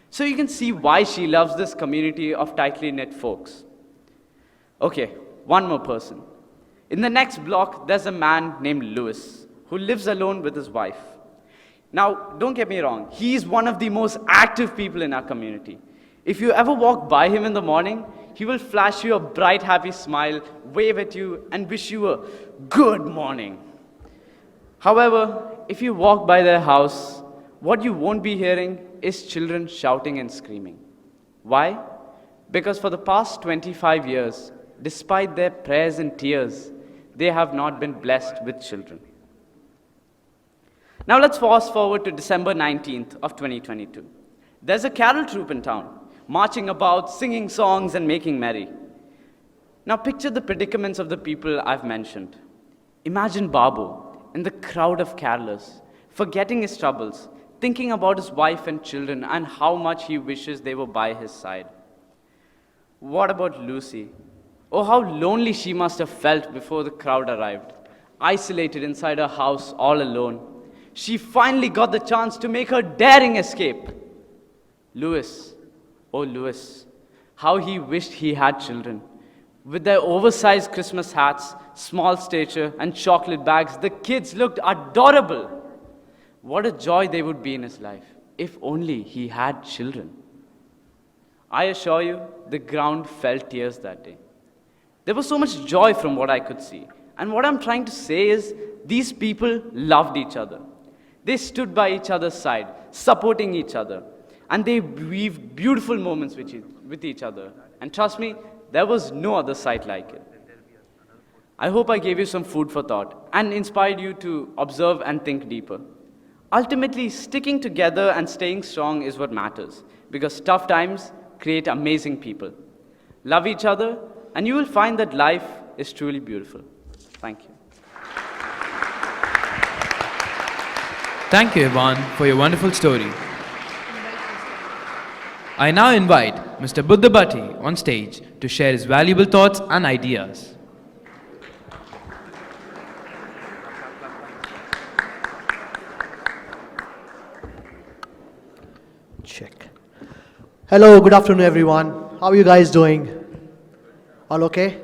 So you can see why she loves this community of tightly knit folks. Okay, one more person. In the next block, there's a man named Louis who lives alone with his wife. Now, don't get me wrong, he's one of the most active people in our community. If you ever walk by him in the morning, he will flash you a bright, happy smile, wave at you, and wish you a good morning. However, if you walk by their house, what you won't be hearing is children shouting and screaming. Why? Because for the past 25 years, despite their prayers and tears, they have not been blessed with children. Now let's fast forward to December 19th of 2022. There's a carol troupe in town, marching about, singing songs and making merry. Now picture the predicaments of the people I've mentioned. Imagine Babu in the crowd of carolers, forgetting his troubles, thinking about his wife and children and how much he wishes they were by his side. What about Lucy? Oh, how lonely she must have felt before the crowd arrived, isolated inside her house all alone. She finally got the chance to make her daring escape. Louis, oh Louis, how he wished he had children. With their oversized Christmas hats, small stature, and chocolate bags, the kids looked adorable. What a joy they would be in his life, if only he had children. I assure you, the ground felt tears that day. There was so much joy from what I could see. And what I'm trying to say is, these people loved each other. They stood by each other's side, supporting each other. And they weaved beautiful moments with each other. And trust me, there was no other sight like it. I hope I gave you some food for thought and inspired you to observe and think deeper. Ultimately, sticking together and staying strong is what matters, because tough times create amazing people. Love each other, and you will find that life is truly beautiful. Thank you. Thank you, Yvonne, for your wonderful story. I now invite Mr. Budhabhatti on stage to share his valuable thoughts and ideas. Check. Hello, good afternoon, everyone. How are you guys doing? All okay?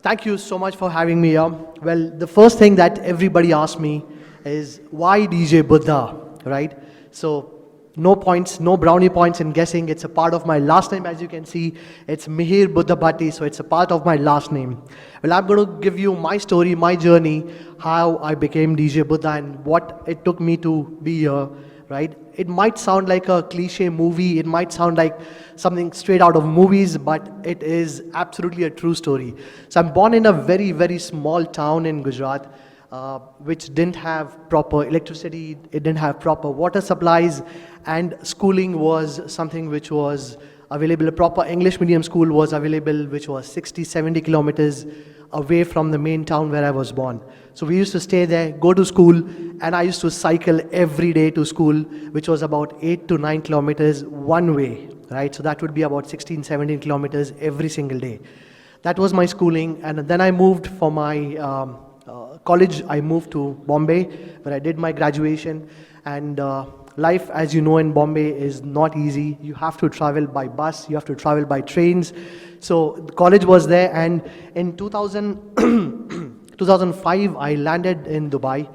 Thank you so much for having me here. Well, the first thing that everybody asks me is, why DJ Buddha, right? So, no points, no brownie points in guessing. It's a part of my last name, as you can see. It's Mihir Budhabhatti, so it's a part of my last name. Well, I'm going to give you my story, my journey, how I became DJ Buddha and what it took me to be here, right? It might sound like a cliche movie, it might sound like something straight out of movies, but it is absolutely a true story. So I'm born in a very, very small town in Gujarat, which didn't have proper electricity, it didn't have proper water supplies, and schooling was something which was available. A proper English medium school was available, which was 60, 70 kilometers away from the main town where I was born. So we used to stay there, go to school, and I used to cycle every day to school, which was about 8 to 9 kilometers one way, right? So that would be about 16, 17 kilometers every single day. That was my schooling, and then I moved for my college. I moved to Bombay, where I did my graduation, and life, as you know, in Bombay is not easy. You have to travel by bus, you have to travel by trains. So the college was there, and in 2005, I landed in Dubai,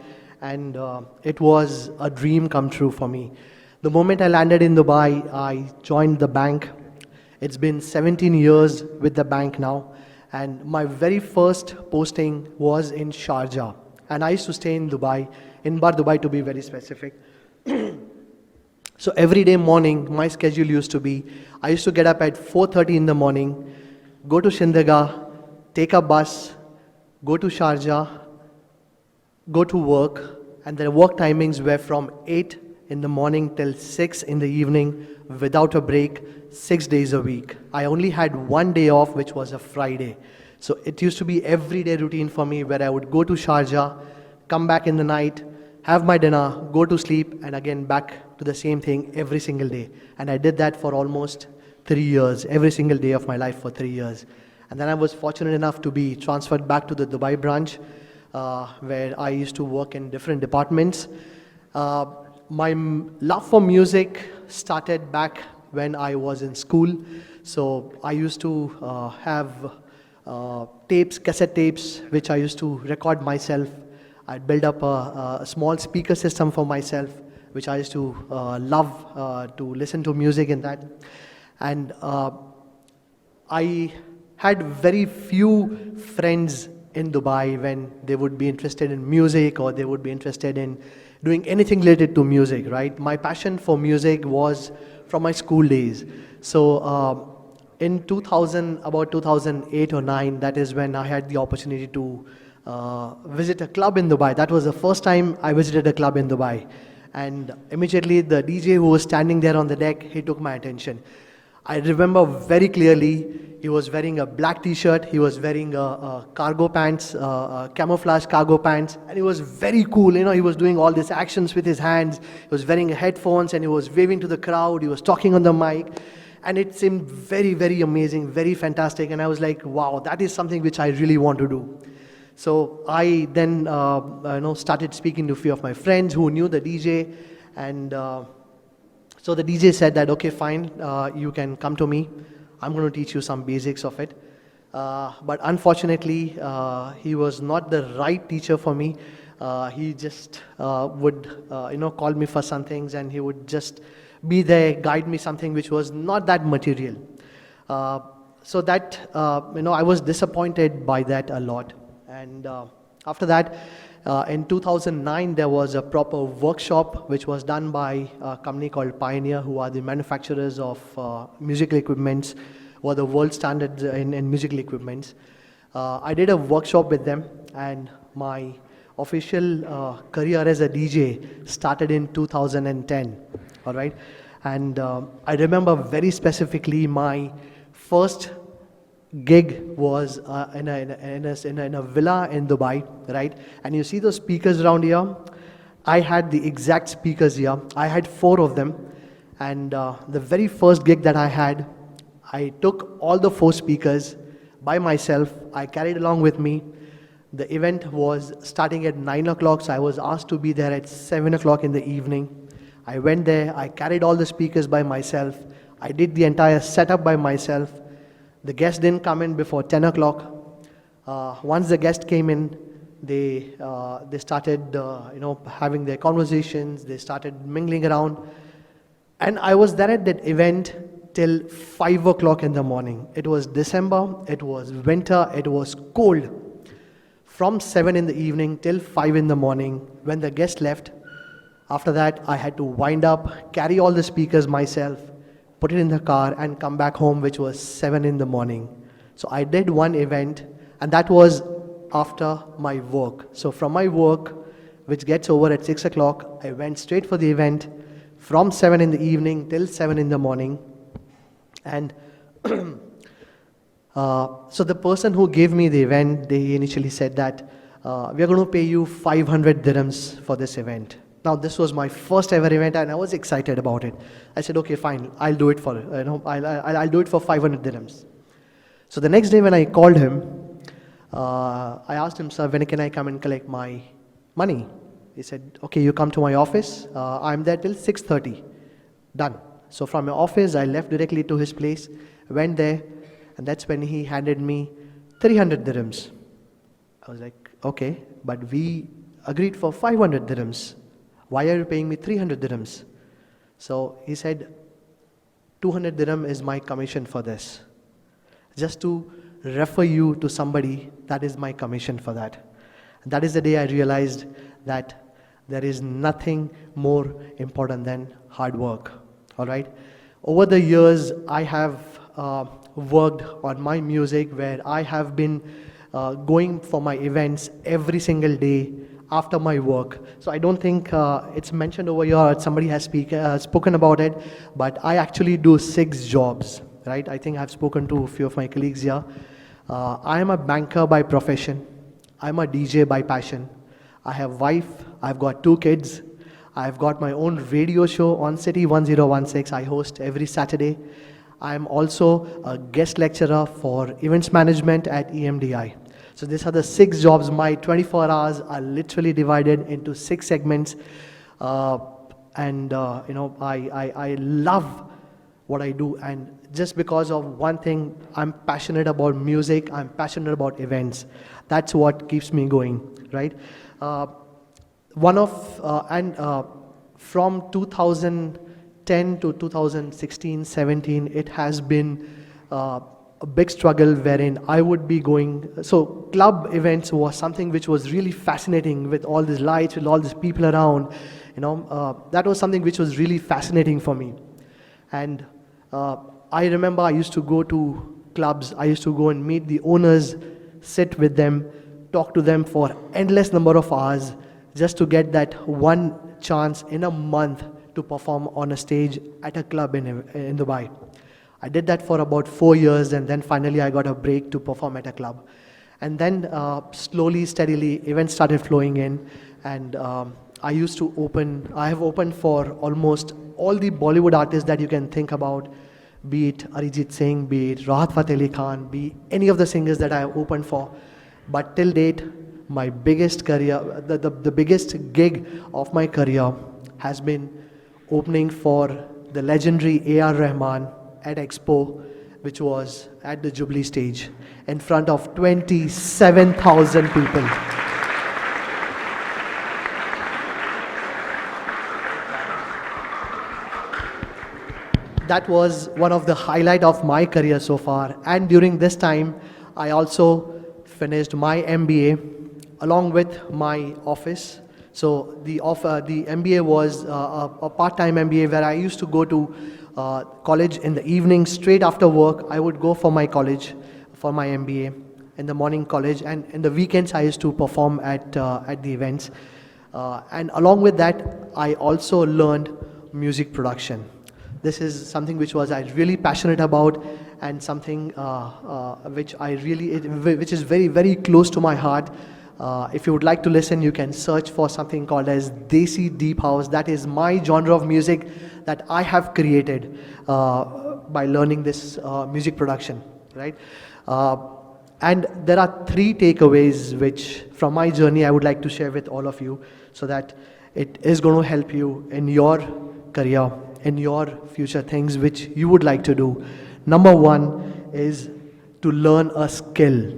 and it was a dream come true for me. The moment I landed in Dubai, I joined the bank. It's been 17 years with the bank now, and my very first posting was in Sharjah, and I used to stay in Dubai, in Bar Dubai to be very specific. So every day morning, my schedule used to be, I used to get up at 4:30 in the morning, go to Shindaga, take a bus, go to Sharjah, go to work, and the work timings were from 8 in the morning till 6 in the evening without a break, 6 days a week. I only had one day off, which was a Friday. So it used to be everyday routine for me, where I would go to Sharjah, come back in the night, have my dinner, go to sleep, and again back to the same thing every single day. And I did that for almost 3 years, every single day of my life for 3 years. And then I was fortunate enough to be transferred back to the Dubai branch, where I used to work in different departments. My love for music started back when I was in school. So I used to have tapes, cassette tapes, which I used to record myself. I'd build up a small speaker system for myself, which I used to love to listen to music in that. And I had very few friends in Dubai when they would be interested in music or they would be interested in doing anything related to music, right? My passion for music was from my school days. So in 2000, about 2008 or 9, that is when I had the opportunity to visit a club in Dubai. That was the first time I visited a club in Dubai. And immediately the DJ who was standing there on the deck, he took my attention. I remember very clearly, he was wearing a black t-shirt, he was wearing a cargo pants, camouflage cargo pants, and he was very cool. You know, he was doing all these actions with his hands, he was wearing headphones and he was waving to the crowd, he was talking on the mic, and it seemed very, very amazing, very fantastic, and I was like, wow, that is something which I really want to do. So I then started speaking to a few of my friends who knew the DJ, and so the DJ said that, okay, fine, you can come to me. I'm going to teach you some basics of it. But unfortunately, he was not the right teacher for me. He just would, call me for some things, and he would just be there, guide me something which was not that material. So that, I was disappointed by that a lot. And after that, in 2009, there was a proper workshop which was done by a company called Pioneer, who are the manufacturers of musical equipments, or the world standards in musical equipments. I did a workshop with them, and my official career as a DJ started in 2010, all right? And I remember very specifically my first gig was in a villa in Dubai, right? And you see those speakers around here? I had the exact speakers here. I had 4 of them. And the very first gig that I had, I took all the 4 speakers by myself. I carried along with me. The event was starting at 9 o'clock, so I was asked to be there at 7 o'clock in the evening. I went there, I carried all the speakers by myself. I did the entire setup by myself. The guests didn't come in before 10 o'clock. Once the guest came in, they started having their conversations, they started mingling around. And I was there at that event till 5 o'clock in the morning. It was December, it was winter, it was cold. From 7 in the evening till 5 in the morning, when the guest left, after that I had to wind up, carry all the speakers myself, put it in the car and come back home, which was 7 in the morning. So I did one event, and that was after my work. So from my work, which gets over at 6 o'clock, I went straight for the event from 7 in the evening till 7 in the morning. And so the person who gave me the event, they initially said that we are going to pay you 500 dirhams for this event. Now this was my first ever event, and I was excited about it. I said, okay, fine, I'll do it for I'll do it for 500 dirhams. So the next day when I called him, I asked him, sir, when can I come and collect my money? He said, okay, you come to my office. I'm there till 6:30. Done. So from my office, I left directly to his place, went there, and that's when he handed me 300 dirhams. I was like, okay, but we agreed for 500 dirhams. Why are you paying me 300 dirhams? So he said, 200 dirham is my commission for this. Just to refer you to somebody, that is my commission for that. And that is the day I realized that there is nothing more important than hard work. All right. Over the years, I have worked on my music, where I have been going for my events every single day after my work. So I don't think it's mentioned over here, somebody has spoken about it, but I actually do 6 jobs, right? I think I've spoken to a few of my colleagues here. I am a banker by profession. I'm a DJ by passion. I have wife, I've got 2 kids. I've got my own radio show on City 1016. I host every Saturday. I'm also a guest lecturer for events management at EMDI. So these are the 6 jobs. My 24 hours are literally divided into 6 segments. I love what I do. And just because of one thing, I'm passionate about music. I'm passionate about events. That's what keeps me going, right? From 2010 to 2016, 17, it has been a big struggle wherein I would be going. So club events was something which was really fascinating, with all these lights, with all these people around. That was something which was really fascinating for me. And I remember I used to go to clubs, I used to go and meet the owners, sit with them, talk to them for endless number of hours just to get that one chance in a month to perform on a stage at a club in Dubai. I did that for about 4 years, and then finally I got a break to perform at a club. And then slowly, steadily, events started flowing in, and I have opened for almost all the Bollywood artists that you can think about, be it Arijit Singh, be it Rahat Fateh Ali Khan, be any of the singers that I have opened for. But till date, my biggest career, the biggest gig of my career has been opening for the legendary A.R. Rahman at Expo, which was at the Jubilee stage, in front of 27,000 people. That was one of the highlights of my career so far. And during this time, I also finished my MBA along with my office. So the MBA was a part-time MBA where I used to go to college in the evening. Straight after work, I would go for my college, for my MBA, in the morning college, and in the weekends I used to perform at the events. And along with that, I also learned music production. This is something which I really passionate about, and something which is very, very close to my heart. If you would like to listen, you can search for something called as Desi Deep House. That is my genre of music that I have created by learning this music production, right? And there are 3 takeaways which from my journey I would like to share with all of you, so that it is going to help you in your career, in your future things which you would like to do. Number 1 is to learn a skill.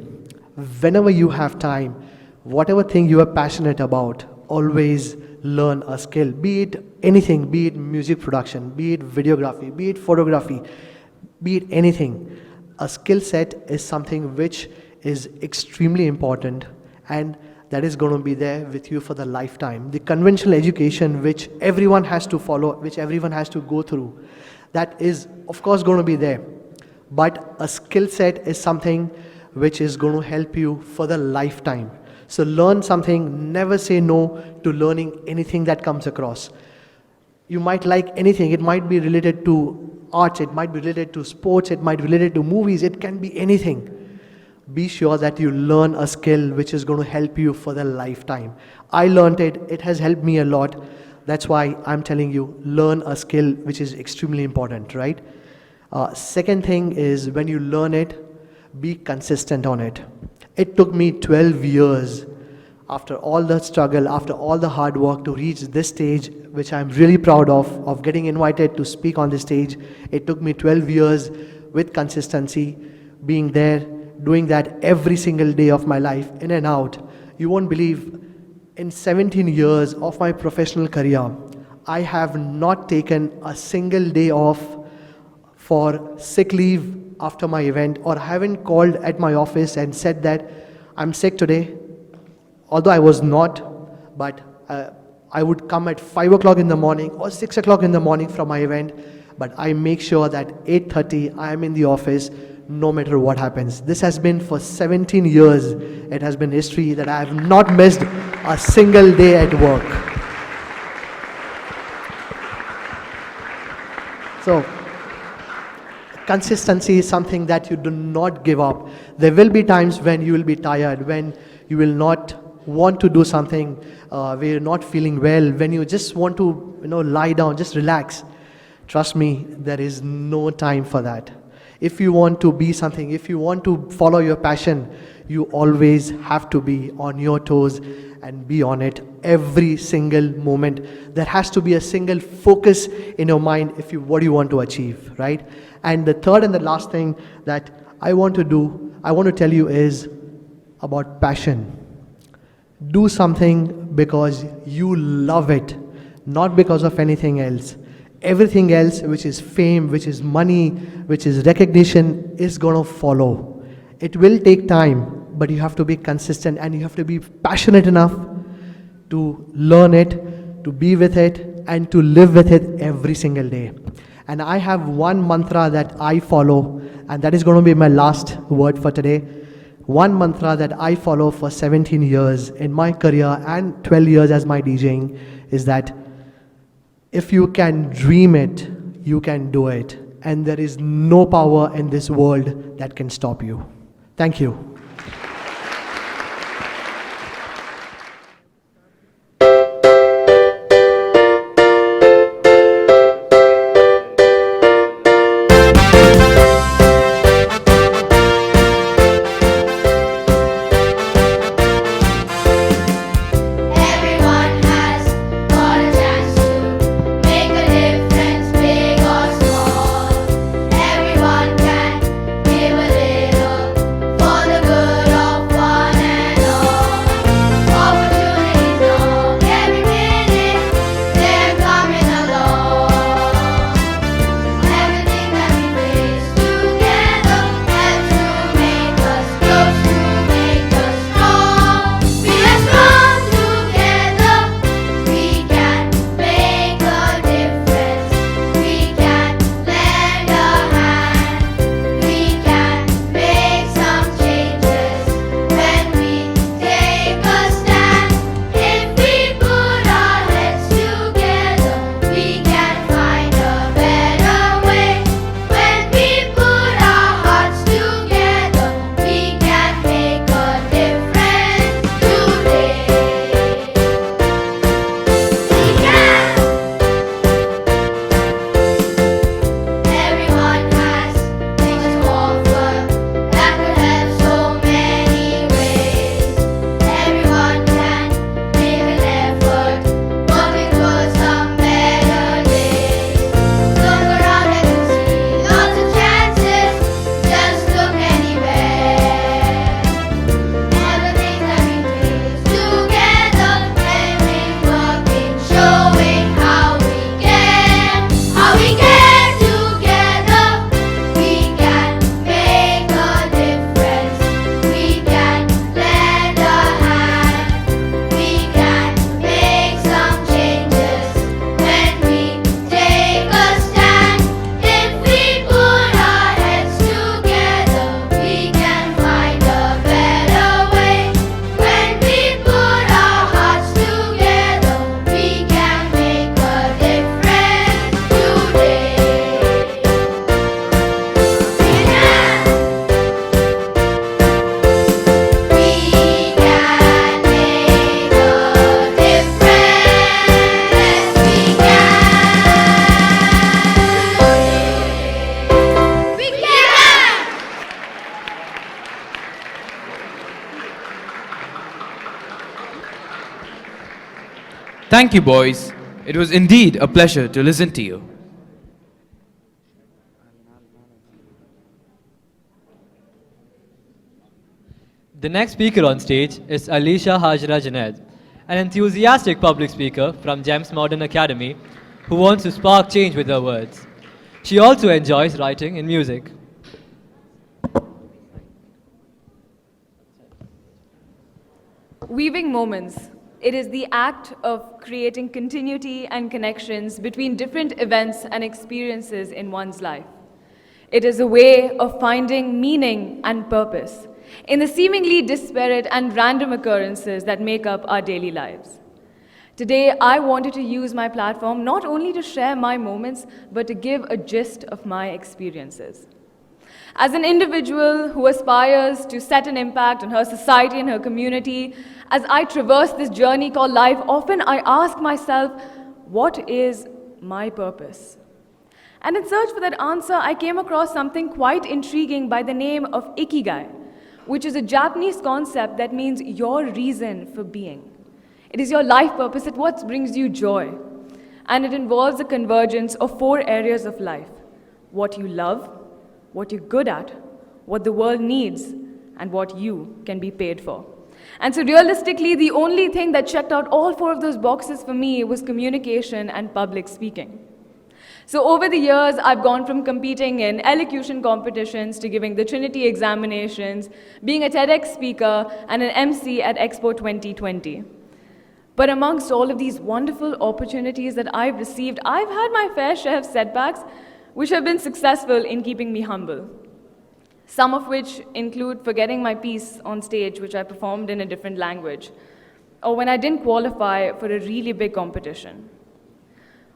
Whenever you have time, whatever thing you are passionate about, always learn a skill. Be it anything, be it music production, be it videography, be it photography, be it anything. A skill set is something which is extremely important, and that is going to be there with you for the lifetime. The conventional education which everyone has to follow, which everyone has to go through, that is of course going to be there. But a skill set is something which is going to help you for the lifetime. So learn something, never say no to learning anything that comes across. You might like anything, it might be related to arts, it might be related to sports, it might be related to movies, it can be anything. Be sure that you learn a skill which is going to help you for the lifetime. I learned it, it has helped me a lot. That's why I'm telling you, learn a skill which is extremely important, right? Second thing is, when you learn it, be consistent on it. It took me 12 years, after all the struggle, after all the hard work, to reach this stage, which I'm really proud of getting invited to speak on this stage. It took me 12 years with consistency, being there, doing that every single day of my life, in and out. You won't believe, in 17 years of my professional career, I have not taken a single day off for sick leave after my event, or haven't called at my office and said that I'm sick today, although I was not, but I would come at 5 o'clock in the morning or 6 o'clock in the morning from my event, but I make sure that 8:30 I am in the office no matter what happens. This has been for 17 years. It has been history that I have not missed a single day at work. So, consistency is something that you do not give up. There will be times when you will be tired, when you will not want to do something, where you're not feeling well, when you just want to lie down, just relax. Trust me, there is no time for that. If you want to be something, if you want to follow your passion, you always have to be on your toes and be on it every single moment. There has to be a single focus in your mind what you want to achieve, right? And the third and the last thing that I want to tell you is about passion. Do something because you love it, not because of anything else. Everything else, which is fame, which is money, which is recognition, is going to follow. It will take time, but you have to be consistent and you have to be passionate enough to learn it, to be with it, and to live with it every single day. And I have one mantra that I follow, and that is going to be my last word for today. One mantra that I follow for 17 years in my career and 12 years as my DJing is that if you can dream it, you can do it. And there is no power in this world that can stop you. Thank you. Thank you, boys. It was indeed a pleasure to listen to you. The next speaker on stage is Alisha Hajra Junaid, an enthusiastic public speaker from GEMS Modern Academy who wants to spark change with her words. She also enjoys writing and music. Weaving moments. It is the act of creating continuity and connections between different events and experiences in one's life. It is a way of finding meaning and purpose in the seemingly disparate and random occurrences that make up our daily lives. Today, I wanted to use my platform not only to share my moments, but to give a gist of my experiences. As an individual who aspires to set an impact on her society and her community, as I traverse this journey called life, often I ask myself, what is my purpose? And in search for that answer, I came across something quite intriguing by the name of Ikigai, which is a Japanese concept that means your reason for being. It is your life purpose, it's what brings you joy. And it involves a convergence of 4 areas of life: what you love, what you're good at, what the world needs, and what you can be paid for. And so realistically, the only thing that checked out all 4 of those boxes for me was communication and public speaking. So over the years, I've gone from competing in elocution competitions to giving the Trinity examinations, being a TEDx speaker, and an MC at Expo 2020. But amongst all of these wonderful opportunities that I've received, I've had my fair share of setbacks, which have been successful in keeping me humble. Some of which include forgetting my piece on stage, which I performed in a different language, or when I didn't qualify for a really big competition.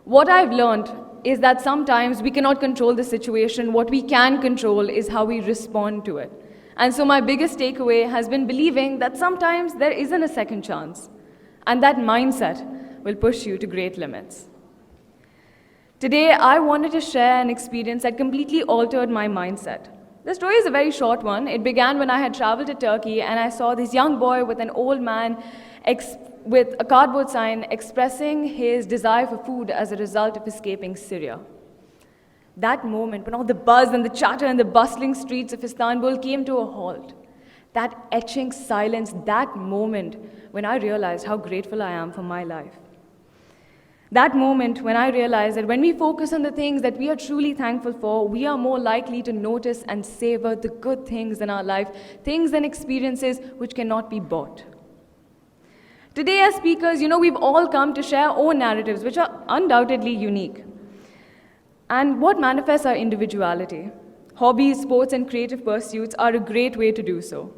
What I've learned is that sometimes we cannot control the situation. What we can control is how we respond to it. And so my biggest takeaway has been believing that sometimes there isn't a second chance, and that mindset will push you to great limits. Today, I wanted to share an experience that completely altered my mindset. The story is a very short one. It began when I had traveled to Turkey and I saw this young boy with an old man with a cardboard sign expressing his desire for food as a result of escaping Syria. That moment when all the buzz and the chatter and the bustling streets of Istanbul came to a halt, that etching silence, that moment when I realized how grateful I am for my life. That moment when I realized that when we focus on the things that we are truly thankful for, we are more likely to notice and savor the good things in our life, things and experiences which cannot be bought. Today as speakers, we've all come to share our own narratives, which are undoubtedly unique. And what manifests our individuality? Hobbies, sports, and creative pursuits are a great way to do so.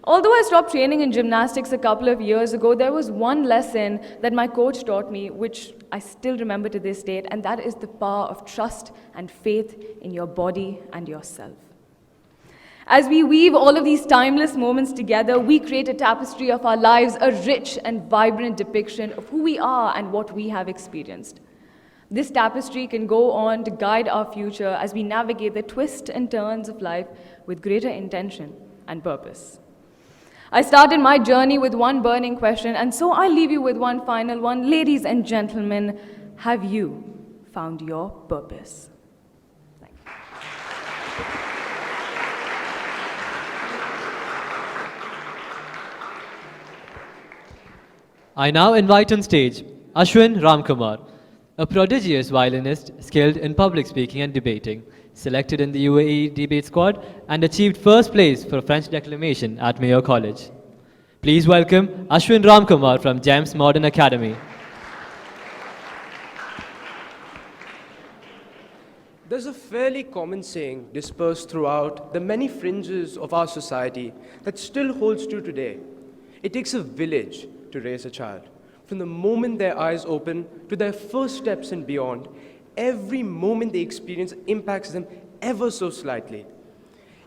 Although I stopped training in gymnastics a couple of years ago, there was one lesson that my coach taught me, which I still remember to this date, and that is the power of trust and faith in your body and yourself. As we weave all of these timeless moments together, we create a tapestry of our lives, a rich and vibrant depiction of who we are and what we have experienced. This tapestry can go on to guide our future as we navigate the twists and turns of life with greater intention and purpose. I started my journey with one burning question, and so I leave you with one final one. Ladies and gentlemen, have you found your purpose? Thank you. I now invite on stage Ashwin Ramkumar, a prodigious violinist skilled in public speaking and debating, selected in the UAE debate squad and achieved first place for French declamation at Mayo College. Please welcome Ashwin Ramkumar from GEMS Modern Academy. There's a fairly common saying dispersed throughout the many fringes of our society that still holds true today. It takes a village to raise a child. From the moment their eyes open to their first steps and beyond, every moment they experience impacts them ever so slightly.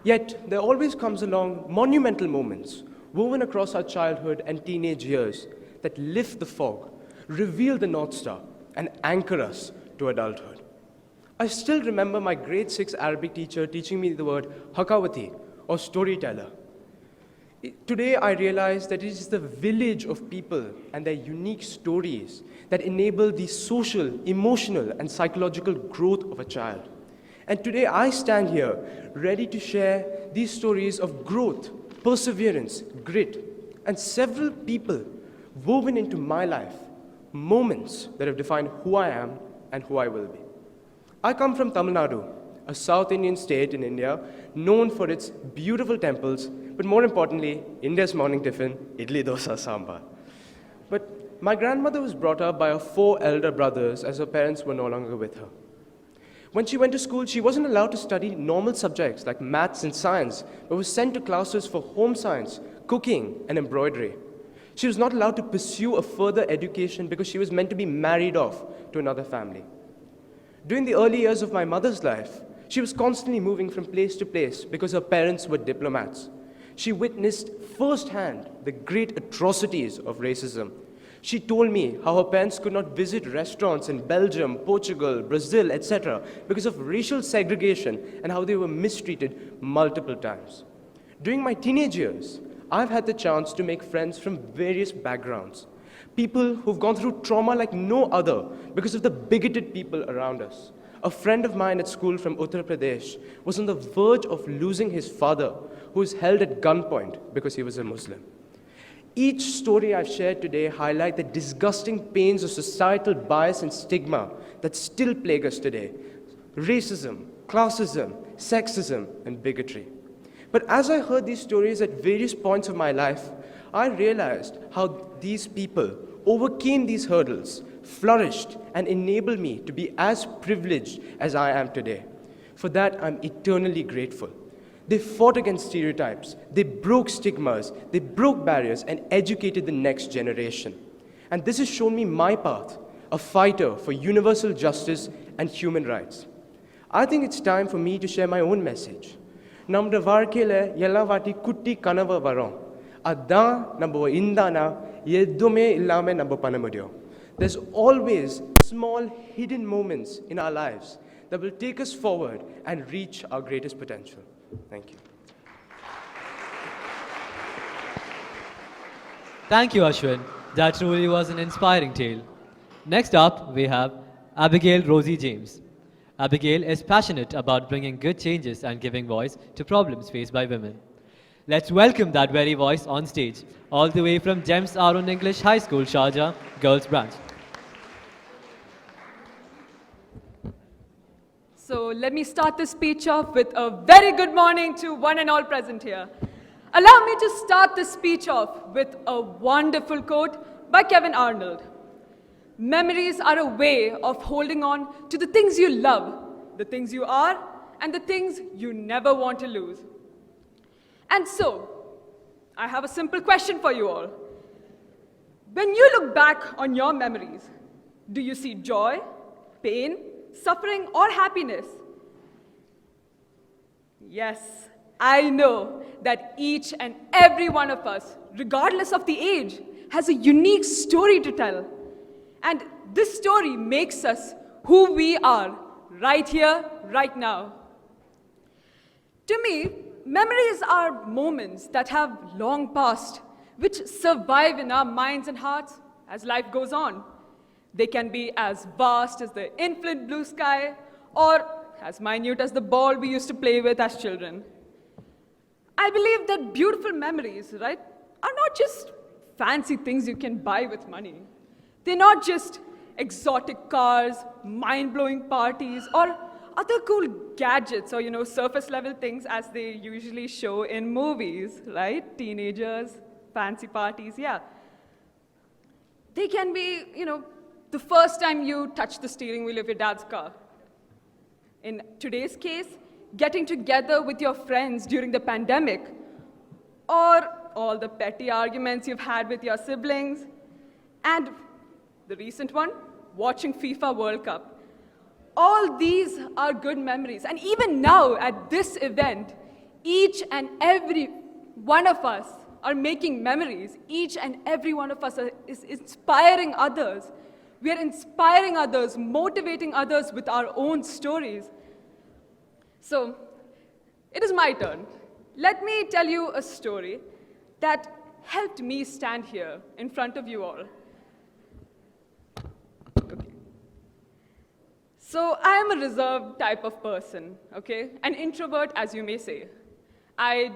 Yet, there always comes along monumental moments woven across our childhood and teenage years that lift the fog, reveal the North Star, and anchor us to adulthood. I still remember my grade 6 Arabic teacher teaching me the word hakawati, or storyteller. Today, I realize that it is the village of people and their unique stories that enable the social, emotional, and psychological growth of a child. And today, I stand here ready to share these stories of growth, perseverance, grit, and several people woven into my life, moments that have defined who I am and who I will be. I come from Tamil Nadu, a South Indian state in India, known for its beautiful temples, but more importantly, India's morning tiffin, idli dosa sambar. But my grandmother was brought up by her 4 elder brothers as her parents were no longer with her. When she went to school, she wasn't allowed to study normal subjects like maths and science, but was sent to classes for home science, cooking, and embroidery. She was not allowed to pursue a further education because she was meant to be married off to another family. During the early years of my mother's life, she was constantly moving from place to place because her parents were diplomats. She witnessed firsthand the great atrocities of racism. She told me how her parents could not visit restaurants in Belgium, Portugal, Brazil, etc. because of racial segregation and how they were mistreated multiple times. During my teenage years, I've had the chance to make friends from various backgrounds. People who've gone through trauma like no other because of the bigoted people around us. A friend of mine at school from Uttar Pradesh was on the verge of losing his father, who was held at gunpoint because he was a Muslim. Each story I've shared today highlight the disgusting pains of societal bias and stigma that still plague us today. Racism, classism, sexism, and bigotry. But as I heard these stories at various points of my life, I realized how these people overcame these hurdles, flourished, and enabled me to be as privileged as I am today. For that, I'm eternally grateful. They fought against stereotypes, they broke stigmas, they broke barriers and educated the next generation. And this has shown me my path, a fighter for universal justice and human rights. I think it's time for me to share my own message. Namra varkele yella vati kutti kanava varom. Adda nabo indana yedume illame nabo panamudio. There's always small hidden moments in our lives that will take us forward and reach our greatest potential. Thank you. Thank you, Ashwin. That truly was an inspiring tale. Next up, we have Abigail Rosie James. Abigail is passionate about bringing good changes and giving voice to problems faced by women. Let's welcome that very voice on stage, all the way from Gems Aaron English High School, Sharjah, Girls Branch. So let me start this speech off with a very good morning to one and all present here. Allow me to start this speech off with a wonderful quote by Kevin Arnold. Memories are a way of holding on to the things you love, the things you are, and the things you never want to lose. And so, I have a simple question for you all. When you look back on your memories, do you see joy, pain, suffering, or happiness? Yes, I know that each and every one of us, regardless of the age, has a unique story to tell. And this story makes us who we are, right here, right now. To me, memories are moments that have long passed, which survive in our minds and hearts as life goes on. They can be as vast as the infinite blue sky, or as minute as the ball we used to play with as children. I believe that beautiful memories, right, are not just fancy things you can buy with money. They're not just exotic cars, mind-blowing parties, or other cool gadgets or, surface-level things as they usually show in movies, right? Teenagers, fancy parties, yeah. They can be, the first time you touch the steering wheel of your dad's car. In today's case, getting together with your friends during the pandemic, or all the petty arguments you've had with your siblings, and the recent one, watching FIFA World Cup. All these are good memories. And even now, at this event, each and every one of us are making memories. Each and every one of us is inspiring others. We are inspiring others, motivating others with our own stories. So, it is my turn. Let me tell you a story that helped me stand here in front of you all. So I am a reserved type of person, okay? An introvert, as you may say. I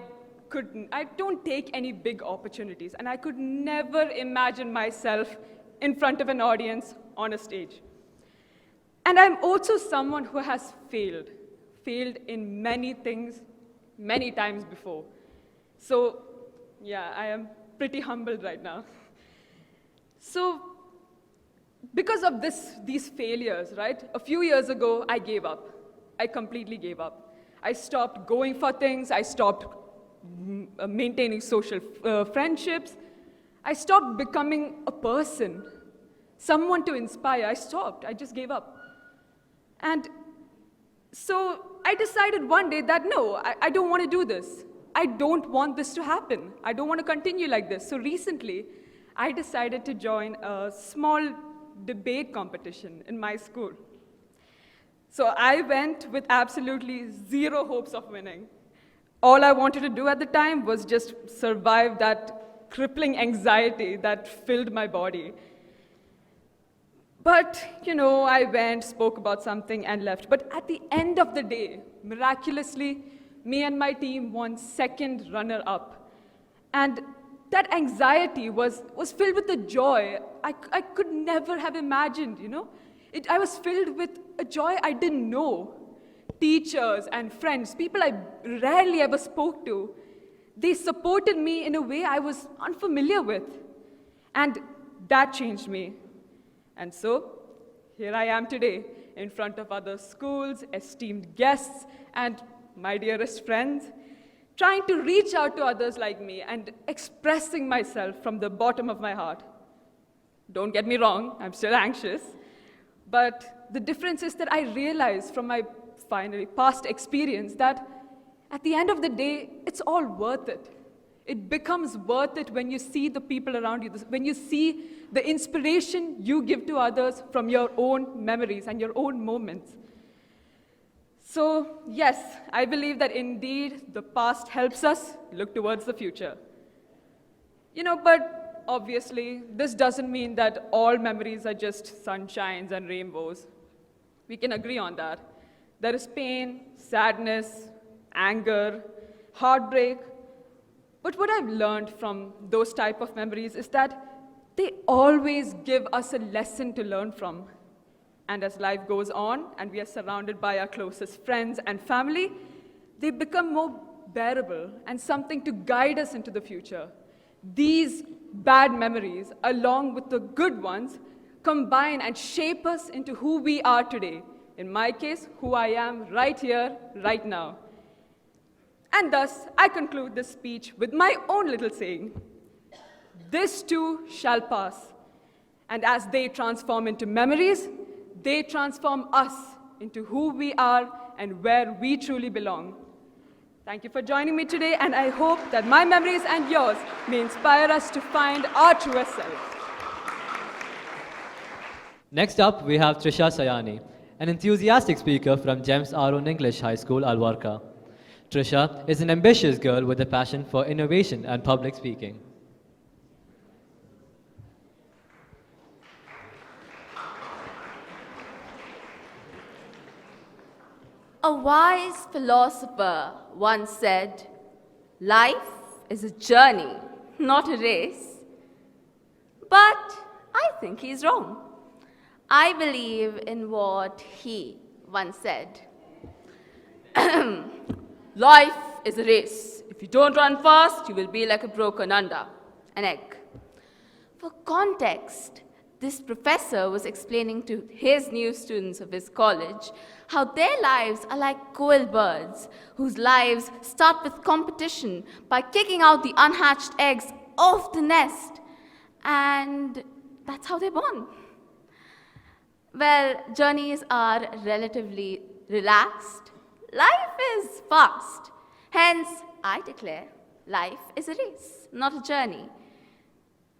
don't take any big opportunities, and I could never imagine myself in front of an audience on a stage. And I'm also someone who has failed in many things, many times before. So, yeah, I am pretty humbled right now. So, because of these failures, right? A few years ago, I gave up. I completely gave up. I stopped going for things. I stopped maintaining social friendships. I stopped becoming a person, someone to inspire. I stopped. I just gave up. And so I decided one day that no, I don't want to do this. I don't want this to happen. I don't want to continue like this. So recently, I decided to join a small debate competition in my school. So I went with absolutely zero hopes of winning. All I wanted to do at the time was just survive that crippling anxiety that filled my body. But, I went, spoke about something, and left. But at the end of the day, miraculously, me and my team won second runner-up. And that anxiety was filled with a joy I could never have imagined, I was filled with a joy I didn't know. Teachers and friends, people I rarely ever spoke to, they supported me in a way I was unfamiliar with. And that changed me. And so, here I am today, in front of other schools, esteemed guests, and my dearest friends, trying to reach out to others like me and expressing myself from the bottom of my heart. Don't get me wrong, I'm still anxious, but the difference is that I realized from my finally past experience that at the end of the day, it's all worth it. It becomes worth it when you see the people around you, when you see the inspiration you give to others from your own memories and your own moments. So yes, I believe that indeed the past helps us look towards the future. But obviously, this doesn't mean that all memories are just sunshines and rainbows. We can agree on that. There is pain, sadness, anger, heartbreak. But what I've learned from those type of memories is that they always give us a lesson to learn from. And as life goes on and we are surrounded by our closest friends and family, they become more bearable and something to guide us into the future. These bad memories, along with the good ones, combine and shape us into who we are today. In my case, who I am right here, right now. And thus, I conclude this speech with my own little saying, "This too shall pass." And as they transform into memories, they transform us into who we are and where we truly belong. Thank you for joining me today, and I hope that my memories and yours may inspire us to find our truest self. Next up, we have Trisha Sayani, an enthusiastic speaker from GEMS Our English High School, Warqa'a. Trisha is an ambitious girl with a passion for innovation and public speaking. A wise philosopher once said, "Life is a journey, not a race." But I think he's wrong. I believe in what he once said. Life is a race. If you don't run fast, you will be like a broken an egg. For context, this professor was explaining to his new students of his college how their lives are like coel birds, whose lives start with competition by kicking out the unhatched eggs off the nest. And that's how they're born. Well, journeys are relatively relaxed. Life is fast. Hence, I declare life is a race, not a journey.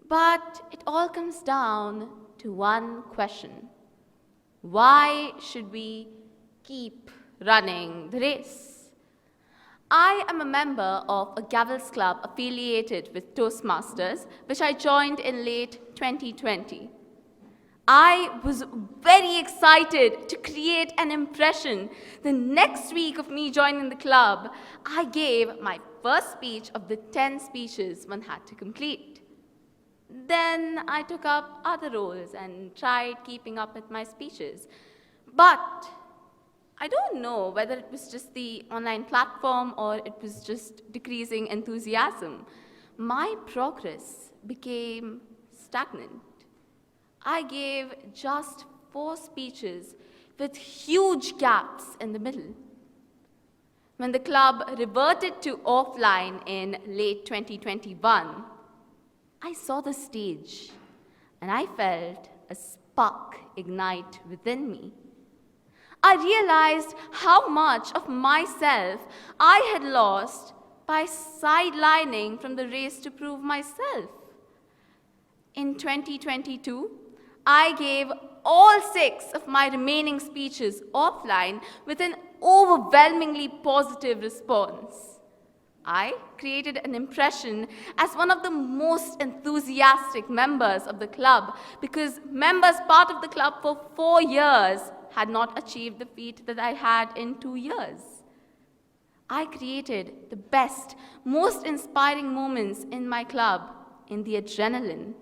But it all comes down to one question. Why should we keep running the race? I am a member of a Gavels Club affiliated with Toastmasters, which I joined in late 2020. I was very excited to create an impression. The next week of me joining the club, I gave my first speech of the 10 speeches one had to complete. Then I took up other roles and tried keeping up with my speeches. But I don't know whether it was just the online platform or it was just decreasing enthusiasm. My progress became stagnant. I gave just 4 speeches with huge gaps in the middle. When the club reverted to offline in late 2021, I saw the stage and I felt a spark ignite within me. I realized how much of myself I had lost by sidelining from the race to prove myself. In 2022, I gave all 6 of my remaining speeches offline with an overwhelmingly positive response. I created an impression as one of the most enthusiastic members of the club because members part of the club for 4 years had not achieved the feat that I had in 2 years. I created the best, most inspiring moments in my club in the adrenaline,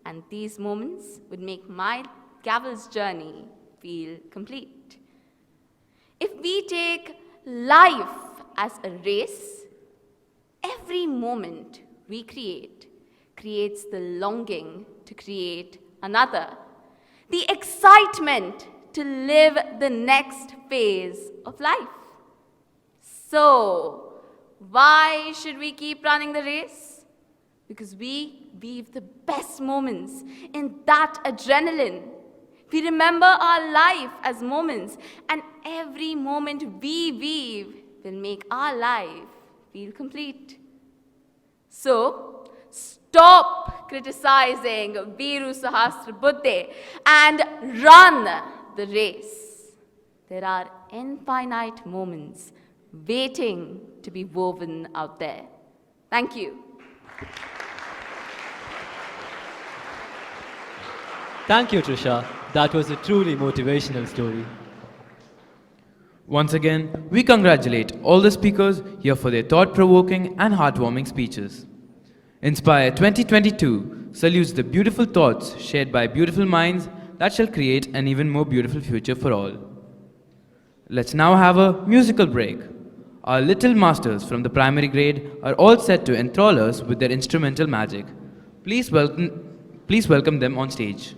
and these moments would make my Gavels journey feel complete. If we take life as a race, every moment we create creates the longing to create another, the excitement to live the next phase of life. So, why should we keep running the race? Because we weave the best moments in that adrenaline. We remember our life as moments, and every moment we weave will make our life feel complete. So, stop criticizing Viru Sahasra Buddhe and run the race. There are infinite moments waiting to be woven out there. Thank you. Thank you, Trisha. That was a truly motivational story. Once again, we congratulate all the speakers here for their thought-provoking and heartwarming speeches. Inspire 2022 salutes the beautiful thoughts shared by beautiful minds that shall create an even more beautiful future for all. Let's now have a musical break. Our little masters from the primary grade are all set to enthrall us with their instrumental magic. Please welcome them on stage.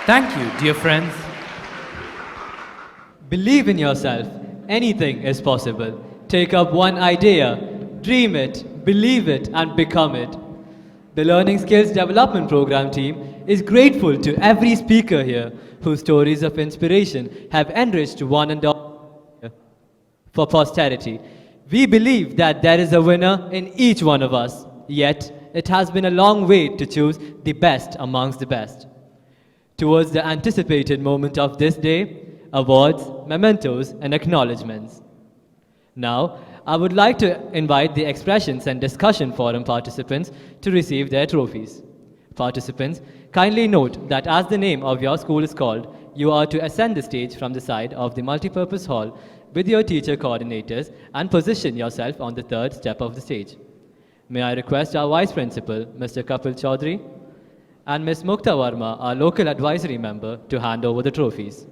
Thank you, dear friends. Believe in yourself. Anything is possible. Take up one idea, dream it, believe it, and become it. The Learning Skills Development Program team is grateful to every speaker here whose stories of inspiration have enriched one and all for posterity. We believe that there is a winner in each one of us, yet it has been a long wait to choose the best amongst the best. Towards the anticipated moment of this day, awards, mementos, and acknowledgements. Now, I would like to invite the Expressions and Discussion Forum participants to receive their trophies. Participants, kindly note that as the name of your school is called, you are to ascend the stage from the side of the multipurpose hall with your teacher coordinators and position yourself on the third step of the stage. May I request our Vice Principal, Mr. Kapil Chaudhary, and Ms. Mukta Verma, our local advisory member, to hand over the trophies.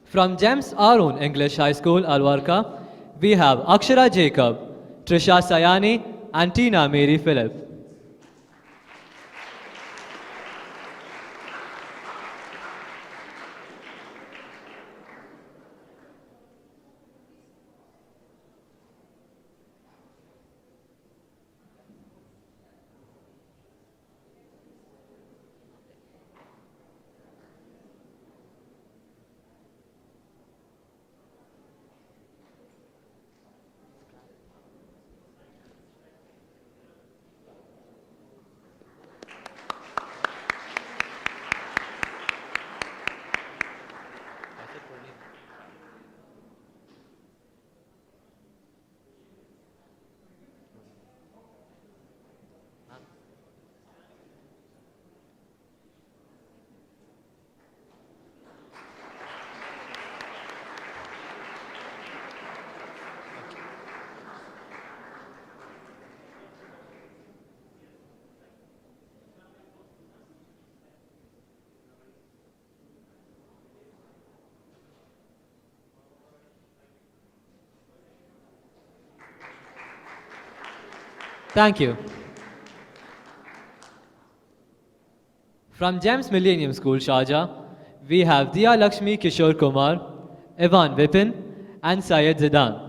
From GEMS Our Own English High School, Warqa'a, we have Akshara Jacob, Trisha Sayani, and Tina Mary Philip. Thank you. From GEMS Millennium School, Sharjah, we have Diya Lakshmi Kishore Kumar, Ivan Vipin, and Syed Zidan.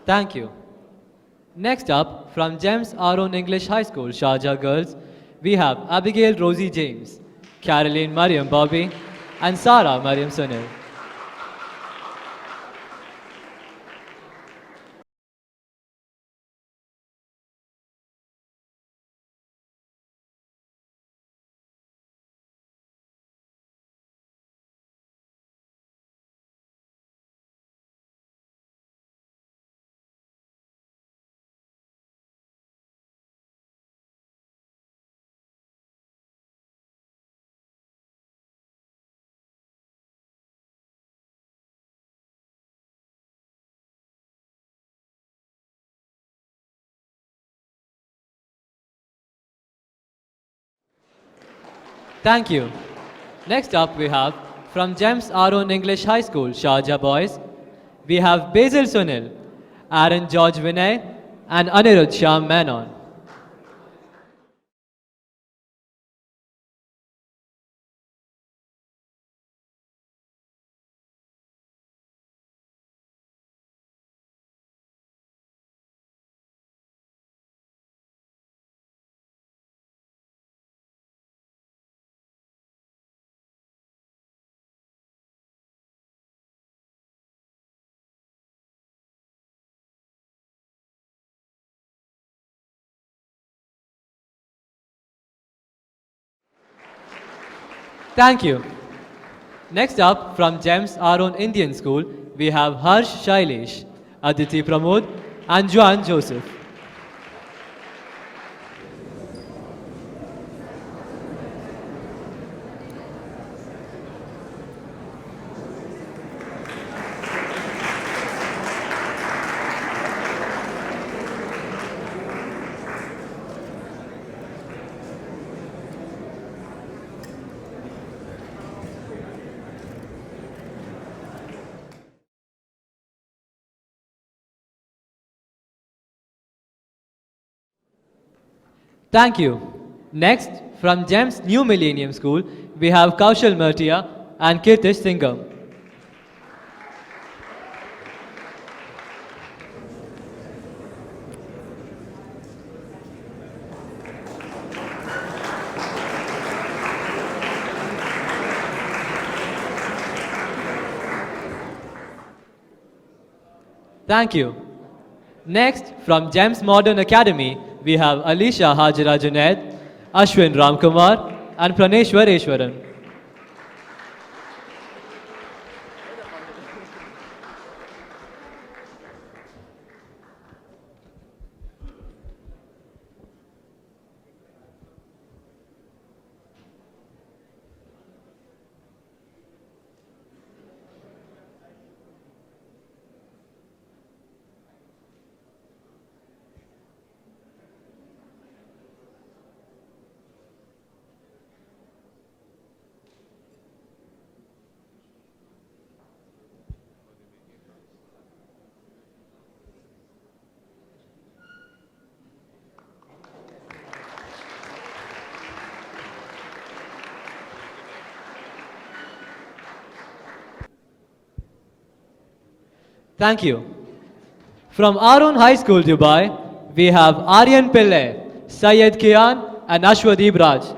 Thank you. Next up, from GEMS Our Own English High School, Sharjah Girls, we have Abigail Rosie James, Caroline Mariam Bobby, and Sarah Mariam Sunil. Thank you. Next up, we have from GEMS Our Own English High School, Sharjah Boys, we have Basil Sunil, Aaron George Vinay, and Anirudh Shyam Menon. Thank you. Next up, from GEMS Our Own Indian School, we have Harsh Shailesh, Aditi Pramod, and Juan Joseph. Thank you. Next, from GEMS New Millennium School, we have Kaushal Mertia and Kirtish Singham. Thank you. Next, from GEMS Modern Academy, we have Alisha Hajira Junaid, Ashwin Ramkumar, and Praneshwar Eshwaran. Thank you. From our own high school, Dubai, we have Aryan Pillai, Syed Keyaan, and Ashwadeep Raj.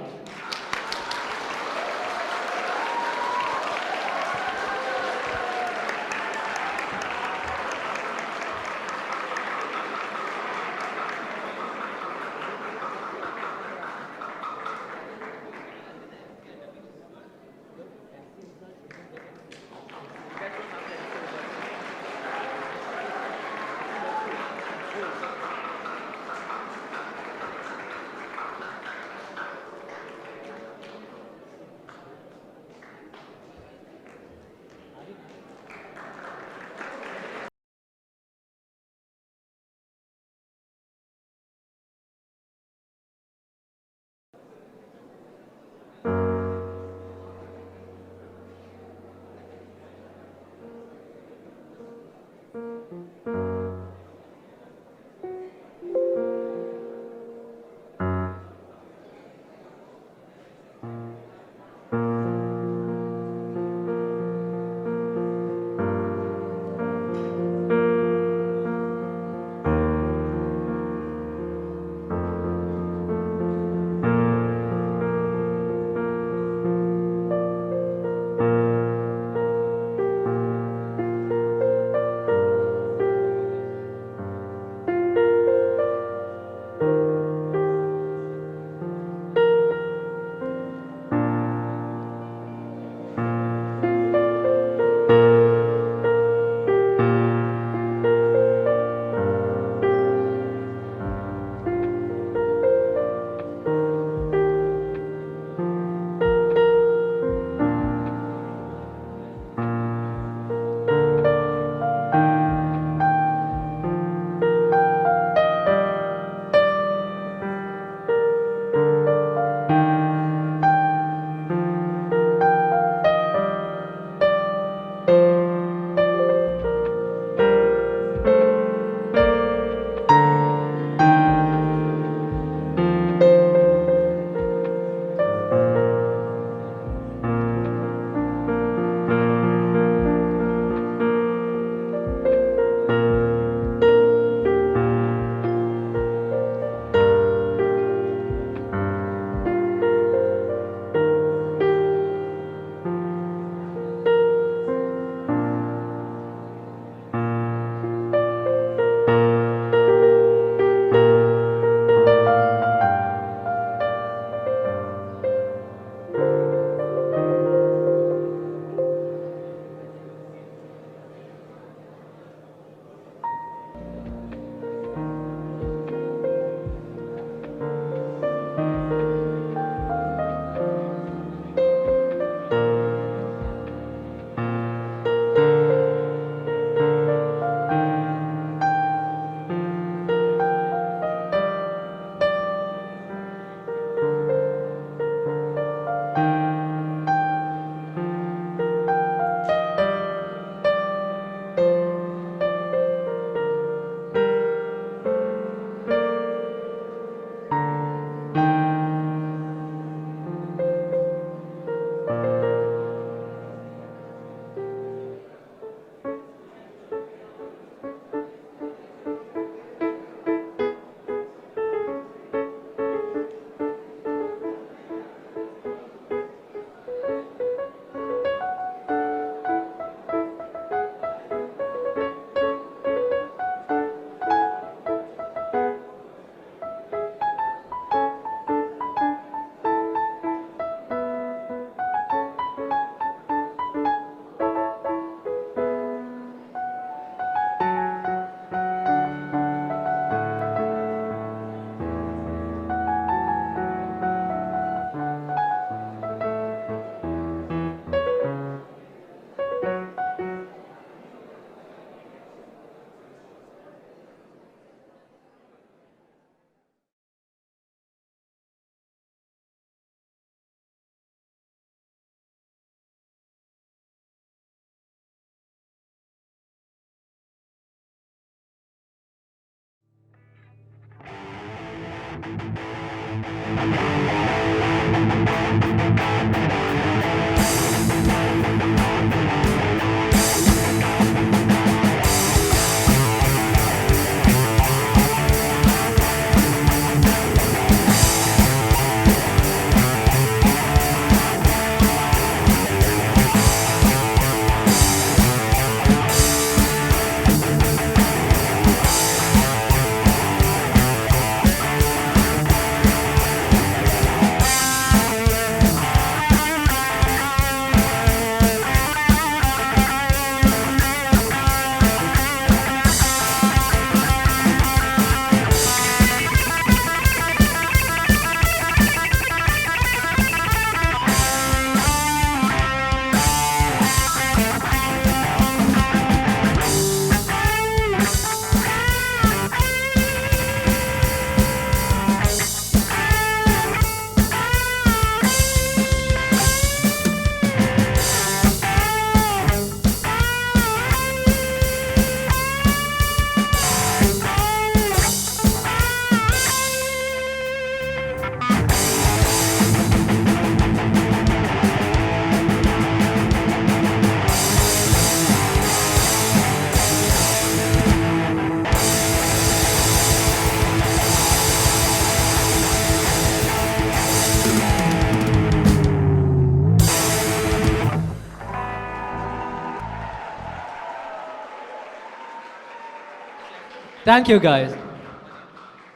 Thank you, guys.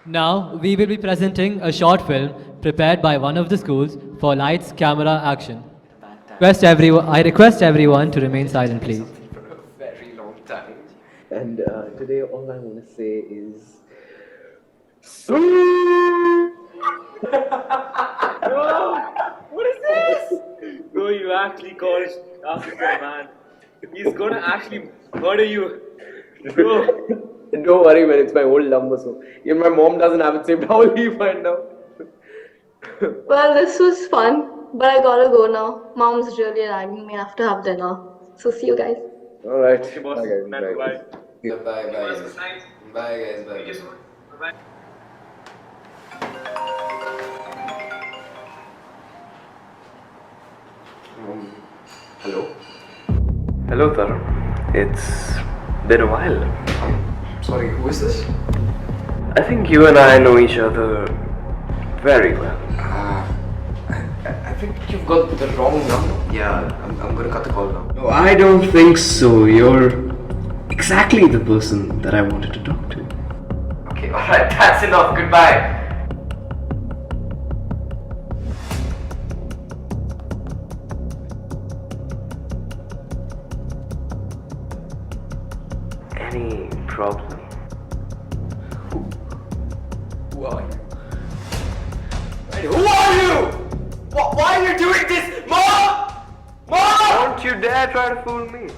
Now, we will be presenting a short film prepared by one of the schools for Lights.Camera.Action. I request everyone to remain silent, please. For a very long time. And today, all I want to say is. What is this? Bro, you actually called Africa, man. He's gonna actually murder you. Bro. Don't worry, man, it's my old number, so even my mom doesn't have it saved. How will he find out? Well, this was fun, but I gotta go now. Mom's really nagging me. I have to have dinner. So see you guys. Alright. Okay, boss. Bye, guys. Man, bye. Yeah, bye, guys. Bye, guys. Bye. Thank you so much. Bye. Hello? Hello, Tara. It's been a while. Sorry, who is this? I think you and I know each other very well. I think you've got the wrong number. Yeah, I'm gonna cut the call now. No, I don't think so. You're exactly the person that I wanted to talk to. Okay, alright, that's enough. Goodbye. Any problem? Who are you? Who are you? Why are you doing this? Mom! Mom! Don't you dare try to fool me.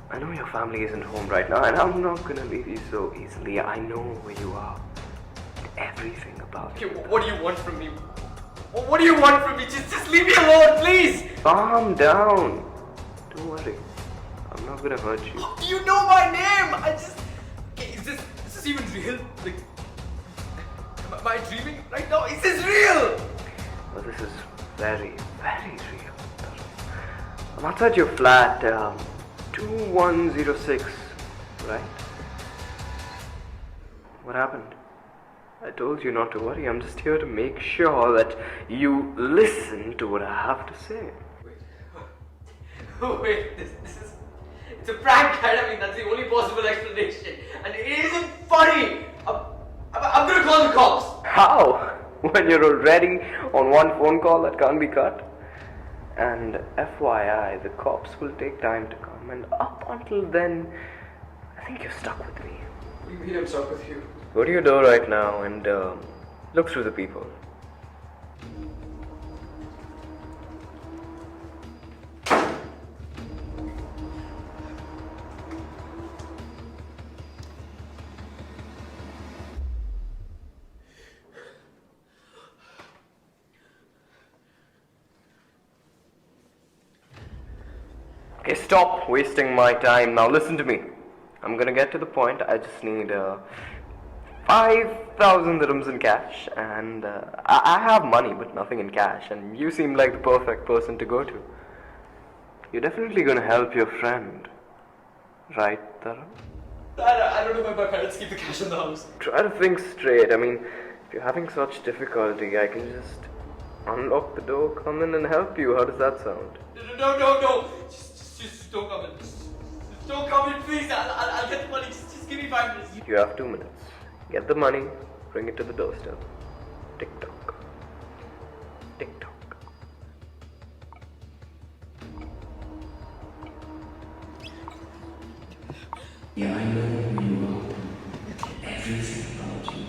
I know your family isn't home right now, and I'm not gonna leave you so easily. I know where you are. Everything about you. What do you want from me? What do you want from me? Just leave me alone, please! Calm down. Don't worry. I'm not gonna hurt you. Do you know my name? Okay, is this even real? Like, am I dreaming right now? Is this real? Well, this is very, very real. I'm outside your flat, 2106, right? What happened? I told you not to worry. I'm just here to make sure that you listen to what I have to say. Wait, this is... It's a prank, right? I mean, that's the only possible explanation. And it isn't funny! I'm gonna call the cops! How? When you're already on one phone call that can't be cut? And FYI, the cops will take time to come, and up until then, I think you're stuck with me. What do you mean I'm stuck with you? Go to your door right now and look through the people. Okay, stop wasting my time. Now listen to me. I'm gonna get to the point. I just need 5,000 dirhams in cash, and I have money but nothing in cash, and you seem like the perfect person to go to. You're definitely gonna help your friend, right, Tara? I don't know if my parents keep the cash in the house. Try to think straight. I mean, if you're having such difficulty, I can just unlock the door, come in and help you. How does that sound? No. Just don't come in. Just don't come in, please. I'll get the money. Just give me 5 minutes. You have 2 minutes. Get the money, bring it to the doorstep. Tick-tock. Tick-tock. Yeah, I know who you are. Everything about you.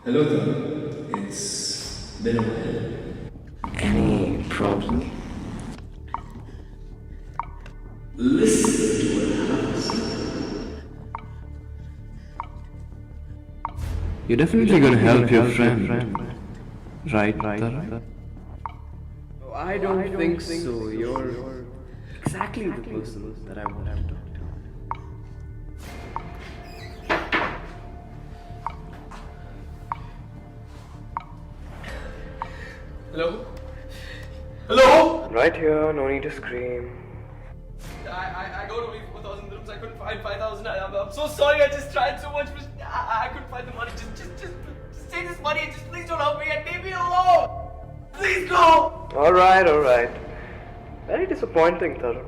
Hello there. It's been a while. Any problem? Listen to what I have to say. You're definitely going to help your friend. Right, Tara? No, I don't think so. You're exactly the person that I want to talk to. Hello? Hello? Right here, no need to scream. I got only 4,000 dirhams. I couldn't find 5,000. I'm so sorry. I just tried so much, but I couldn't find the money. Just take this money and just please don't help me and leave me alone. Please go. Alright. Very disappointing, Tara.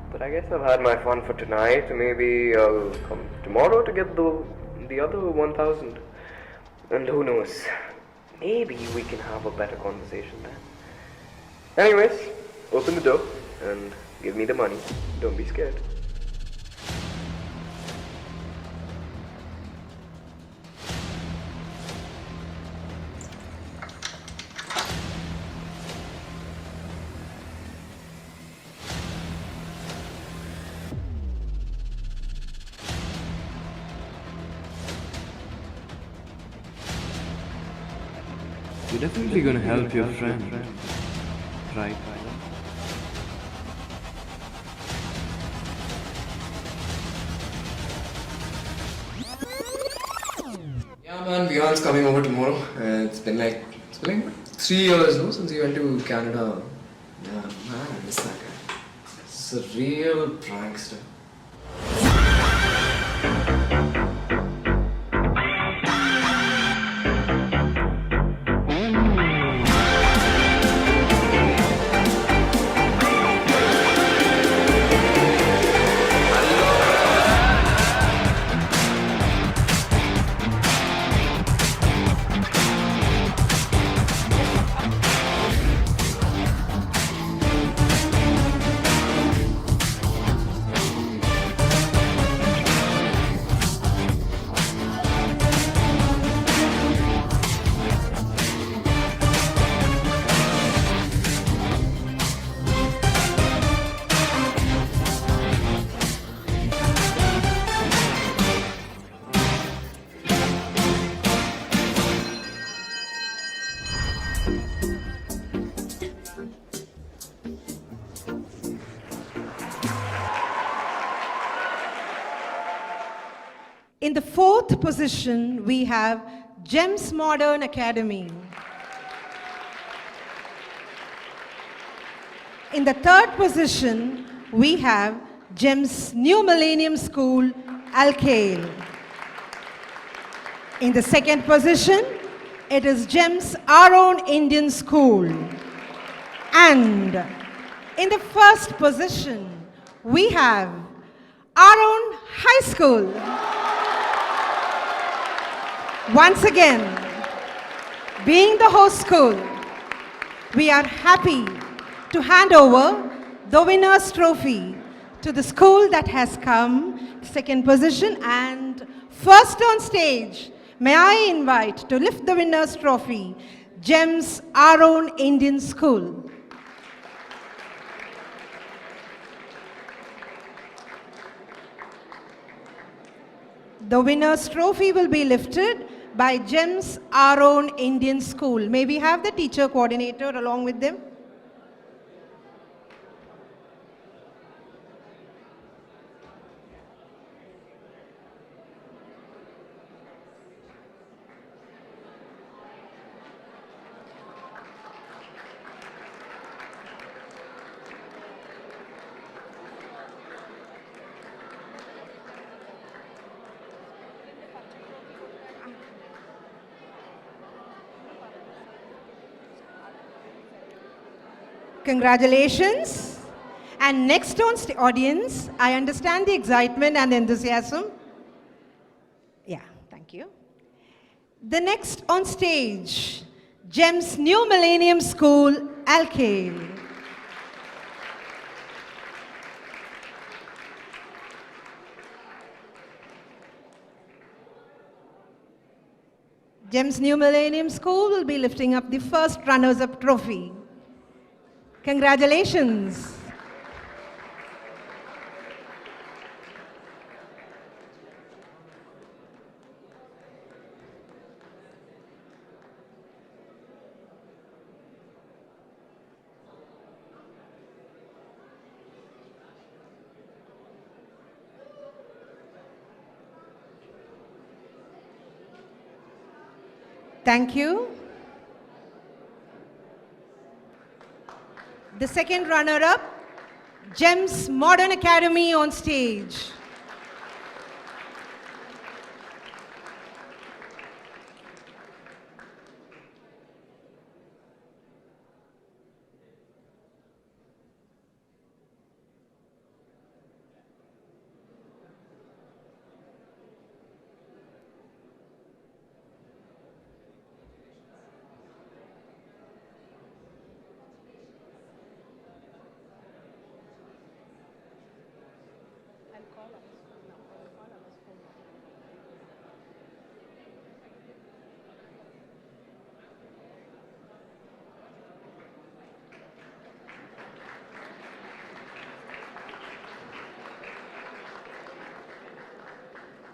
But I guess I've had my fun for tonight. Maybe I'll come tomorrow to get the other 1,000. And who knows? Maybe we can have a better conversation then. Anyways, open the door and give me the money. Don't be scared. You're definitely gonna help your friend, right? Yeah, man, Vihan's coming over tomorrow. It's been like 3 years no, since he went to Canada. Yeah, man, I miss that guy. It's a real prankster. In the fourth position, we have GEMS Modern Academy. In the third position, we have GEMS New Millennium School, Alkale. In the second position, it is GEMS Our Own Indian School. And in the first position, we have Our Own High School. Once again, being the host school, we are happy to hand over the winner's trophy to the school that has come second position. And first on stage, may I invite to lift the winner's trophy, GEMS Our Own Indian School. The winner's trophy will be lifted by GEMS Our Own Indian School. May we have the teacher coordinator along with them? Congratulations. And next on audience, I understand the excitement and enthusiasm. Yeah, thank you. The next on stage, GEMS New Millennium School, Alkale. GEMS New Millennium School will be lifting up the first runners-up trophy. Congratulations. Thank you. The second runner-up, GEMS Modern Academy on stage.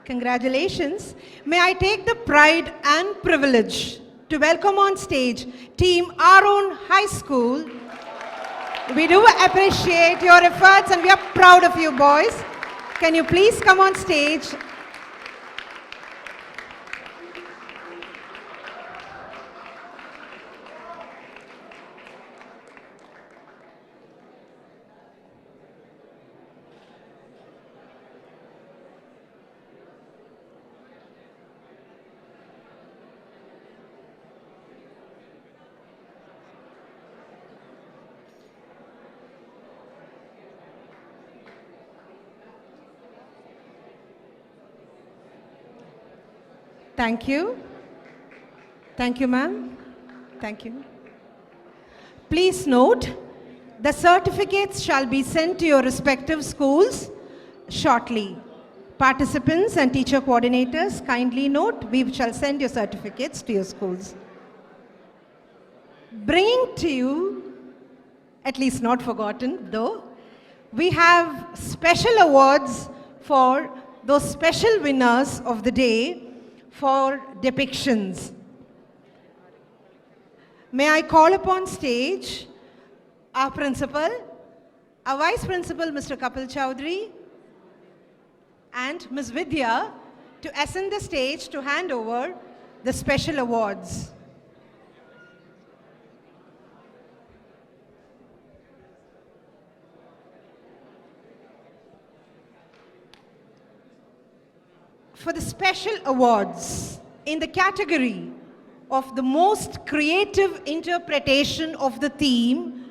Congratulations. May I take the pride and privilege to welcome on stage Team Our Own High School. We do appreciate your efforts and we are proud of you boys. Can you please come on stage? Thank you. Thank you, ma'am. Thank you. Please note, the certificates shall be sent to your respective schools shortly. Participants and teacher coordinators, kindly note, we shall send your certificates to your schools. Bringing to you, at least not forgotten though, we have special awards for those special winners of the day for depictions. May I call upon stage our principal, our vice principal, Mr. Kapil Chowdhury, and Ms. Vidya to ascend the stage to hand over the special awards. For the special awards in the category of the most creative interpretation of the theme,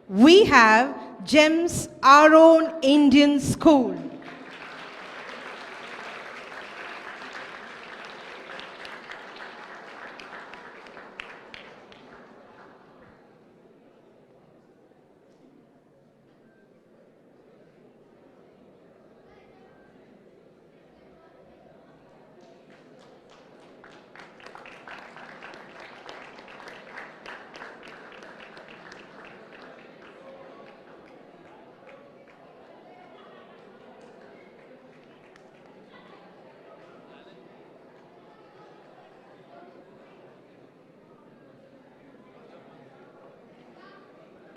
we have GEMS Our Own Indian School.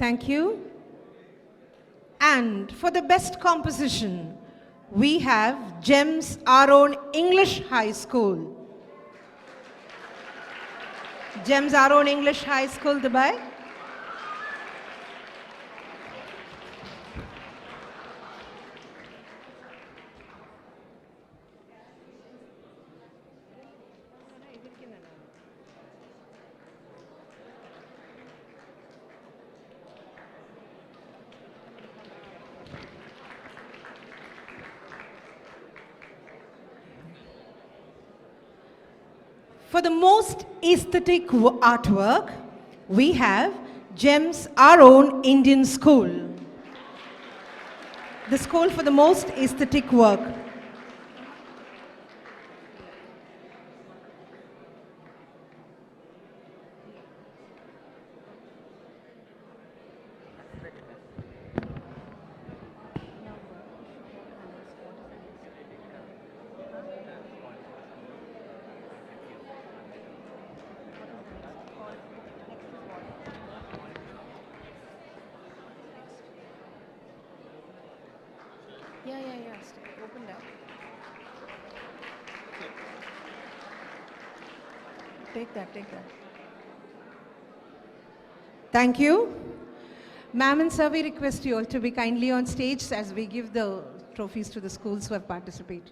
Thank you. And for the best composition, we have GEMS Our Own English High School. GEMS Our Own English High School, Dubai. For the most aesthetic artwork, we have GEMS Our Own Indian School. The school for the most aesthetic work. Open that. Take that. Thank you. Ma'am and sir, we request you all to be kindly on stage as we give the trophies to the schools who have participated.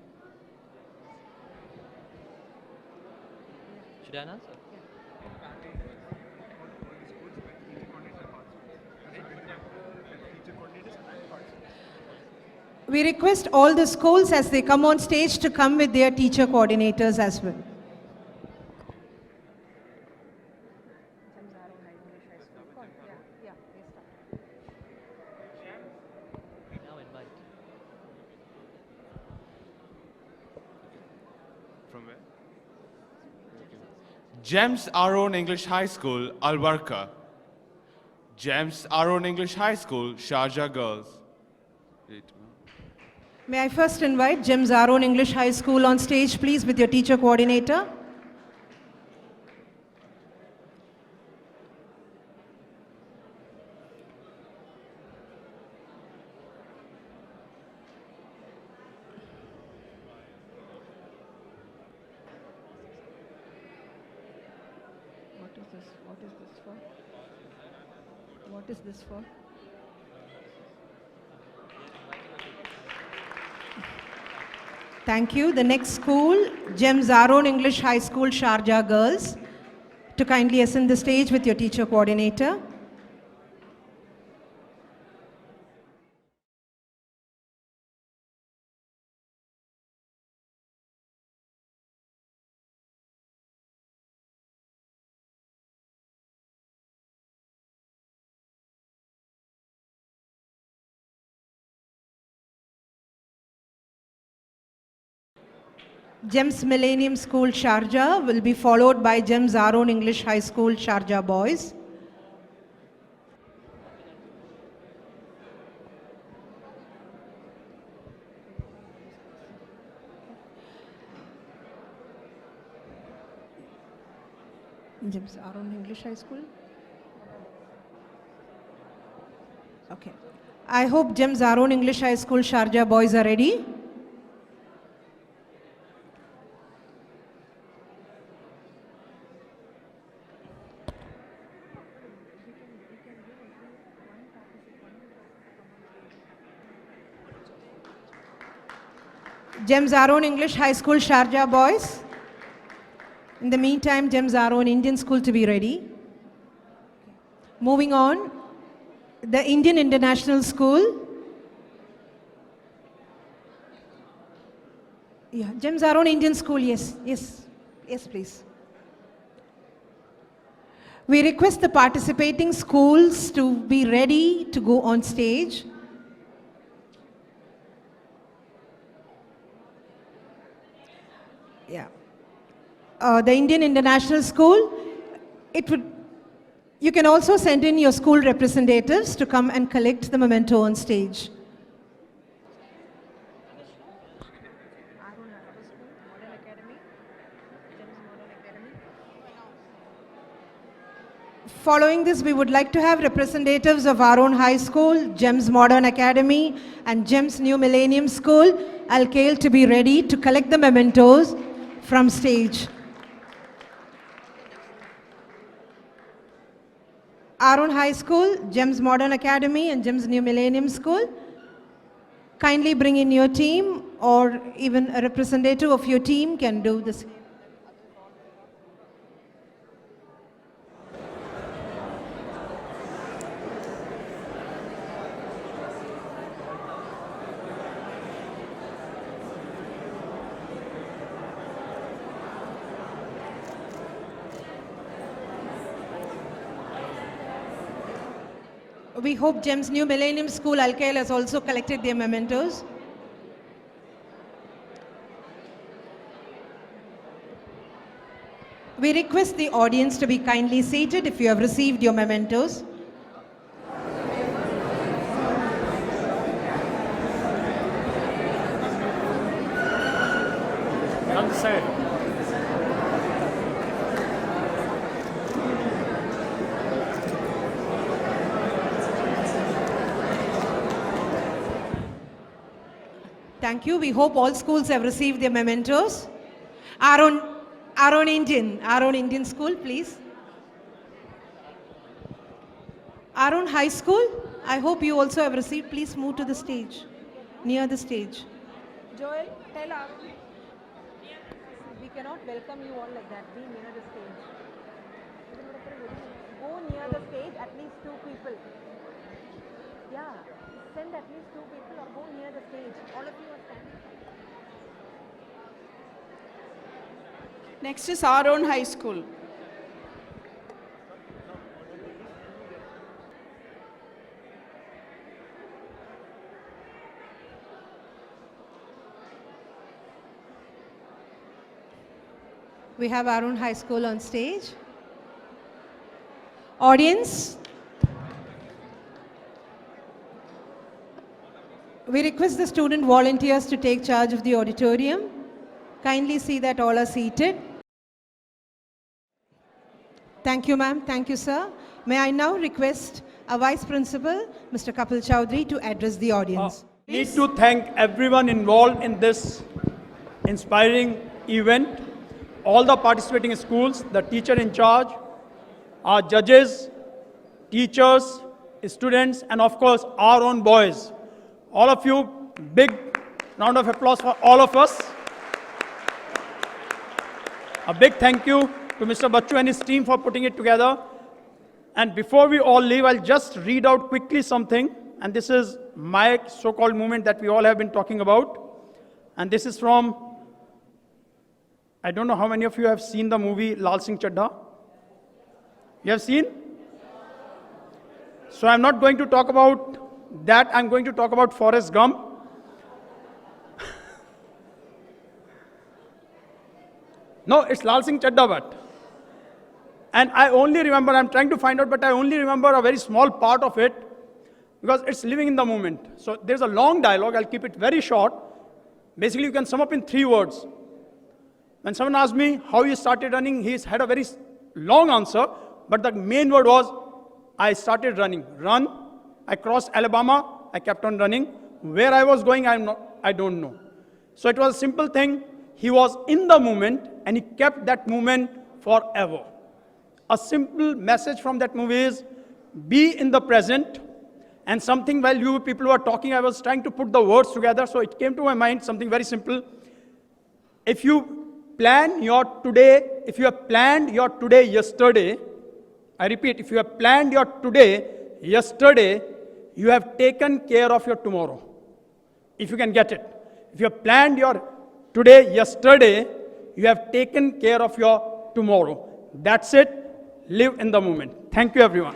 Should I announce? We request all the schools as they come on stage to come with their teacher coordinators as well. GEMS Our Own English High School, Warqa'a. GEMS Our Own English High School, Sharjah Girls. May I first invite GEMS Our Own English High School on stage, please, with your teacher coordinator. What is this for? Thank you. The next school, GEMS Our Own English High School, Sharjah Girls, to kindly ascend the stage with your teacher coordinator. GEMS Millennium School, Sharjah will be followed by GEMS Our Own English High School, Sharjah Boys. GEMS Our Own English High School. Okay. I hope GEMS Our Own English High School, Sharjah Boys are ready. GEMS Our Own English High School, Sharjah Boys. In the meantime, GEMS Our Own Indian School to be ready. Moving on, the Indian International School. Yeah, GEMS Our Own Indian School, yes, please. We request the participating schools to be ready to go on stage. Yeah. The Indian International School, you can also send in your school representatives to come and collect the memento on stage. Following this, we would like to have representatives of our own high school, GEMS Modern Academy and GEMS New Millennium School, Al-Khail, to be ready to collect the mementos from stage. Our own high school, GEMS Modern Academy and GEMS New Millennium School, kindly bring in your team, or even a representative of your team can do this. We hope GEMS New Millennium School, Al-Khail, has also collected their mementos. We request the audience to be kindly seated if you have received your mementos. On the side. Thank you. We hope all schools have received their mementos. Our own Indian school, please. Our own high school, I hope you also have received. Please move to the stage, near the stage. Joel, tell our own. We cannot welcome you all like that. Be near the stage. Go near the stage, at least 2 people. Yeah. Send at least 2 people or go near the stage. All of you are standing. Next is our own high school. we have Arun High School on stage. Audience, we request the student volunteers to take charge of the auditorium. Kindly see that all are seated. Thank you, ma'am. Thank you, sir. May I now request our Vice Principal, Mr. Kapil Chowdhury, to address the audience. Need to thank everyone involved in this inspiring event, all the participating schools, the teacher in charge, our judges, teachers, students, and of course our own boys. All of you, big round of applause for all of us. A big thank you to Mr. Bachchu and his team for putting it together. And before we all leave, I'll just read out quickly something. And this is my so-called movement that we all have been talking about. And this is from, I don't know how many of you have seen the movie Lal Singh Chaddha. You have seen? So I'm not going to talk about that. I'm going to talk about Forrest Gump. No, it's Lal Singh Chaddha, but. And I only remember, I'm trying to find out, but I only remember a very small part of it because it's living in the moment. So there's a long dialogue, I'll keep it very short. Basically, you can sum up in 3 words. When someone asked me how you started running, he's had a very long answer, but the main word was, I started running. Run, I crossed Alabama, I kept on running. Where I was going, I don't know. So it was a simple thing. He was in the moment and he kept that moment forever. A simple message from that movie is, be in the present. And something while you people were talking, I was trying to put the words together, so it came to my mind, something very simple. If you plan your today, if you have planned your today yesterday, I repeat, if you have planned your today yesterday, you have taken care of your tomorrow. If you can get it. If you have planned your today yesterday, you have taken care of your tomorrow. That's it. Live in the moment. Thank you, everyone.